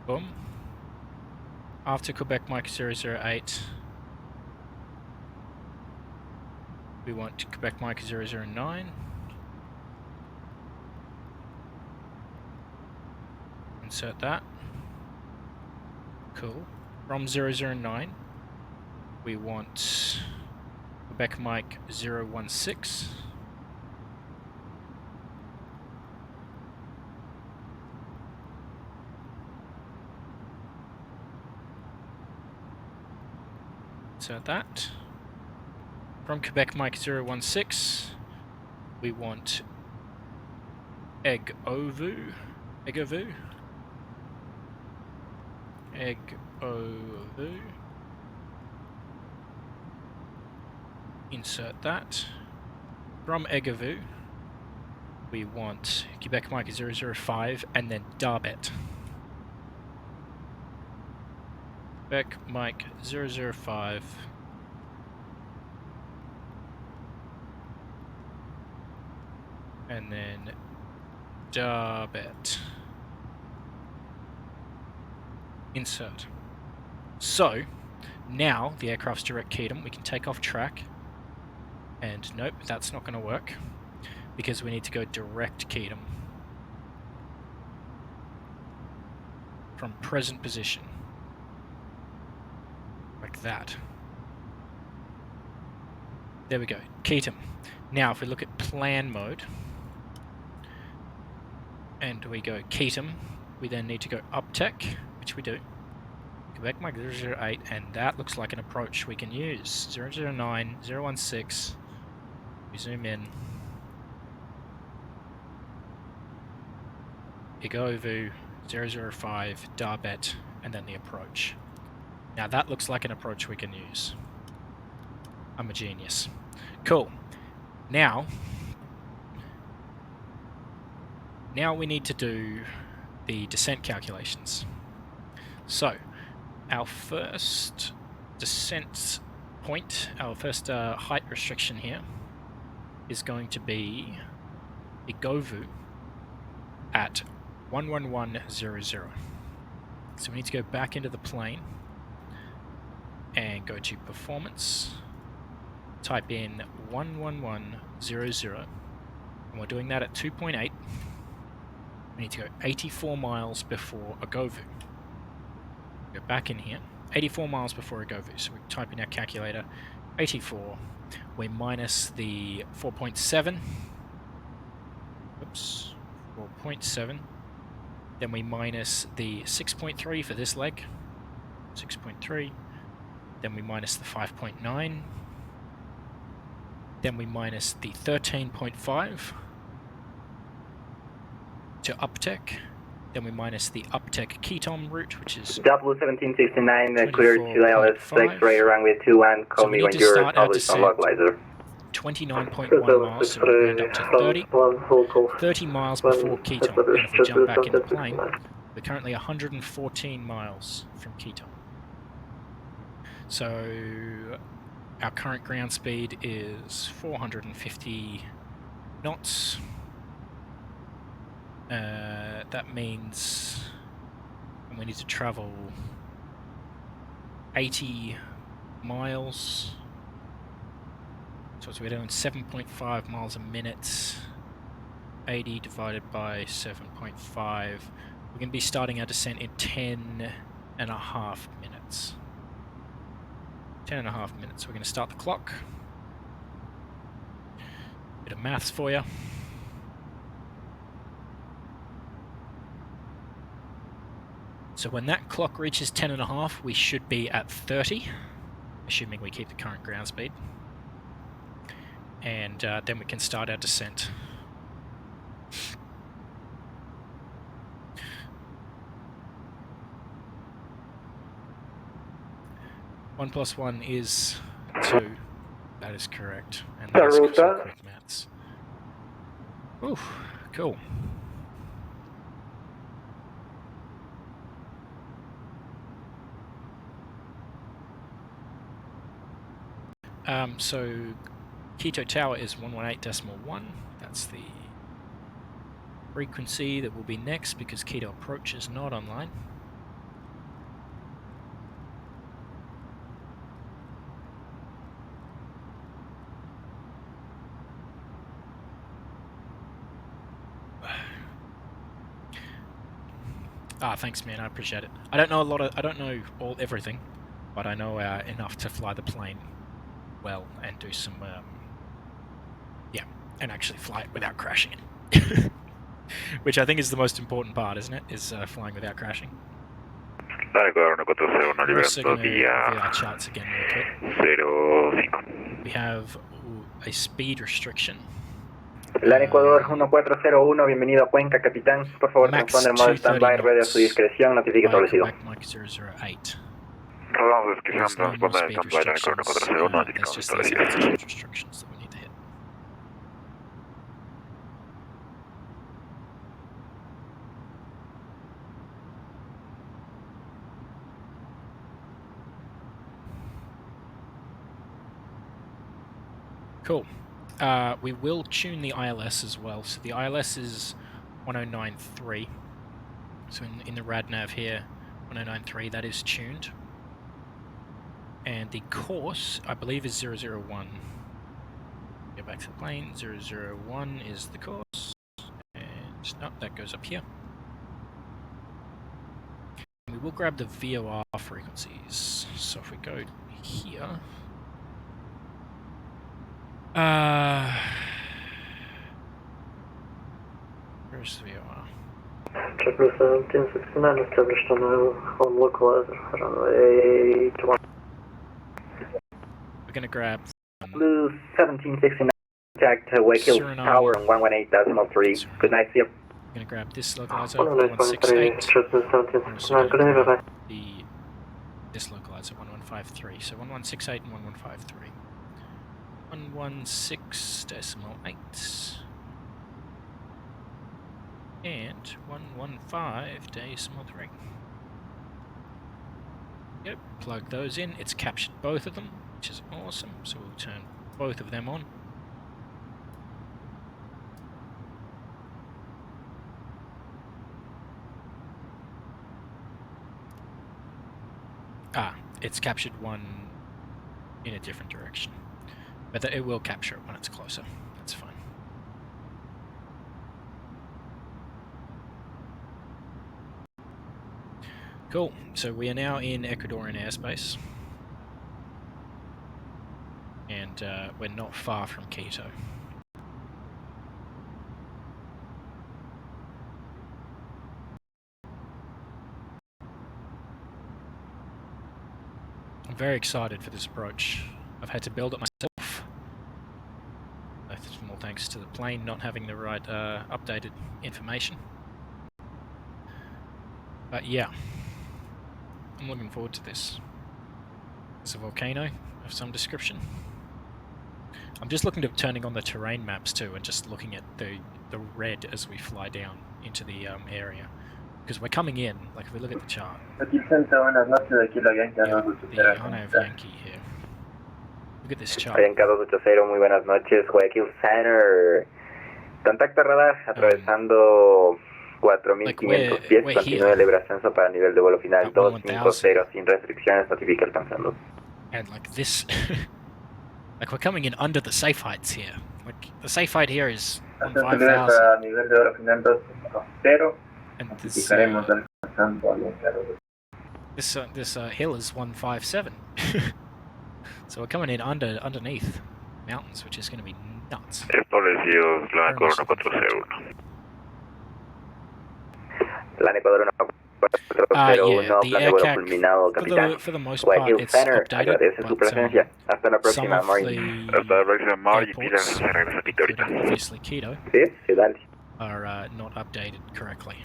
Boom. After Quebec Mike 008, we want Quebec Mike 009. Insert that. Cool. From 009, we want Quebec Mike 016. Insert that. From Quebec Mike 016, we want Egovu. Insert that. From Egovu, we want Quebec Mike 005 and then Darbet. Quebec Mike 005. And then Darbet. Insert. So, now the aircraft's direct Quito, we can take off track. And nope, that's not going to work. Because we need to go direct Quito. From present position. Like that. There we go, Quito. Now if we look at plan mode, and we go Quito, we then need to go uptech, which we do. Quebec Mike 008, and that looks like an approach we can use. 009, 016, we zoom in. Igovu, 005, Darbet, and then the approach. Now that looks like an approach we can use. I'm a genius. Cool. Now we need to do the descent calculations. So, our first descent point, our first height restriction here, is going to be Igovu at 11100. So we need to go back into the plane and go to performance, type in 11100, and we're doing that at 2.8. We need to go 84 miles before Igovu. Go back in here, 84 miles before Igovu, so we type in our calculator, 84, we minus the 4.7, oops, 4.7, then we minus the 6.3 for this leg, 6.3, then we minus the 5.9, then we minus the 13.5 to uptech, then we minus the uptech Ketom route, which is W1769, clear to ILS X-ray runway 21, call me when you're established on localizer. 29.1 miles, so we'll round up to 30 miles before Ketom, and if we jump back in the plane, we're currently 114 miles from Ketom. So our current ground speed is 450 knots. That means we need to travel 80 miles. So we're doing 7.5 miles a minute. 80 divided by 7.5. We're going to be starting our descent in 10 and a half minutes. 10 and a half minutes. We're going to start the clock. Bit of maths for you. So when that clock reaches 10 and a half, we should be at 30, assuming we keep the current ground speed. And then we can start our descent. One plus one is 2. That is correct. And that is some quick maths. Ooh, cool. So Quito Tower is 118.1. That's the frequency that will be next because Quito Approach is not online. Ah, thanks, man. I appreciate it. I don't know everything, but I know enough to fly the plane well and do some, yeah, and actually fly it without crashing it. Which I think is the most important part, isn't it? Is flying without crashing. Ecuador 140, We're also going liberando to review día our charts again real quick. 05. We have a speed restriction. LAN Ecuador 1401, bienvenido a Cuenca, capitán. Por favor, transponda el modo standby, ruede a su discreción, notifique establecido. Mike 008. Rodamos descripción, There's no more transponder speed standby, LAN Ecuador restrictions. 140, There's notificamos just these establecido. altitude restrictions that we need to hit. Cool. We will tune the ILS as well. So the ILS is 1093. So in the RadNav here, 1093, that is tuned. And the course, I believe, is 001. Go back to the plane. 001 is the course. And no, that goes up here. And we will grab the VOR frequencies. So if we go here... where's the VOR? 1769 established on localizer, runway 21. We're going to grab... Blue 1769, contact Wake Hill Tower on 118.3. Good night, see you. We're going to grab this localizer, 1168. This localizer, 1153. So 1168 and 1153. 116.8. And 115.3. Yep, plug those in. It's captured both of them, which is awesome. So we'll turn both of them on. Ah, it's captured one in a different direction. But it will capture it when it's closer. That's fine. Cool. So we are now in Ecuadorian airspace. And we're not far from Quito. I'm very excited for this approach. I've had to build it myself. More thanks to the plane not having the right updated information. But yeah, I'm looking forward to this. It's a volcano of some description. I'm just looking at turning on the terrain maps too and just looking at the red as we fly down into the area. Because we're coming in, like if we look at the chart. Yeah, the Hana of Yankee here. Look at this chart. Bianca 280, muy buenas noches, Guayaquil Center. Contacto radar, atravesando 4.500 pies, continúe libre ascenso para nivel de vuelo final 250 sin restricciones, notifica alcanzando. And like this, like we're coming in under the safe heights here. Like the safe height here is 5,000. And this hill is 157. So we're coming in underneath mountains, which is going to be nuts. Establecido, LAN Ecuador 1401. LAN Ecuador 1401, plan de vuelo culminado, capitán. For the most part, it's updated, agradece su presencia. Hasta la próxima, Martin. Hasta la próxima, Martin. Pila, se regresa a Quito ahorita. Obviously, Quito Sí, dale. are not updated correctly.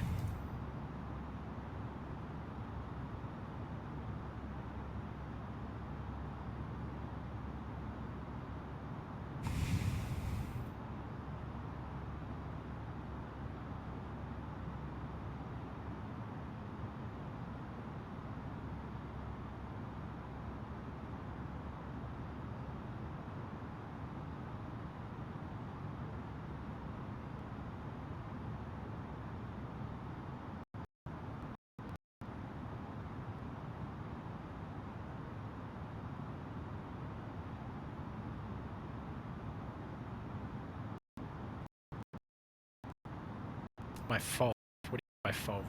My FOV. What is my FOV?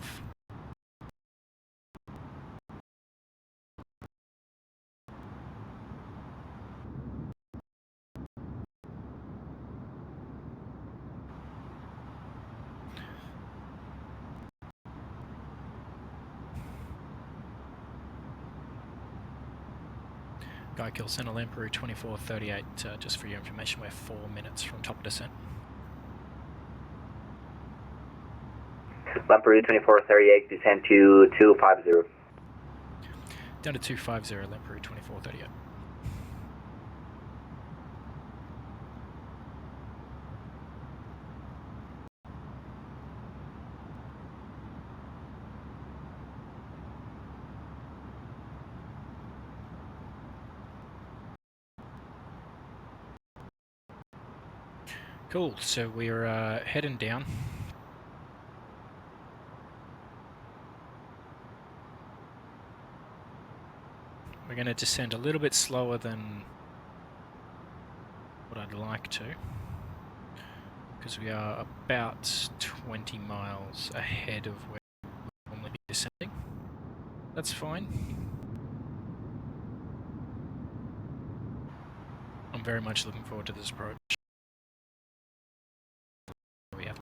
Guayaquil Center, Lamperu 2438, just for your information, we're 4 minutes from top of descent. Lamperu 2438, descend to 250. Down to 250, Lamperu 2438. Cool, so we're heading down. We're going to descend a little bit slower than what I'd like to, because we are about 20 miles ahead of where we'll normally be descending. That's fine. I'm very much looking forward to this approach. We have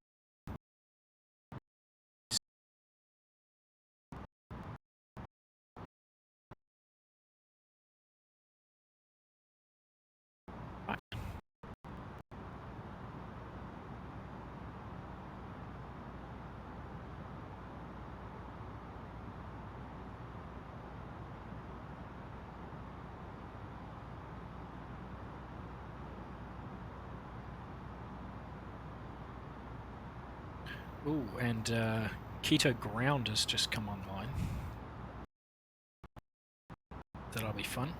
Ooh, and Quito ground has just come online. That'll be fun.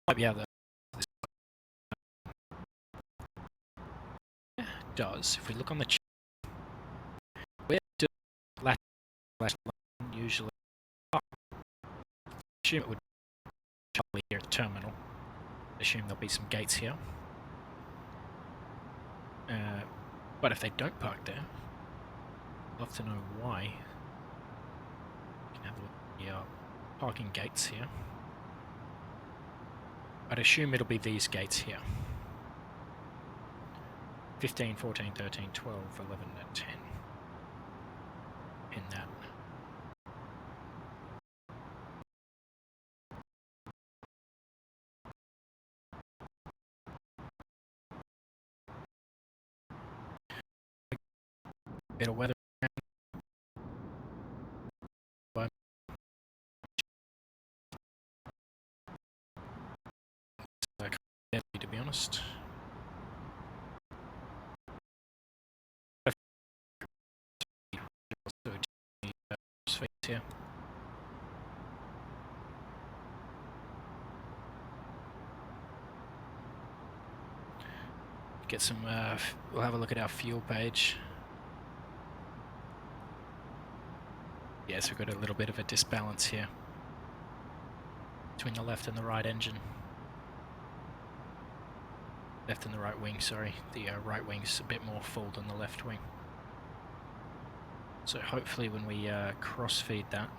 Might be able to. Yeah, it does. If we look on the chat, where do LATAM usually? Oh, assume it would be here at the terminal. Assume there'll be some gates here. But if they don't park there, I'd love to know why. We can have a look at the parking gates here. I'd assume it'll be these gates here. 15, 14, 13, 12, 11, and 10. In that. Bit of weather. To be honest. Here. Get some, we'll have a look at our fuel page. Yes, we've got a little bit of a disbalance here between the left and the right engine. Left and the right wing, sorry. The right wing's a bit more full than the left wing. So hopefully when we cross-feed that,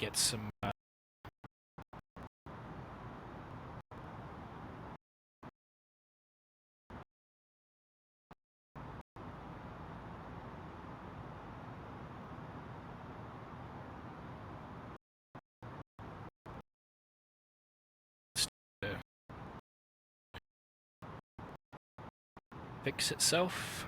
get some fix itself.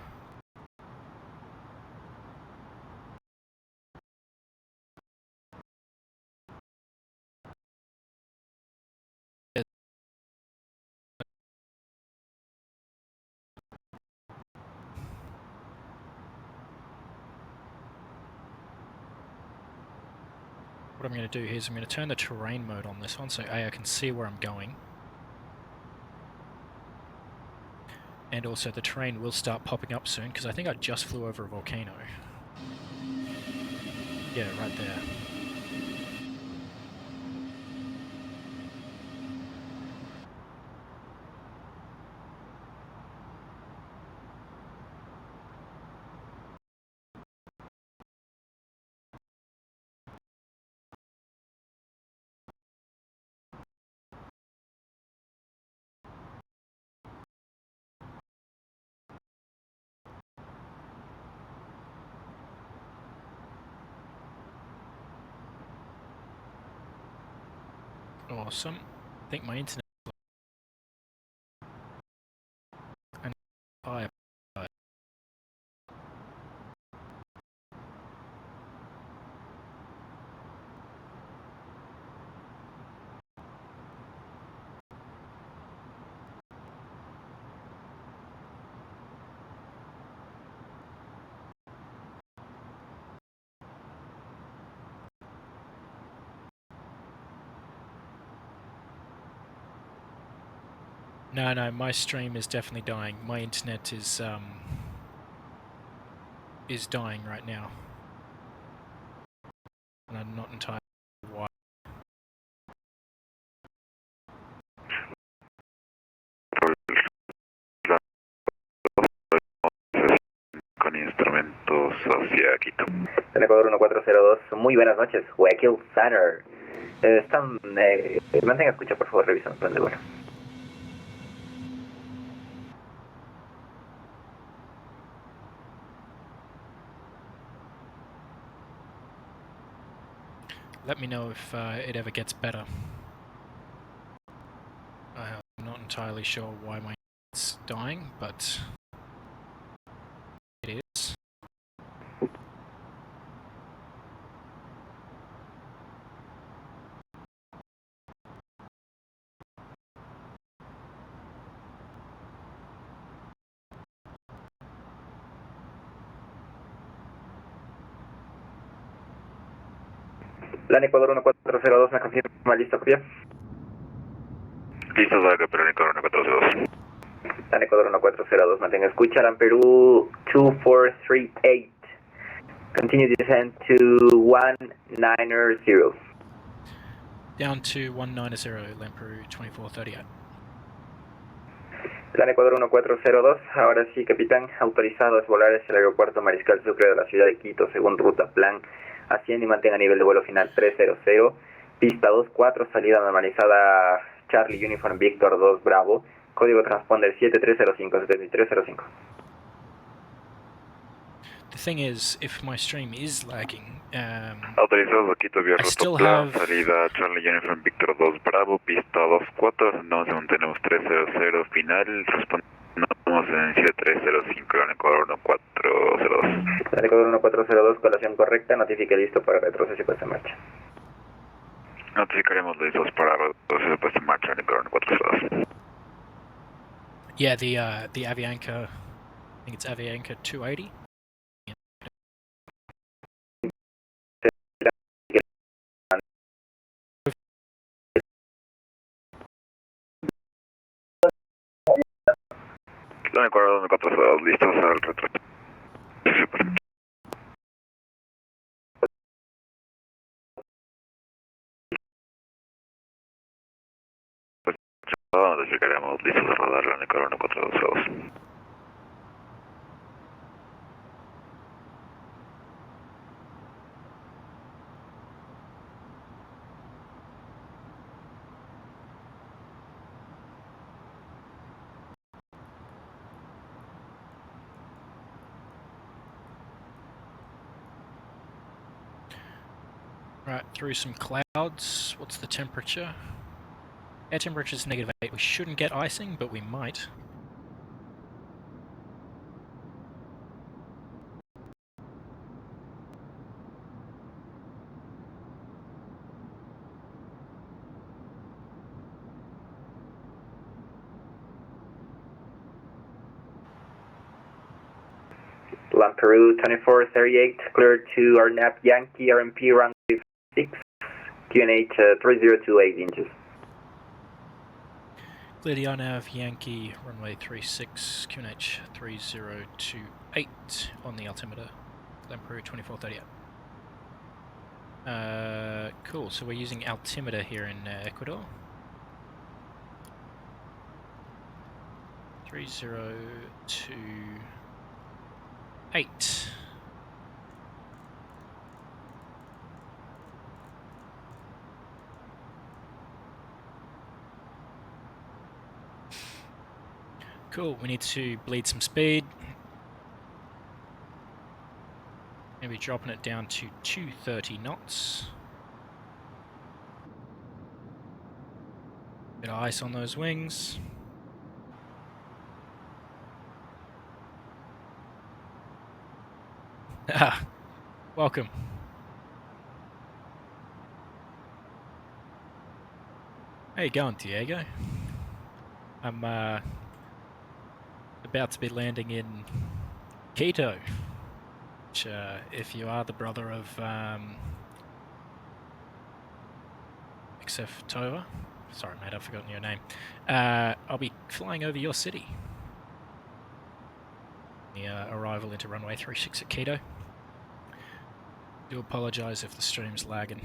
What I'm going to do here is I'm going to turn the terrain mode on this one so I can see where I'm going. And also the terrain will start popping up soon because I think I just flew over a volcano. Yeah, right there. Awesome. I think my internet. And I. No, my stream is definitely dying. My internet is dying right now. And I'm not entirely sure why. Con instrumentos hacia Quito. En Ecuador 1402, muy buenas noches, Joaquín Center. Mantenga escucha, por favor, revisando el plan de vuelo. Let me know if it ever gets better. I'm not entirely sure why my internet's dying, but it is. Plan Ecuador 1402, me confirma, listo, copia. Listo, salga, pero Ecuador 1402. Plan Ecuador 1402, mantenga escucha, LATAM Perú 2438. Continue descent to 190. Down to 190, LATAM Peru 2438. Plan Ecuador 1402, ahora sí, capitán, autorizado a volar hacia el aeropuerto Mariscal Sucre de la ciudad de Quito, según ruta plan. Asciende y mantenga nivel de vuelo final 300, pista 24, salida normalizada Charlie Uniform Victor 2 Bravo, código transponder 7305. The thing is, if my stream is lagging, Autorizado Quito, vía I still plan, have... salida Charlie Uniform Victor 2 Bravo, pista 24, no se mantenemos 300 final, respondemos en 7305 en Ecuador 1402. En Ecuador 1402, colación correcta, notifique listo para retroceso y puesta en marcha. Notificaremos listos para retroceso y puesta en marcha en Ecuador 1402. Yeah, the Avianca, I think it's Avianca 280. En Ecuador 1402, listos al retroceso. Notificaremos listos a rodar en Ecuador 1402. Right, through some clouds. What's the temperature? Air temperature is -8. We shouldn't get icing, but we might. LATAM Peru 2438, cleared to RNAP Yankee RMP runway 6, QNH 3028 inches. Clear the RNAV Yankee runway 36, QNH 3028 on the altimeter. LATAM Peru 2438. Cool, so we're using altimeter here in Ecuador. 3028. Cool, we need to bleed some speed. Maybe dropping it down to 230 knots. Bit of ice on those wings. Ah, welcome. How you going, Diego? I'm about to be landing in Quito, which, if you are the brother of XF Tova, sorry mate, I've forgotten your name, I'll be flying over your city. The arrival into runway 36 at Quito. Do apologise if the stream's lagging.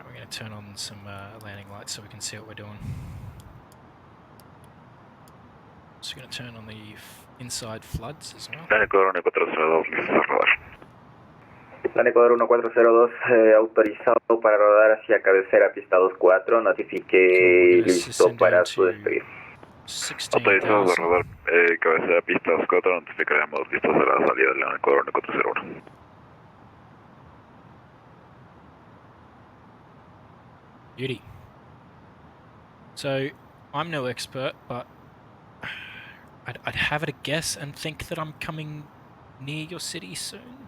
We're going to turn on some landing lights so we can see what we're doing. So we're going to turn on the inside floods as well. LATAM Ecuador 1402, listo a rodar. LATAM Ecuador 1402, autorizado para rodar hacia cabecera pista 24, notifique listo para su despegue. Autorizados a rodar cabecera pista 24, notificaremos listos a la salida de LATAM Ecuador 1401. Beauty. So, I'm no expert, but I'd have it a guess and think that I'm coming near your city soon.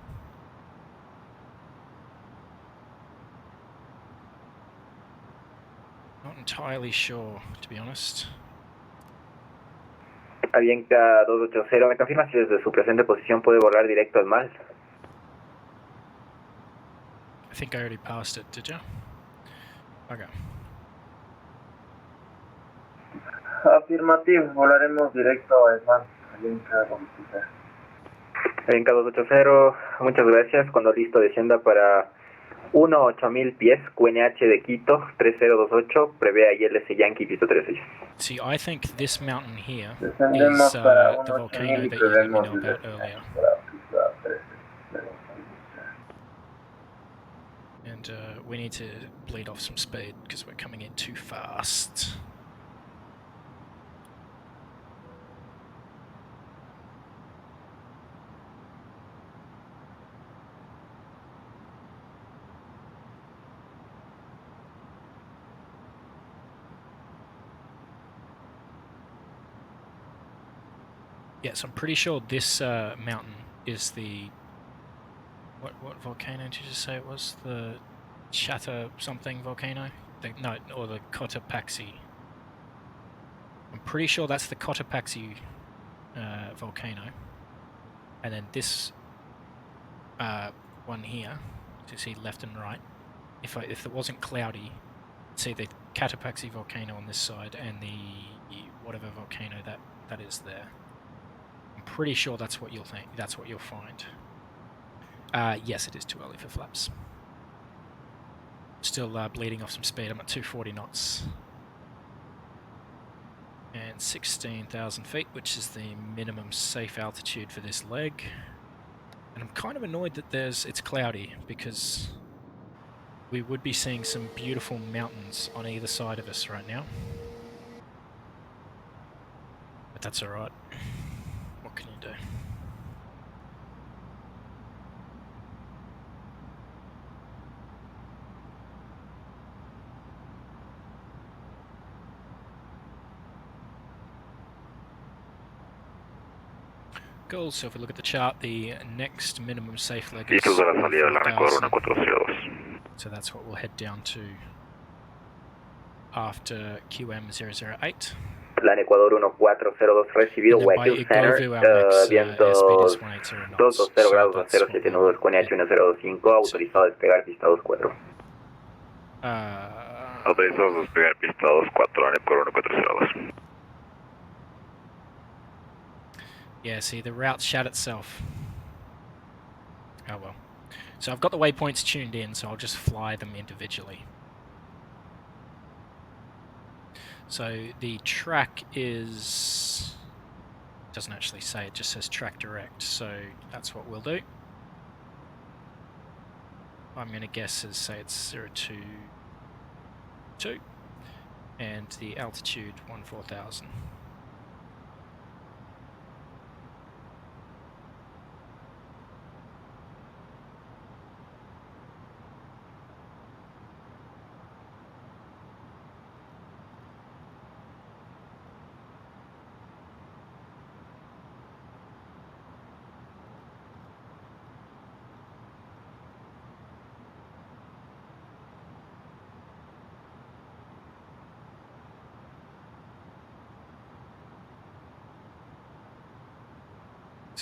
Not entirely sure, to be honest. Avianca 280, ¿me confirma si desde su presente posición puede volar directo al mar? I think I already passed it, did you? Okay. Afirmativo, volaremos directo al mar. Avianca 280. Avianca 280, muchas gracias. Cuando listo, descienda para 8000 pies, QNH de Quito, 3028, prevea ILS Yankee, piso 36. See, I think this mountain here is Descendemos para the 8000 volcano y that you let me prevemos know about earlier. And we need to bleed off some speed because we're coming in too fast. Yes, I'm pretty sure this mountain is the... What volcano did you say it was? The Chatta something volcano? No, or the Cotopaxi. I'm pretty sure that's the Cotopaxi volcano. And then this one here, so you see left and right. If it wasn't cloudy, see the Cotopaxi volcano on this side and the whatever volcano that is there. I'm pretty sure that's what you'll think. That's what you'll find. Yes, it is too early for flaps. Still bleeding off some speed. I'm at 240 knots. And 16,000 feet, which is the minimum safe altitude for this leg. And I'm kind of annoyed that it's cloudy, because we would be seeing some beautiful mountains on either side of us right now. But that's alright. What can you do? Cool, so if we look at the chart, the next minimum safe leg is 4,000. So that's what we'll head down to after QM008. LATAM Ecuador 1402 recibido, Guayaquil Center, vientos 220 grados a 07 nudos, QNH 1025, autorizado a despegar pista 24. Autorizado a despegar pista 24, LATAM Ecuador 1402. Yeah, see, the route shat itself. Oh well. So I've got the waypoints tuned in, so I'll just fly them individually. So the track is... doesn't actually say, it just says track direct, so that's what we'll do. I'm going to guess as say it's 022, and the altitude 14,000.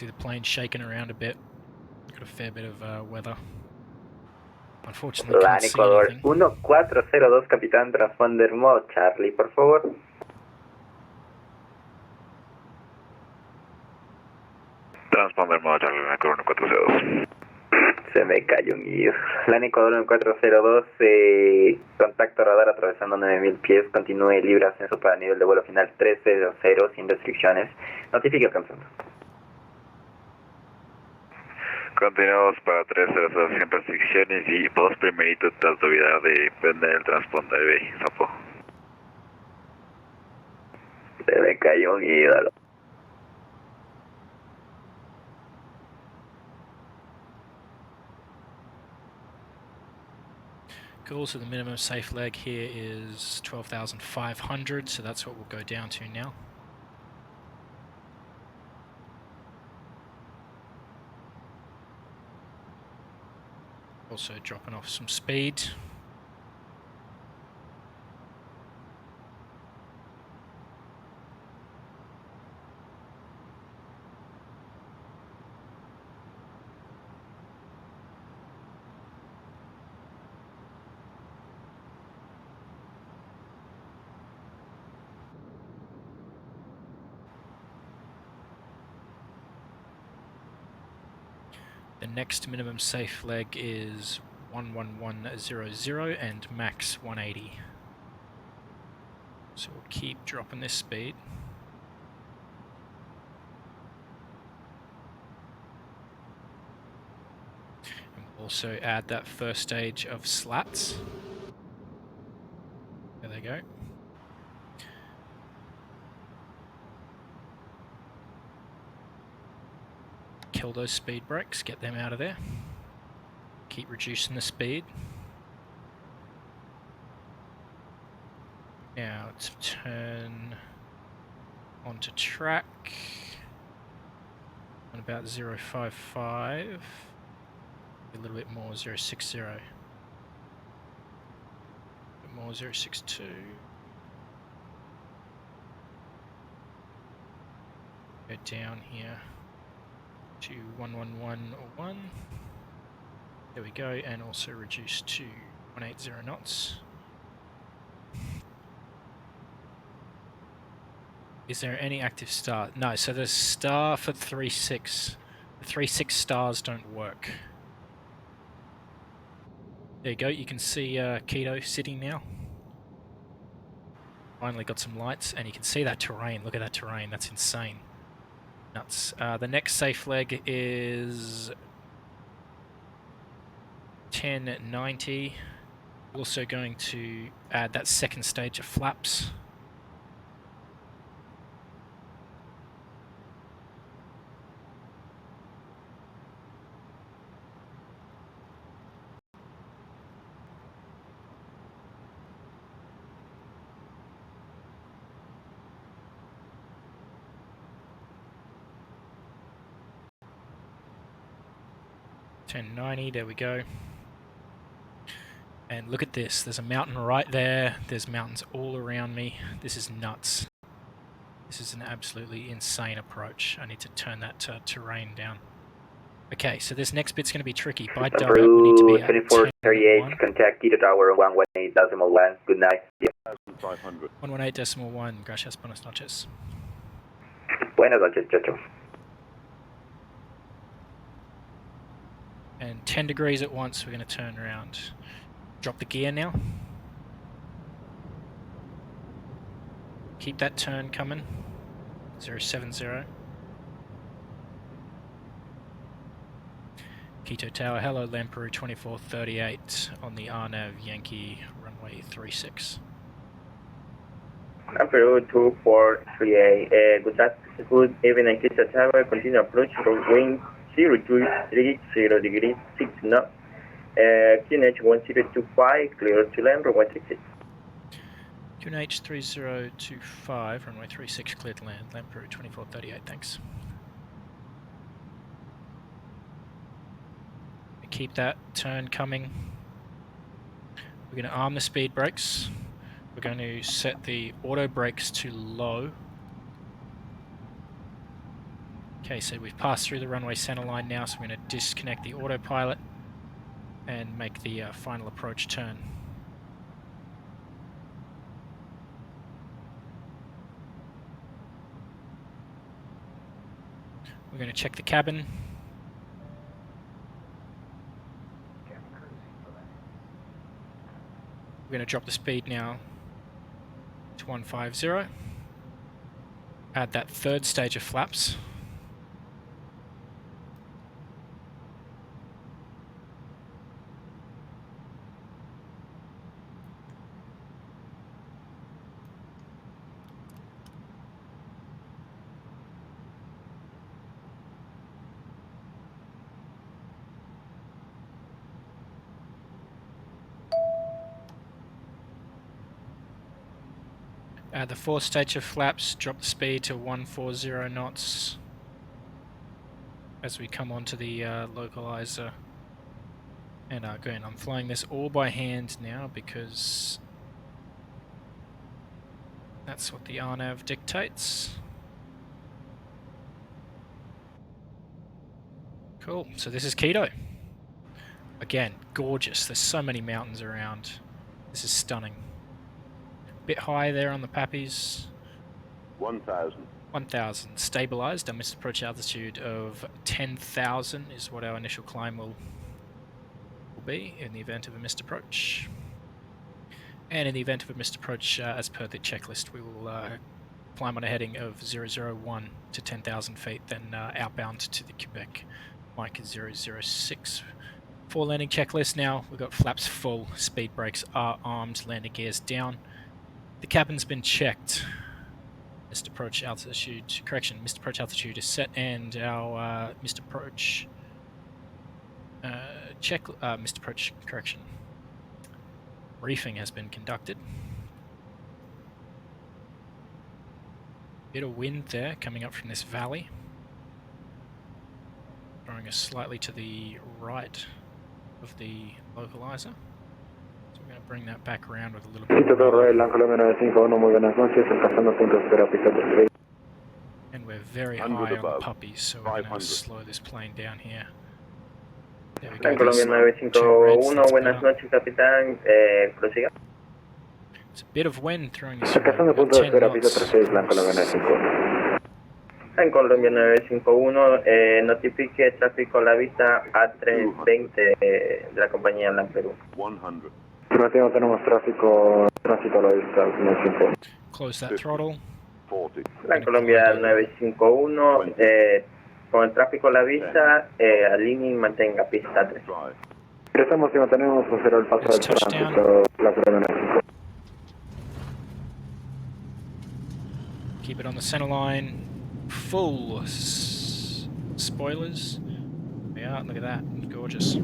See the plane shaking around a bit. Got a fair bit of weather. Unfortunately, LAN can't see Ecuador anything. 1402, capitán, transponder modo Charlie, por favor. Transponder modo Charlie, LAN Ecuador 1402. Se me cayó un guío. LAN Ecuador 1402, contacto radar atravesando 9000 pies, continúe libre ascenso para nivel de vuelo final 300 sin restricciones. Notifique alcanzando. Continuamos para 300 sin restricciones y dos primeritos de autoridad de prender el transponder B, sapo. Se me cayó un ídolo. Cool, so the minimum safe leg here is 12,500, so that's what we'll go down to now. Also dropping off some speed. The next minimum safe leg is 11100 and max 180. So we'll keep dropping this speed. And we'll also add that first stage of slats. There they go. Kill those speed brakes, get them out of there. Keep reducing the speed. Now let's turn onto track on about 055. A little bit more, 060. A bit more, 062. Go down here to 11101. There we go, and also reduce to 180 knots. Is there any active star? No, so there's star for 3.6. The 3.6 stars don't work. There you go, you can see Quito sitting now. Finally got some lights, and you can see that terrain. Look at that terrain, that's insane. Nuts. The next safe leg is 1090. Also going to add that second stage of flaps. .1090, there we go. And look at this, there's a mountain right there, there's mountains all around me. This is nuts. This is an absolutely insane approach. I need to turn that terrain down. Okay, so this next bit's going to be tricky. By dial, we need to be at 2438, contact Quito Tower 118.1, good night. 118.1, gracias, buenas noches. Buenas noches, chacho. And 10 degrees at once, we're going to turn around. Drop the gear now. Keep that turn coming. 070. Quito Tower, hello, Lamperu 2438 on the RNAV Yankee runway 36. Lamperu 2438, good evening, Quito Tower, continue approach for wind 030 degrees 6 knots. QNH 1025, clear to land, runway 36. QNH 3025, runway 36, clear to land, Lamperu 2438, thanks. Keep that turn coming. We're going to arm the speed brakes. We're going to set the auto brakes to low. Okay, so we've passed through the runway center line now, so we're going to disconnect the autopilot and make the final approach turn. We're going to check the cabin. We're going to drop the speed now to 150. Add that third stage of flaps. Add the fourth stage of flaps, drop the speed to 140 knots as we come onto the localizer. And again, I'm flying this all by hand now because that's what the RNAV dictates. Cool, so this is Quito. Again, gorgeous. There's so many mountains around. This is stunning. Bit high there on the Pappies. 1,000. 1,000. Stabilized. Our missed approach altitude of 10,000 is what our initial climb will be in the event of a missed approach. And in the event of a missed approach, as per the checklist, we will climb on a heading of 001 to 10,000 feet, then outbound to the Quebec Mike 006. For landing checklist now, we've got flaps full, speed brakes are armed, landing gears down. The cabin's been checked. Missed approach altitude, correction, missed approach altitude is set, and our missed approach missed approach correction briefing has been conducted. Bit of wind there coming up from this valley, throwing us slightly to the right of the localizer. So we're going to bring that back around with a little bit of and we're very high on the puppies, so we're going to slow this plane down here. There we go. Colombia 951, buenas noches, capitán. Prosiga. It's a bit of wind throwing us around. 10 knots. En Colombia 951, notifique tráfico a la vista A320 de la compañía LATAM Perú. 100. Tenemos tránsito a la vista. Close that throttle. 40. En Colombia 951, con el tráfico a la vista, alinee y mantenga pista 3. Estamos y mantenemos el paso del tránsito, la Colombia 95. Keep it on the center line. Full spoilers. Yeah, look at that. Gorgeous.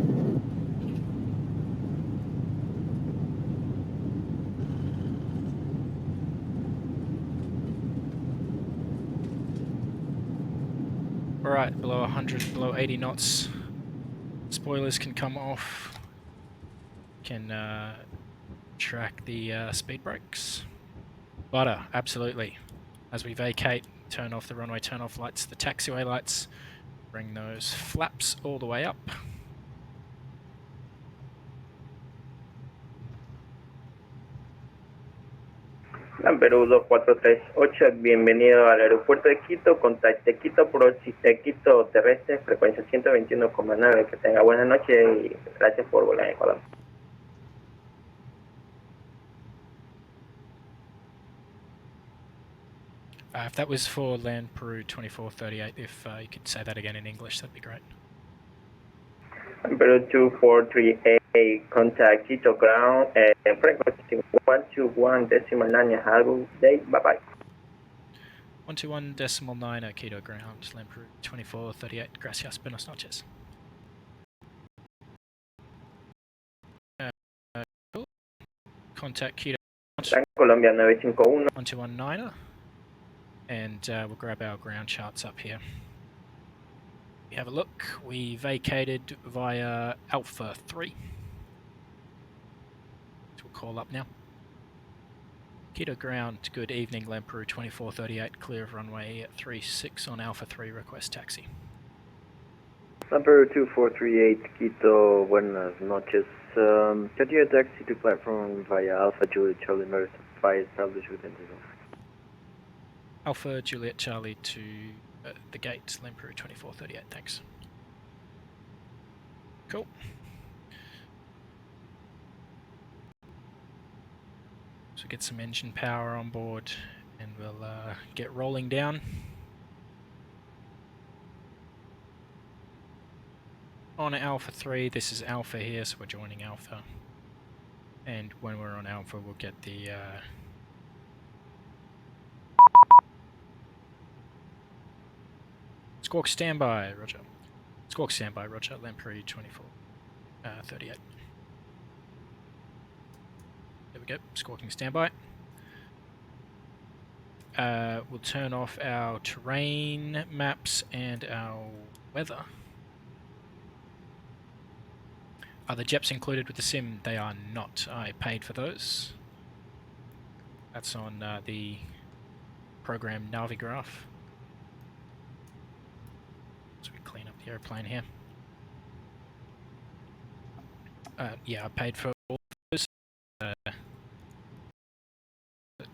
Alright, below 100, below 80 knots. Spoilers can come off. Can track the speed brakes. Butter, absolutely. As we vacate, turn off the runway turn-off lights, the taxiway lights. Bring those flaps all the way up. LATAM Perú 2438, bienvenido al aeropuerto de Quito, contacte Quito Quito terrestre, frecuencia 121,9, que tenga buena noche y gracias por volar en Ecuador. If that was for Land Peru 2438, if you could say that again in English, that'd be great. LATAM Perú 2438, contact Quito ground, frequency 121.9, have a good day, bye bye. 121.9 Quito ground, Land Peru 2438, gracias, buenas noches. Cool. Contact Quito. Colombia 951. 1219er. And we'll grab our ground charts up here. We have a look. We vacated via Alpha 3. Which we'll call up now. Quito ground, good evening, Lemperu 2438, clear of runway 36 on Alpha 3, request taxi. Lemperu 2438, Quito, buenas noches. Can you taxi to platform via Alpha Juliet Charlie Murder 5 established with Indigo? Alpha Juliet Charlie to the gate, Lemperu 2438, thanks. Cool. So get some engine power on board and we'll get rolling down. On Alpha 3, this is Alpha here, so we're joining Alpha. And when we're on Alpha, we'll get the Squawk standby, roger. Squawk standby, roger, Lemperu 2438. There we go, squawking standby. We'll turn off our terrain maps and our weather. Are the JEPs included with the sim? They are not. I paid for those. That's on the program Navigraph. So we clean up the airplane here. Yeah, I paid for all of those.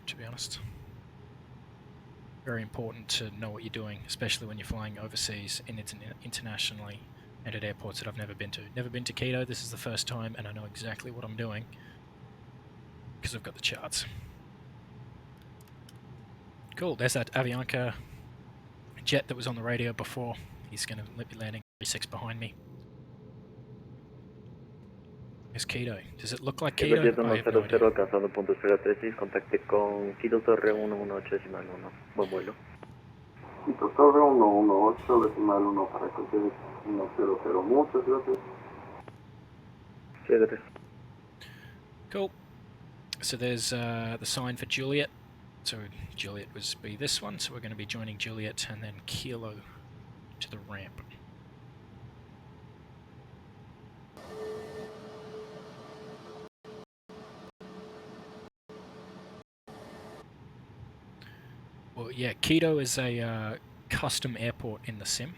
To be honest, very important to know what you're doing, especially when you're flying overseas and internationally and at airports that I've never been to. Never been to Quito, this is the first time, and I know exactly what I'm doing because I've got the charts. Cool, there's that Avianca jet that was on the radio before. He's going to be landing 36 behind me. There's Quito. Does it look like Quito? I have no idea. Alcanzando punto 036, contacte con Quito Torre 118.1. Buen vuelo. Quito Torre 118.1 para cualquier 100. Muchas gracias. 73. Cool. So there's the sign for Juliet. So Juliet was be this one, so we're going to be joining Juliet and then Kilo to the ramp. Well, yeah, Quito is a custom airport in the sim.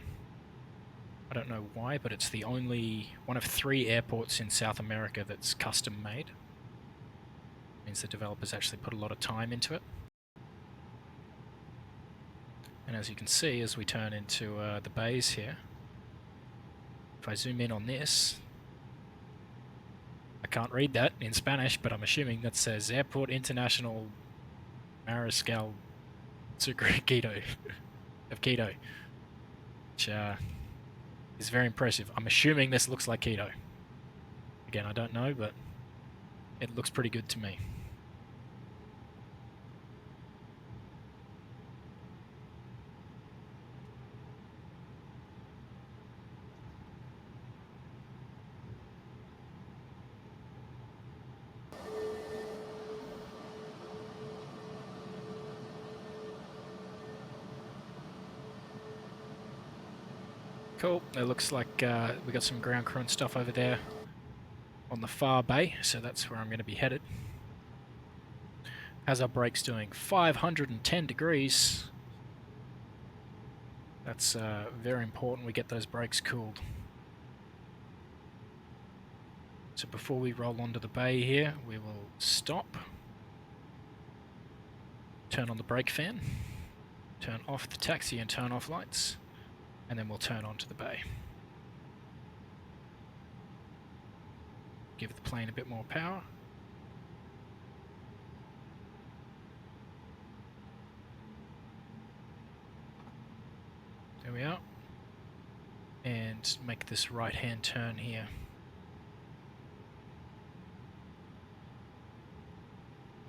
I don't know why, but it's the only one of 3 airports in South America that's custom made. Means the developers actually put a lot of time into it. And as you can see, as we turn into the bays here, if I zoom in on this, I can't read that in Spanish, but I'm assuming that says Airport International Mariscal Sucre Quito of Quito, which is very impressive. I'm assuming this looks like Quito. Again, I don't know, but it looks pretty good to me. Cool, it looks like we got some ground crew and stuff over there on the far bay, so that's where I'm going to be headed. How's our brakes doing? 510 degrees. That's very important we get those brakes cooled. So before we roll onto the bay here, we will stop, turn on the brake fan, turn off the taxi and turn off lights, and then we'll turn onto the bay. Give the plane a bit more power. There we are. And make this right-hand turn here.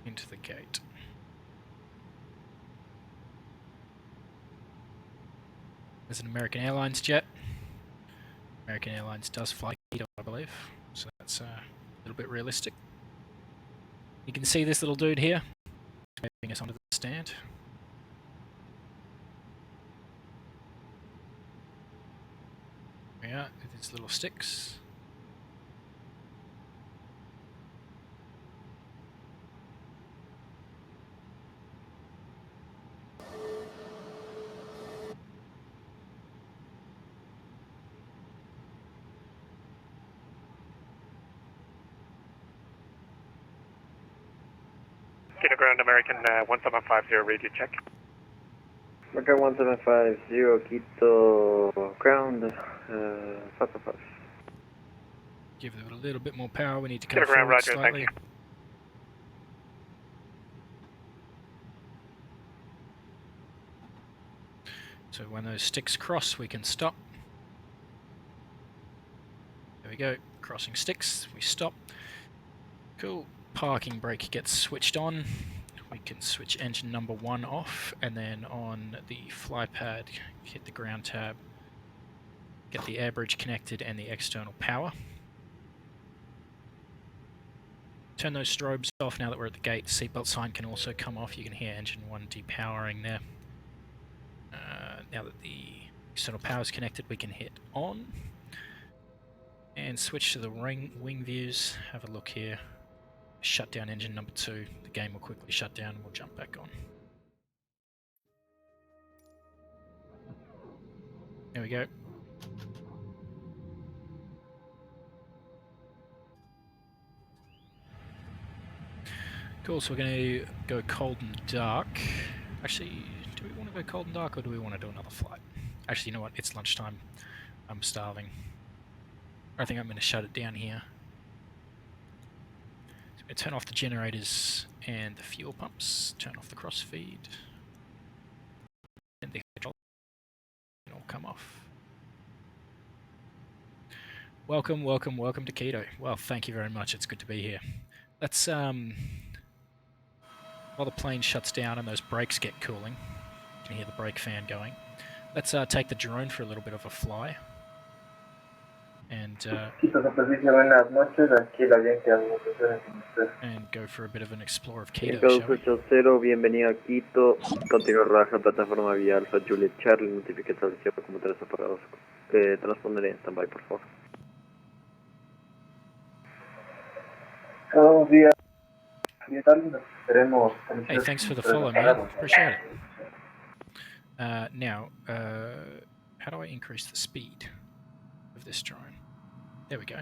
Into the gate. There's an American Airlines jet. American Airlines does fly Quito, I believe, so that's a little bit realistic. You can see this little dude here, moving us onto the stand. There we are, with his little sticks. Quito ground American 1750 radio check. American 1750 Quito ground 555. Give it a little bit more power. We need to come Quito ground, forward roger, slightly. thank you. So when those sticks cross, we can stop. There we go. Crossing sticks, we stop. Cool. Parking brake gets switched on. We can switch engine number 1 off, and then on the fly pad, hit the ground tab, get the air bridge connected and the external power. Turn those strobes off now that we're at the gate. Seatbelt sign can also come off. You can hear engine 1 depowering there. Now that the external power is connected, we can hit on and switch to the wing views. Have a look here. Shut down engine number 2. The game will quickly shut down and we'll jump back on. There we go. Cool, so we're going to go cold and dark. Actually, do we want to go cold and dark or do we want to do another flight? Actually, you know what? It's lunchtime. I'm starving. I think I'm going to shut it down here. So I'm going to turn off the generators and the fuel pumps. Turn off the cross feed. And the hydraulic will come off. Welcome, welcome, welcome to Quito. Well, thank you very much. It's good to be here. Let's, while the plane shuts down and those brakes get cooling, you can hear the brake fan going. Let's take the drone for a little bit of a fly. And go for a bit of an explore of Quito, shall we? 80, bienvenido a Quito. Continúa raja, plataforma vía Alfa Juliet Charlie. Notifique establecido como 3 apagados. Transponderé en standby, por favor. Buenos días. Hey, thanks for the follow, man. Appreciate it. Now, how do I increase the speed of this drone? There we go.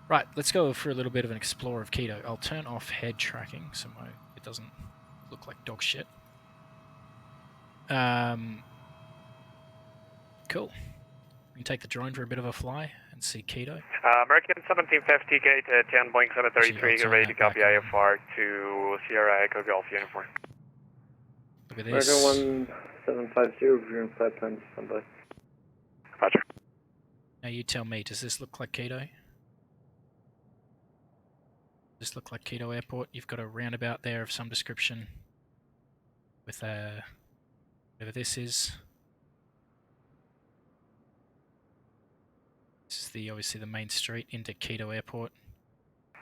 Right, let's go for a little bit of an explore of Quito. I'll turn off head tracking so it doesn't look like dog shit. Cool. We can take the drone for a bit of a fly and see Quito. American 1750 gate 10 Boeing 733, get ready to copy IFR to Sierra Echo Golf Uniform. Look at this. American 1750, green flight plan, standby. Roger. Now you tell me, does this look like Quito? Does this look like Quito Airport? You've got a roundabout there of some description with whatever this is. This is obviously the main street into Quito Airport.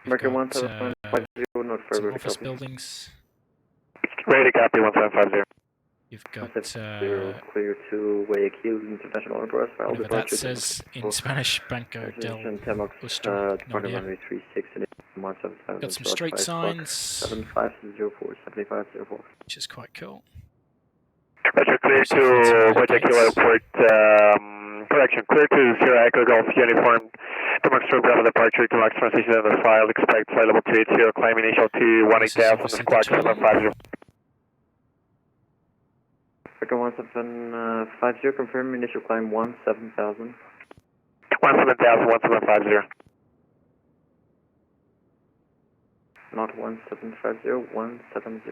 We've American got 1750, not some further office copy. buildings. Ready to copy 1750. You've got clear to Guayaquil International Airport. whatever that says in Spanish, Banco del Busto. No idea. Got some street signs, 7504, which is quite cool. Roger, clear to Guayaquil Airport. Correction, clear to Sierra Echo Golf Uniform. Tomax Stroke Bravo departure, Tomax transition of the file, expect flight level 280, climb initial to 18,000, squawk 750. American 1750, confirm initial climb 17,000. 17,000, 1750. Not 1750, 170.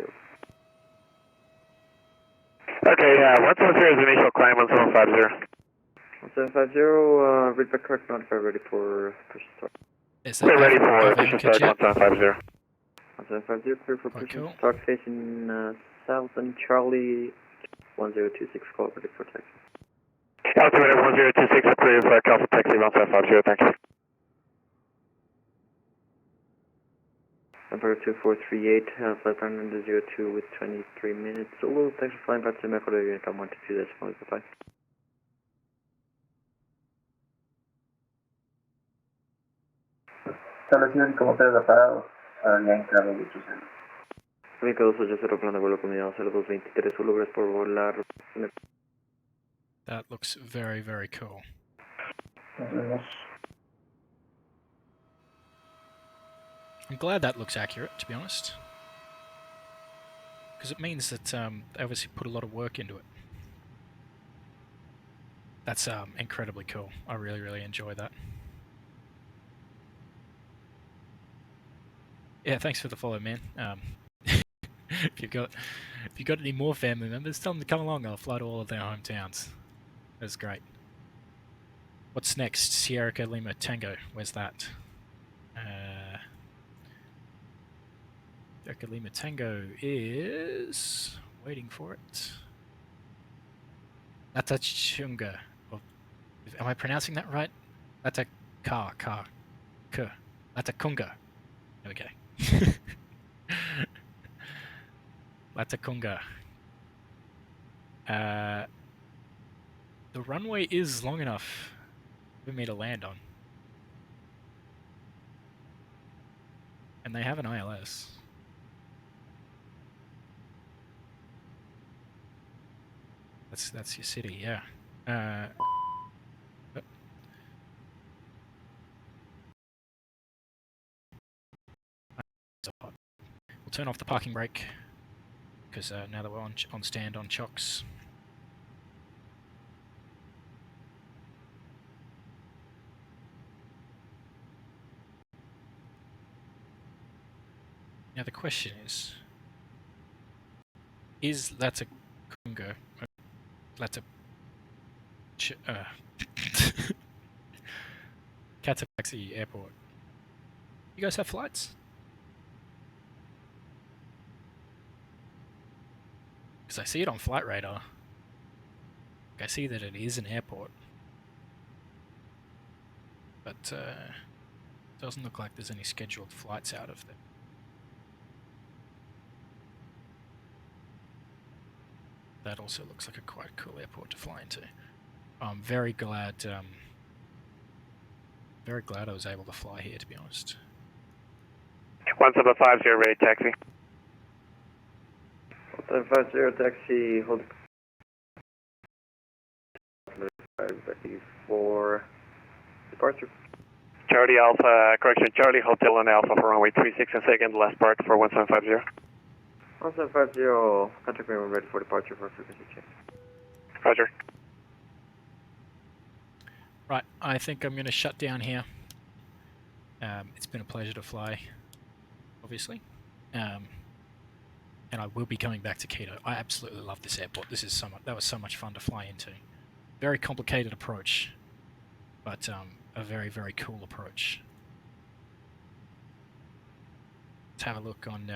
Okay, 170 is initial climb, 1750. 1750, read back correct, not very ready for push start. We're ready for push start, 1750. 1750, clear for push cool. start facing south and Charlie 1026, call ready for taxi. Altimeter 1026, clear for Alpha Taxi 1750, thank you. Number 2438, flight plan under 02 with 23 minutes. Solo, thanks for flying back to Ecuador, unit 122, bye. Establecidos como 3 apagados, había entrado 80. México 280, plan de vuelo combinado 0223, solo gracias por volar. That looks very, very cool. I'm glad that looks accurate, to be honest. because it means that they obviously put a lot of work into it. That's incredibly cool. I really enjoy that. Yeah, thanks for the follow, man. if you've got any more family members, tell them to come along. I'll fly to all of their hometowns. That's great. What's next? Sierra Lima Tango. Where's that? Sierra Lima Tango is waiting for it. Latachunga. Am I pronouncing that right? Latacunga. There we go. Latacunga. The runway is long enough for me to land on. And they have an ILS. That's your city, yeah. We'll turn off the parking brake because now that we're on stand on chocks. Now the question is Latacunga, Cotabaxi Airport. You guys have flights? Because I see it on Flight Radar. I see that it is an airport. But doesn't look like there's any scheduled flights out of there. That also looks like a quite cool airport to fly into. I'm very glad I was able to fly here, to be honest. 1750 ready taxi. 1750 taxi, hold ready for departure. Charlie Alpha, correction, Charlie Hotel and Alpha for runway 36 and second, last part for 1750. 1750, contact me when ready for departure for frequency change. Roger. Right, I think I'm going to shut down here. It's been a pleasure to fly, obviously. And I will be coming back to Quito. I absolutely love this airport. This is that was so much fun to fly into. Very complicated approach, but a very cool approach. Let's have a look on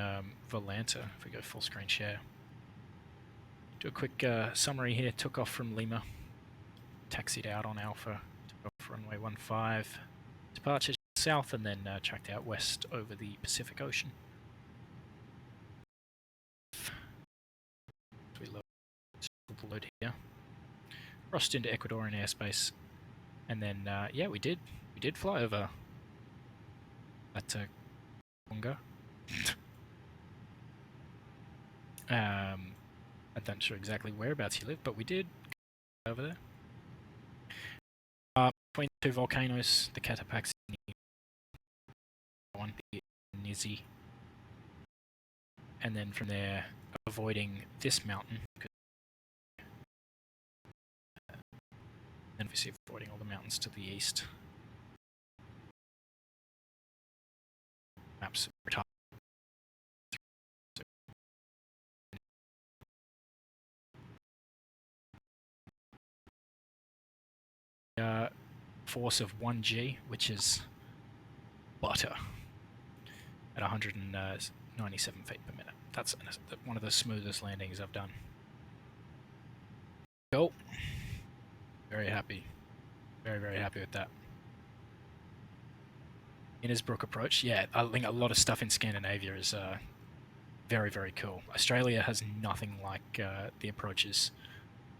Volanta if we go full screen share. Do a quick summary here. Took off from Lima, taxied out on Alpha, took off runway 15, departure south, and then tracked out west over the Pacific Ocean. We load here. Crossed into Ecuadorian airspace, and then yeah, we did fly over Latacunga. I'm not sure exactly whereabouts you live, but we did over there. Between two volcanoes, the Cotopaxi one, the Nizi, and then from there avoiding this mountain, and obviously avoiding all the mountains to the east. Maps retarded. Force of 1G, which is butter, at 197 feet per minute. That's one of the smoothest landings I've done. Cool. Very happy. Very happy with that. Innisbrook approach. Yeah, I think a lot of stuff in Scandinavia is very cool. Australia has nothing like the approaches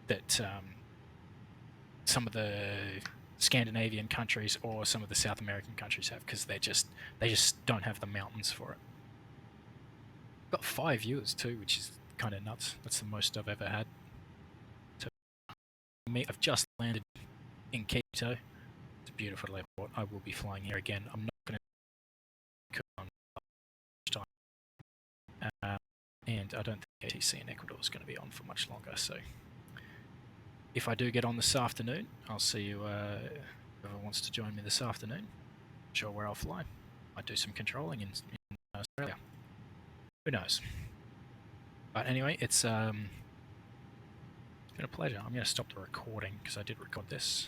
that some of the Scandinavian countries or some of the South American countries have, because they just don't have the mountains for it. Got 5 viewers too, which is kind of nuts. That's the most I've ever had. So, I've just landed in Quito. It's a beautiful airport. I will be flying here again. I'm not going to on time. And I don't think ATC in Ecuador is going to be on for much longer, so if I do get on this afternoon, I'll see you, whoever wants to join me this afternoon. Not sure where I'll fly. Might do some controlling in Australia. Who knows? But anyway, it's been a pleasure. I'm going to stop the recording because I did record this.